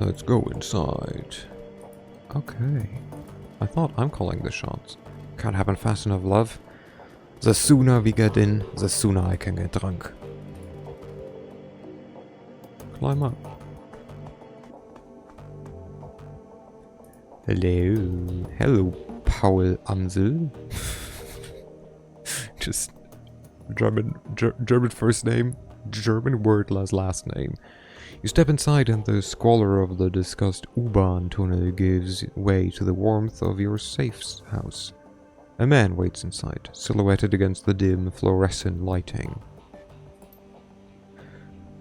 Let's go inside. Okay. I thought I'm calling the shots. Can't happen fast enough, love. The sooner we get in, the sooner I can get drunk. Climb up. Hello. Hello, Paul Amsel. Just German first name, German wordless last name. You step inside and the squalor of the discussed U-Bahn tunnel gives way to the warmth of your safe house. A man waits inside, silhouetted against the dim fluorescent lighting.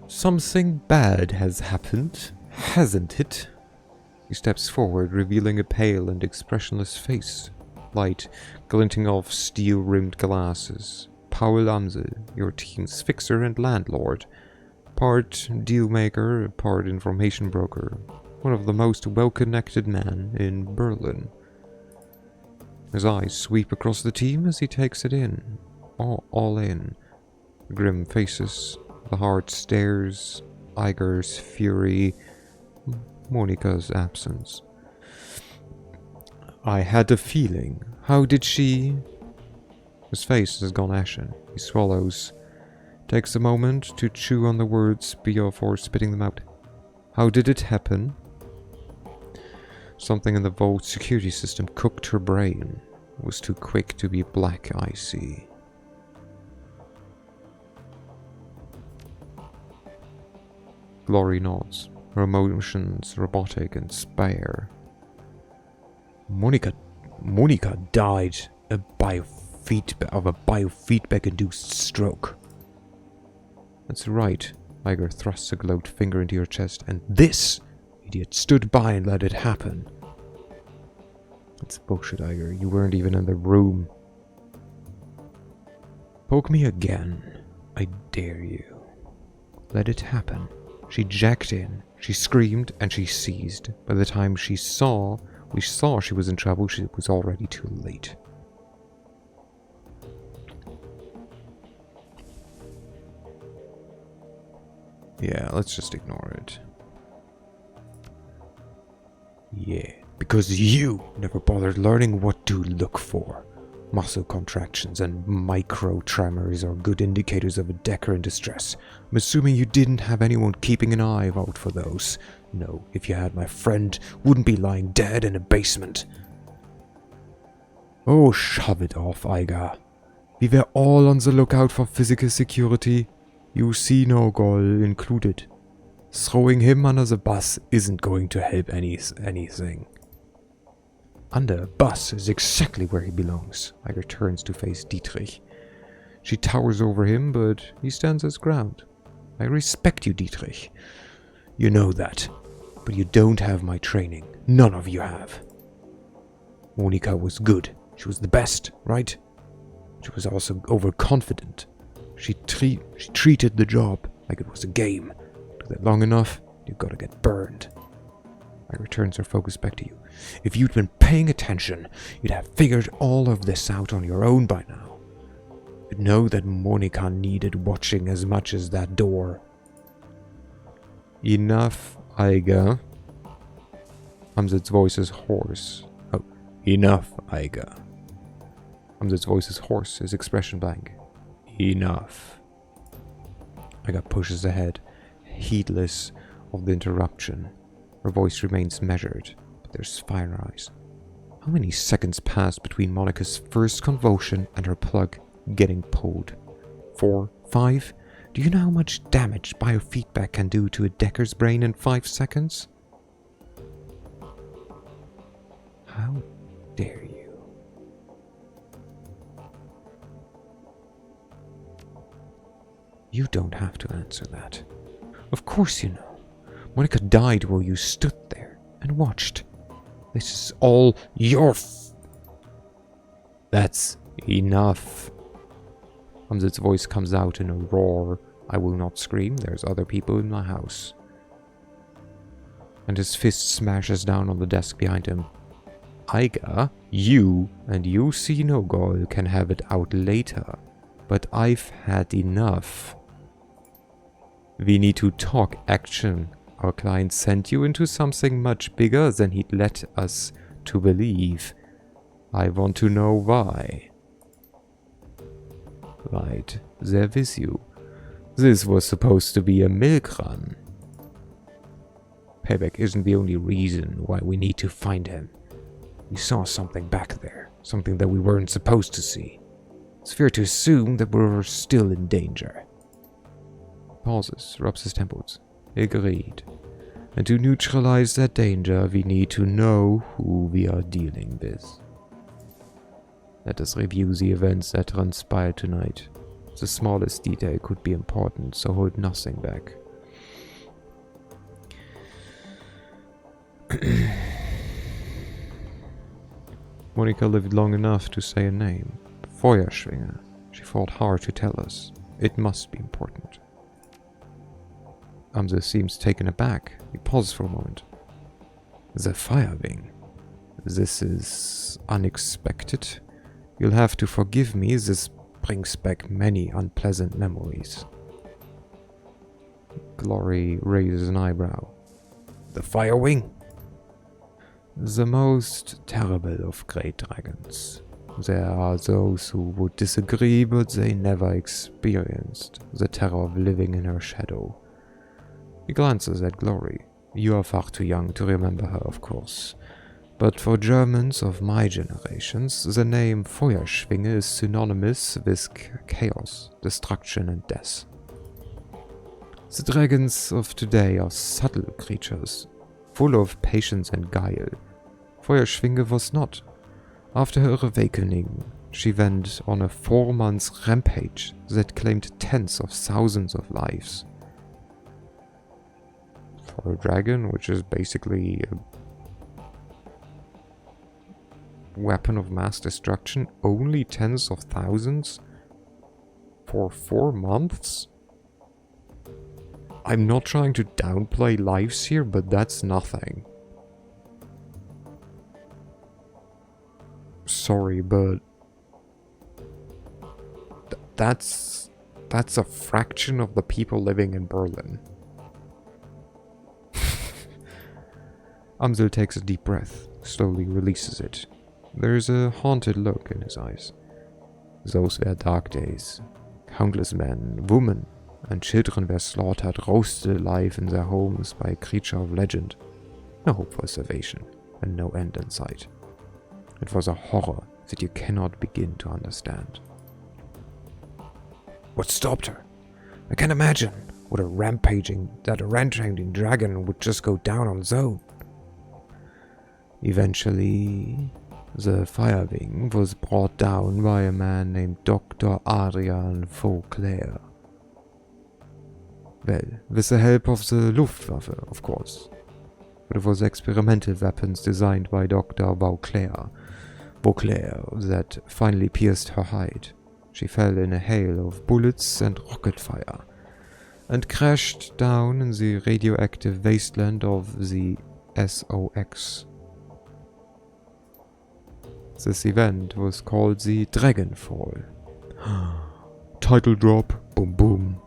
Something bad has happened, hasn't it? He steps forward, revealing a pale and expressionless face, light glinting off steel-rimmed glasses. Paul Amsel, your team's fixer and landlord. Part deal-maker, part information broker. One of the most well-connected men in Berlin. His eyes sweep across the team as he takes it in. All in. Grim faces, the hard stares, Iger's fury, Monica's absence. I had a feeling. How did she... His face has gone ashen. He swallows. Takes a moment to chew on the words before spitting them out. How did it happen? Something in the vault security system cooked her brain. It was too quick to be black, I see. Glory nods, her emotions robotic and spare. Monica died of a biofeedback-induced stroke. That's right. Iger thrusts a gloved finger into your chest, and this idiot stood by and let it happen. That's bullshit, Iger. You weren't even in the room. Poke me again. I dare you. Let it happen. She jacked in. She screamed and she seized. By the time we saw she was in trouble, it was already too late. Yeah, let's just ignore it. Yeah, because you never bothered learning what to look for. Muscle contractions and micro tremors are good indicators of a Decker in distress. I'm assuming you didn't have anyone keeping an eye out for those. No, if you had, my friend wouldn't be lying dead in a basement. Oh, shove it off, Iger. We were all on the lookout for physical security. You see no goal included. Throwing him under the bus isn't going to help anything. Under a bus is exactly where he belongs. Iger turns to face Dietrich. She towers over him, but he stands his ground. I respect you, Dietrich. You know that. But you don't have my training. None of you have. Monica was good. She was the best, right? She was also overconfident. She treated the job like it was a game. Do that long enough, you've got to get burned. I returns her focus back to you. If you'd been paying attention, you'd have figured all of this out on your own by now. You'd know that Monica needed watching as much as that door. Enough, Iger. Hamzet's voice is hoarse. Oh, enough, Iger. Hamzet's voice is hoarse, his expression blank. Enough. Iger pushes ahead, heedless of the interruption. Her voice remains measured, but there's fire in her eyes. How many seconds passed between Monica's first convulsion and her plug getting pulled? 4? 5? Do you know how much damage biofeedback can do to a Decker's brain in 5 seconds? How dare you? You don't have to answer that. Of course you know. Monica died while you stood there and watched. This is all your That's enough. Hamzet's voice comes out in a roar. I will not scream, there's other people in my house. And his fist smashes down on the desk behind him. Iger, you and you see no goal can have it out later. But I've had enough. We need to talk action. Our client sent you into something much bigger than he'd let us to believe. I want to know why. Right, there with you. This was supposed to be a milk run. Payback isn't the only reason why we need to find him. We saw something back there, something that we weren't supposed to see. It's fair to assume that we're still in danger. Pauses, rubs his temples. Agreed. And to neutralize that danger, we need to know who we are dealing with. Let us review the events that transpired tonight. The smallest detail could be important, so hold nothing back. Monica lived long enough to say a name. Feuerschwinge. She fought hard to tell us. It must be important. Amse seems taken aback. He pauses for a moment. The Firewing. This is unexpected. You'll have to forgive me, this brings back many unpleasant memories. Glory raises an eyebrow. The Firewing? The most terrible of great dragons. There are those who would disagree, but they never experienced the terror of living in her shadow. He glances at Glory. You are far too young to remember her, of course. But for Germans of my generations, the name Feuerschwinge is synonymous with chaos, destruction and death. The dragons of today are subtle creatures, full of patience and guile. Feuerschwinge was not. After her awakening, she went on a 4-month rampage that claimed tens of thousands of lives. For a dragon, which is basically a weapon of mass destruction, only tens of thousands for 4 months? I'm not trying to downplay lives here, but that's nothing. Sorry, but that's a fraction of the people living in Berlin. Amsel takes a deep breath, slowly releases it. There is a haunted look in his eyes. Those were dark days. Countless men, women, and children were slaughtered, roasted alive in their homes by a creature of legend. No hope for salvation, and no end in sight. It was a horror that you cannot begin to understand. What stopped her? I can't imagine that a rampaging dragon would just go down on its own. Eventually, the Firewing was brought down by a man named Dr. Adrian Vauclair. Well, with the help of the Luftwaffe, of course. But it was experimental weapons designed by Dr. Vauclair that finally pierced her hide. She fell in a hail of bullets and rocket fire, and crashed down in the radioactive wasteland of the SOX. This event was called the Dragonfall. Title drop, boom boom.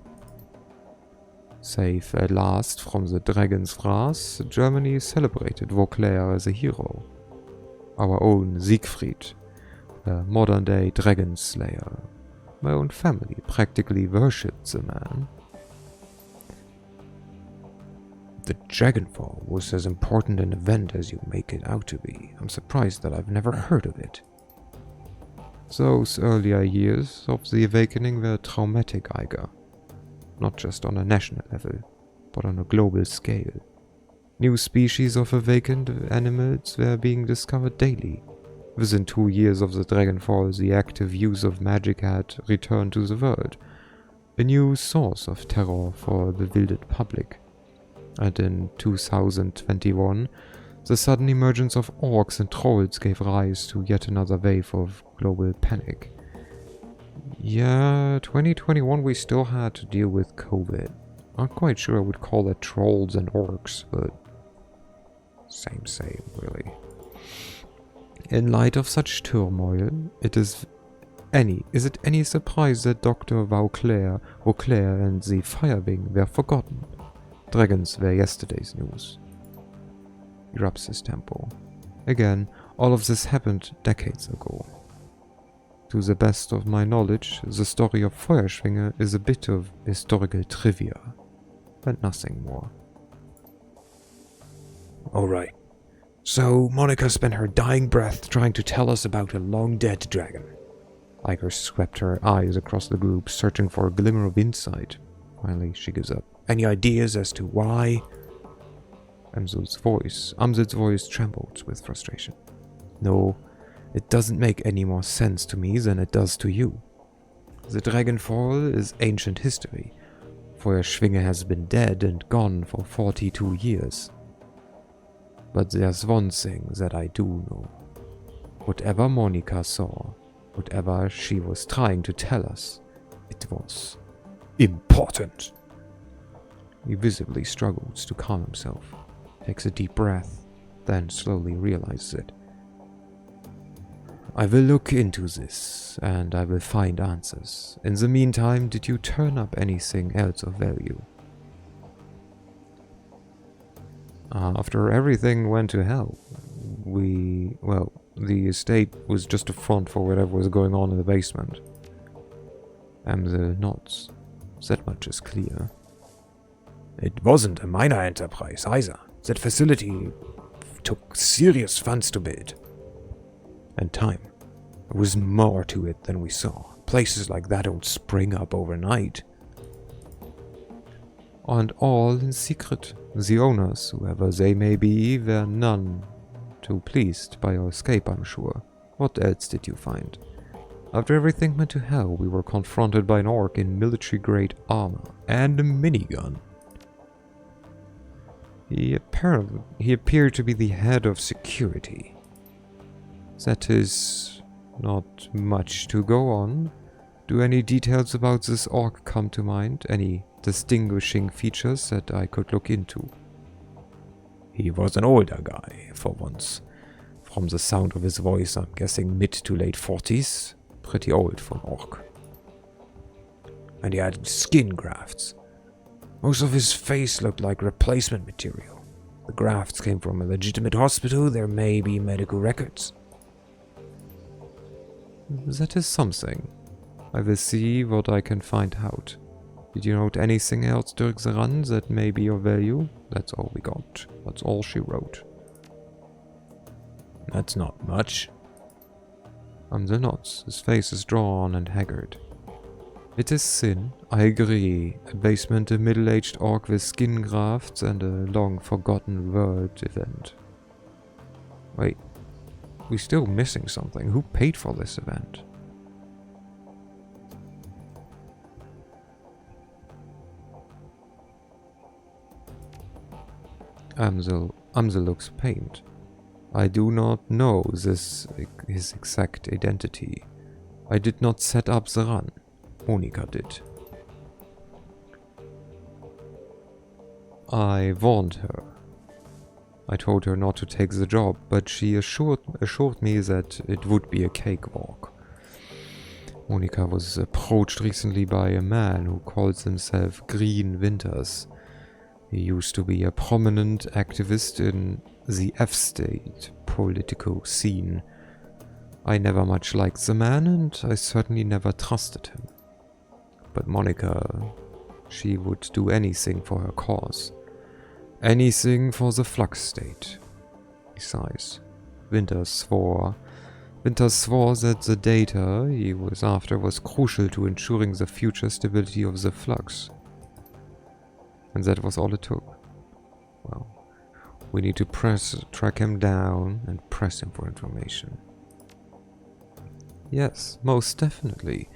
Safe at last from the dragon's wrath, Germany celebrated Vauclair as a hero. Our own Siegfried, a modern-day dragon slayer. My own family practically worshipped the man. The Dragonfall was as important an event as you make it out to be. I'm surprised that I've never heard of it. Those earlier years of the awakening were traumatic, Iger. Not just on a national level, but on a global scale. New species of awakened animals were being discovered daily. Within 2 years of the Dragonfall, the active use of magic had returned to the world, a new source of terror for the bewildered public. And in 2021, the sudden emergence of orcs and trolls gave rise to yet another wave of global panic. Yeah, 2021 we still had to deal with COVID. Not quite sure I would call it trolls and orcs, but same, really. In light of such turmoil, is it any surprise that Dr. Vauclair and the Firewing were forgotten? Dragons were yesterday's news. He rubs his temple. Again, all of this happened decades ago. To the best of my knowledge, the story of Feuerschwinge is a bit of historical trivia, but nothing more. Alright, So Monica spent her dying breath trying to tell us about a long-dead dragon. Iger swept her eyes across the group, searching for a glimmer of insight. Finally, she gives up. Any ideas as to why? Amzil's voice trembled with frustration. No, it doesn't make any more sense to me than it does to you. The Dragonfall is ancient history. Feuerschwinge has been dead and gone for 42 years. But there's one thing that I do know. Whatever Monica saw, whatever she was trying to tell us, it was important. He visibly struggles to calm himself, takes a deep breath, then slowly realizes it. I will look into this, and I will find answers. In the meantime, did you turn up anything else of value? After everything went to hell, the estate was just a front for whatever was going on in the basement. And the nods. That much is clear. It wasn't a minor enterprise either. That facility took serious funds to build. And time. There was more to it than we saw. Places like that don't spring up overnight. And all in secret. The owners, whoever they may be, were none too pleased by our escape, I'm sure. What else did you find? After everything went to hell, we were confronted by an orc in military-grade armor and a minigun. He appeared to be the head of security. That is not much to go on. Do any details about this orc come to mind? Any distinguishing features that I could look into? He was an older guy, for once. From the sound of his voice, I'm guessing mid to late 40s. Pretty old for an orc. And he had skin grafts. Most of his face looked like replacement material. The grafts came from a legitimate hospital. There may be medical records. That is something. I will see what I can find out. Did you note anything else during the run that may be of value? That's all we got. That's all she wrote. That's not much. The nods. His face is drawn and haggard. It is sin, I agree. A basement, a middle-aged orc with skin grafts, and a long-forgotten world event. Wait, we're still missing something. Who paid for this event? Amzel looks pained. I do not know his exact identity. I did not set up the run. Monica did. I warned her. I told her not to take the job, but she assured me that it would be a cakewalk. Monica was approached recently by a man who calls himself Green Winters. He used to be a prominent activist in the F-state political scene. I never much liked the man, and I certainly never trusted him. But Monica, she would do anything for her cause. Anything for the Flux State. He sighs. Winters swore that the data he was after was crucial to ensuring the future stability of the Flux. And that was all it took. Well, we need to track him down and press him for information. Yes, most definitely.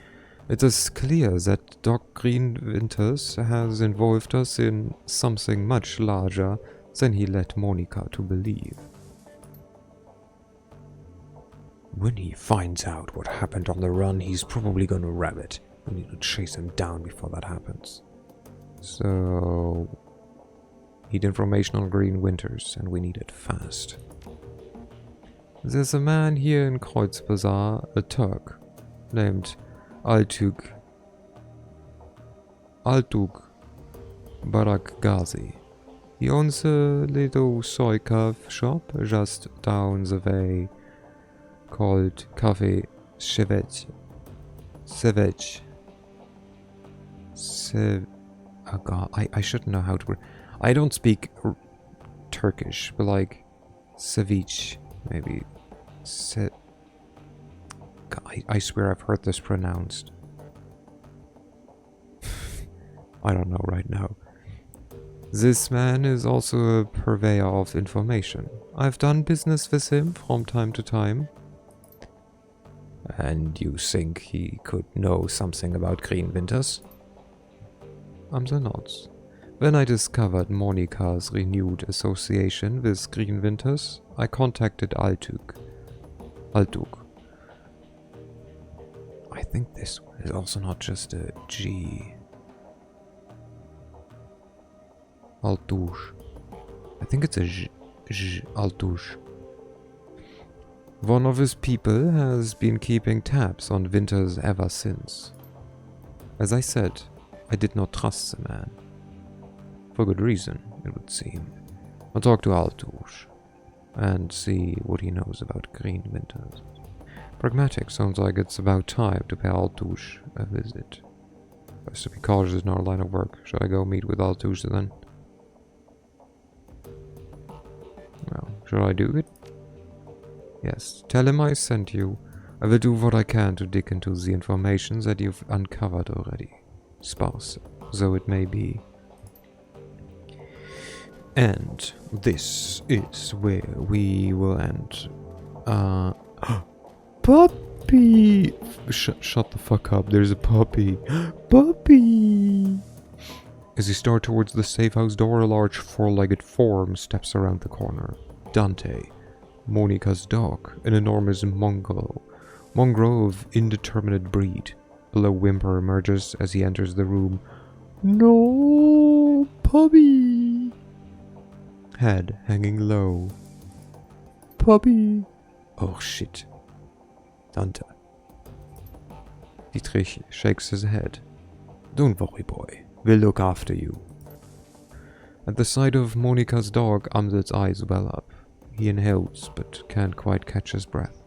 It is clear that Doc Green Winters has involved us in something much larger than he led Monica to believe. When he finds out what happened on the run, he's probably gonna rabbit. We need to chase him down before that happens. So, need information on Green Winters, and we need it fast. There's a man here in Kreuzbazar, a Turk, named Altug Barak Ghazi. He owns a little soy cave shop just down the way called Cafe Sevech. Oh god, I shouldn't know how to... I don't speak Turkish, but like... Ceviche, maybe. I swear I've heard this pronounced. I don't know right now. This man is also a purveyor of information. I've done business with him from time to time. And you think he could know something about Green Winters? The nods. When I discovered Monica's renewed association with Green Winters, I contacted Altug. I think this one is also not just a G. Altouche. I think it's a J. Altouche. One of his people has been keeping tabs on Winters ever since. As I said, I did not trust the man. For good reason, it would seem. I'll talk to Altouche and see what he knows about Green Winters. Pragmatic sounds like it's about time to pay Altouche a visit. Best to be cautious in our line of work. Should I go meet with Altouche then? Well, should I do it? Yes, tell him I sent you. I will do what I can to dig into the information that you've uncovered already. Sparse, though it may be. And this is where we will end. Puppy! Shut the fuck up, there's a puppy. Puppy! As you start towards the safe house door, a large four-legged form steps around the corner. Dante, Monica's dog, an enormous mongrel of indeterminate breed. A low whimper emerges as he enters the room. No, puppy! Head hanging low. Puppy! Oh shit. Dante. Dietrich shakes his head. Don't worry, boy. We'll look after you. At the sight of Monica's dog, Amzet's eyes well up. He inhales, but can't quite catch his breath.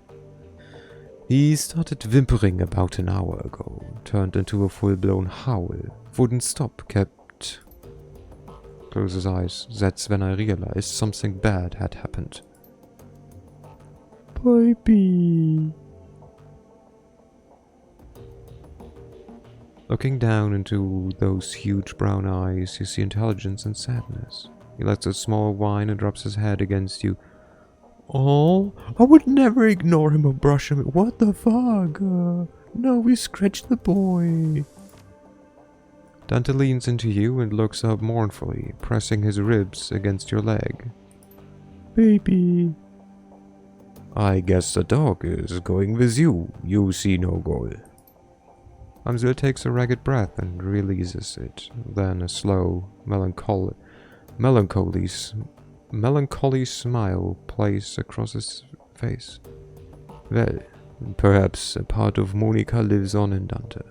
He started whimpering about an hour ago, turned into a full-blown howl, wouldn't stop, kept... Close his eyes. That's when I realized something bad had happened. Baby. Looking down into those huge brown eyes, you see intelligence and sadness. He lets a small whine and drops his head against you. Oh, I would never ignore him or brush him. What the fuck? No, we scratched the boy. Dante leans into you and looks up mournfully, pressing his ribs against your leg. Baby. I guess the dog is going with you. You see no goal. Amzil takes a ragged breath and releases it. Then a slow, melancholy smile plays across his face. Well, perhaps a part of Monica lives on in Dante.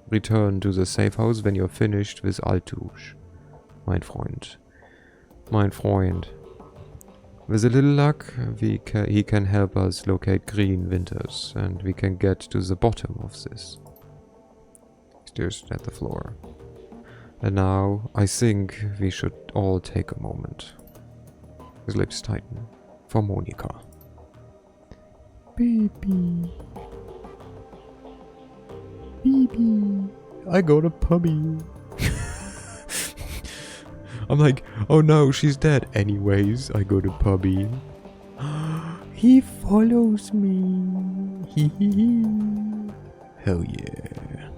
Return to the safe house when you're finished with Altouche. Mein Freund. With a little luck, he can help us locate Green Winters, and we can get to the bottom of this. He stares at the floor. And now, I think we should all take a moment. His lips tighten. For Monica. Baby. Baby. I got a puppy. I'm like, oh no, she's dead. Anyways, I got a puppy. He follows me. Hell yeah.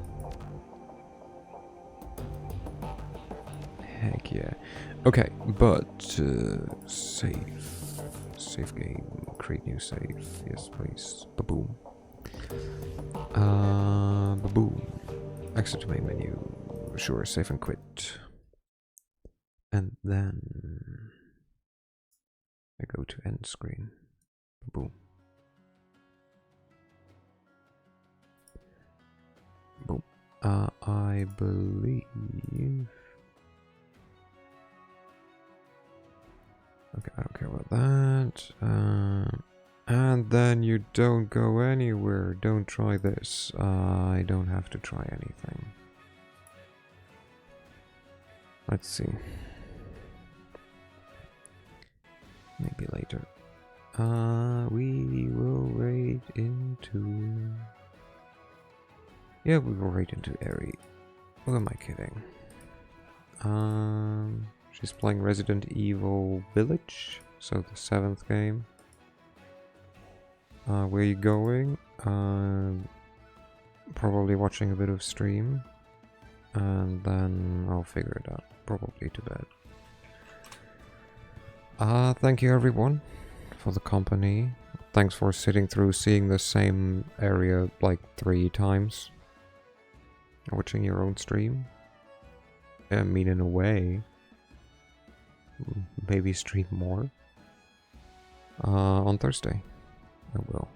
Heck yeah. Okay, but save game, create new save. Yes, please. Ba-boom. Ba-boom. Exit to main menu. Sure, save and quit. And then I go to end screen. Boom. Boom. I believe. Okay, I don't care about that. And then you don't go anywhere. Don't try this. I don't have to try anything. Let's see. Maybe later. We will raid into... Yeah, we will raid into Eri. Who am I kidding? She's playing Resident Evil Village, so the 7th game. Where are you going? Probably watching a bit of stream. And then I'll figure it out. Probably to bed. Thank you everyone for the company. Thanks for sitting through seeing the same area like 3 times. Watching your own stream. I mean, in a way. Maybe stream more. On Thursday. I will.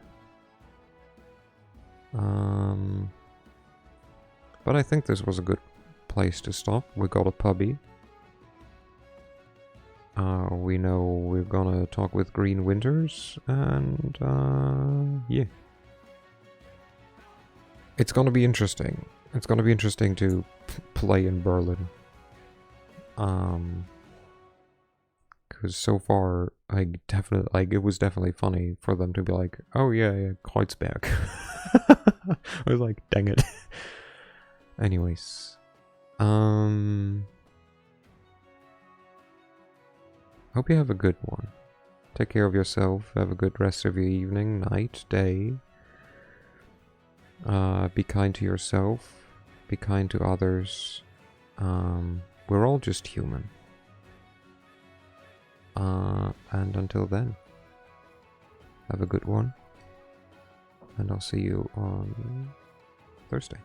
But I think this was a good place to stop. We got a puppy. We know we're gonna talk with Green Winters, and yeah. It's gonna be interesting. It's gonna be interesting to play in Berlin. Because so far, it was definitely funny for them to be like, oh yeah, Kreuzberg. I was like, dang it. Anyways. Hope you have a good one. Take care of yourself. Have a good rest of your evening, night, day. Be kind to yourself. Be kind to others. We're all just human. And until then, have a good one. And I'll see you on Thursday.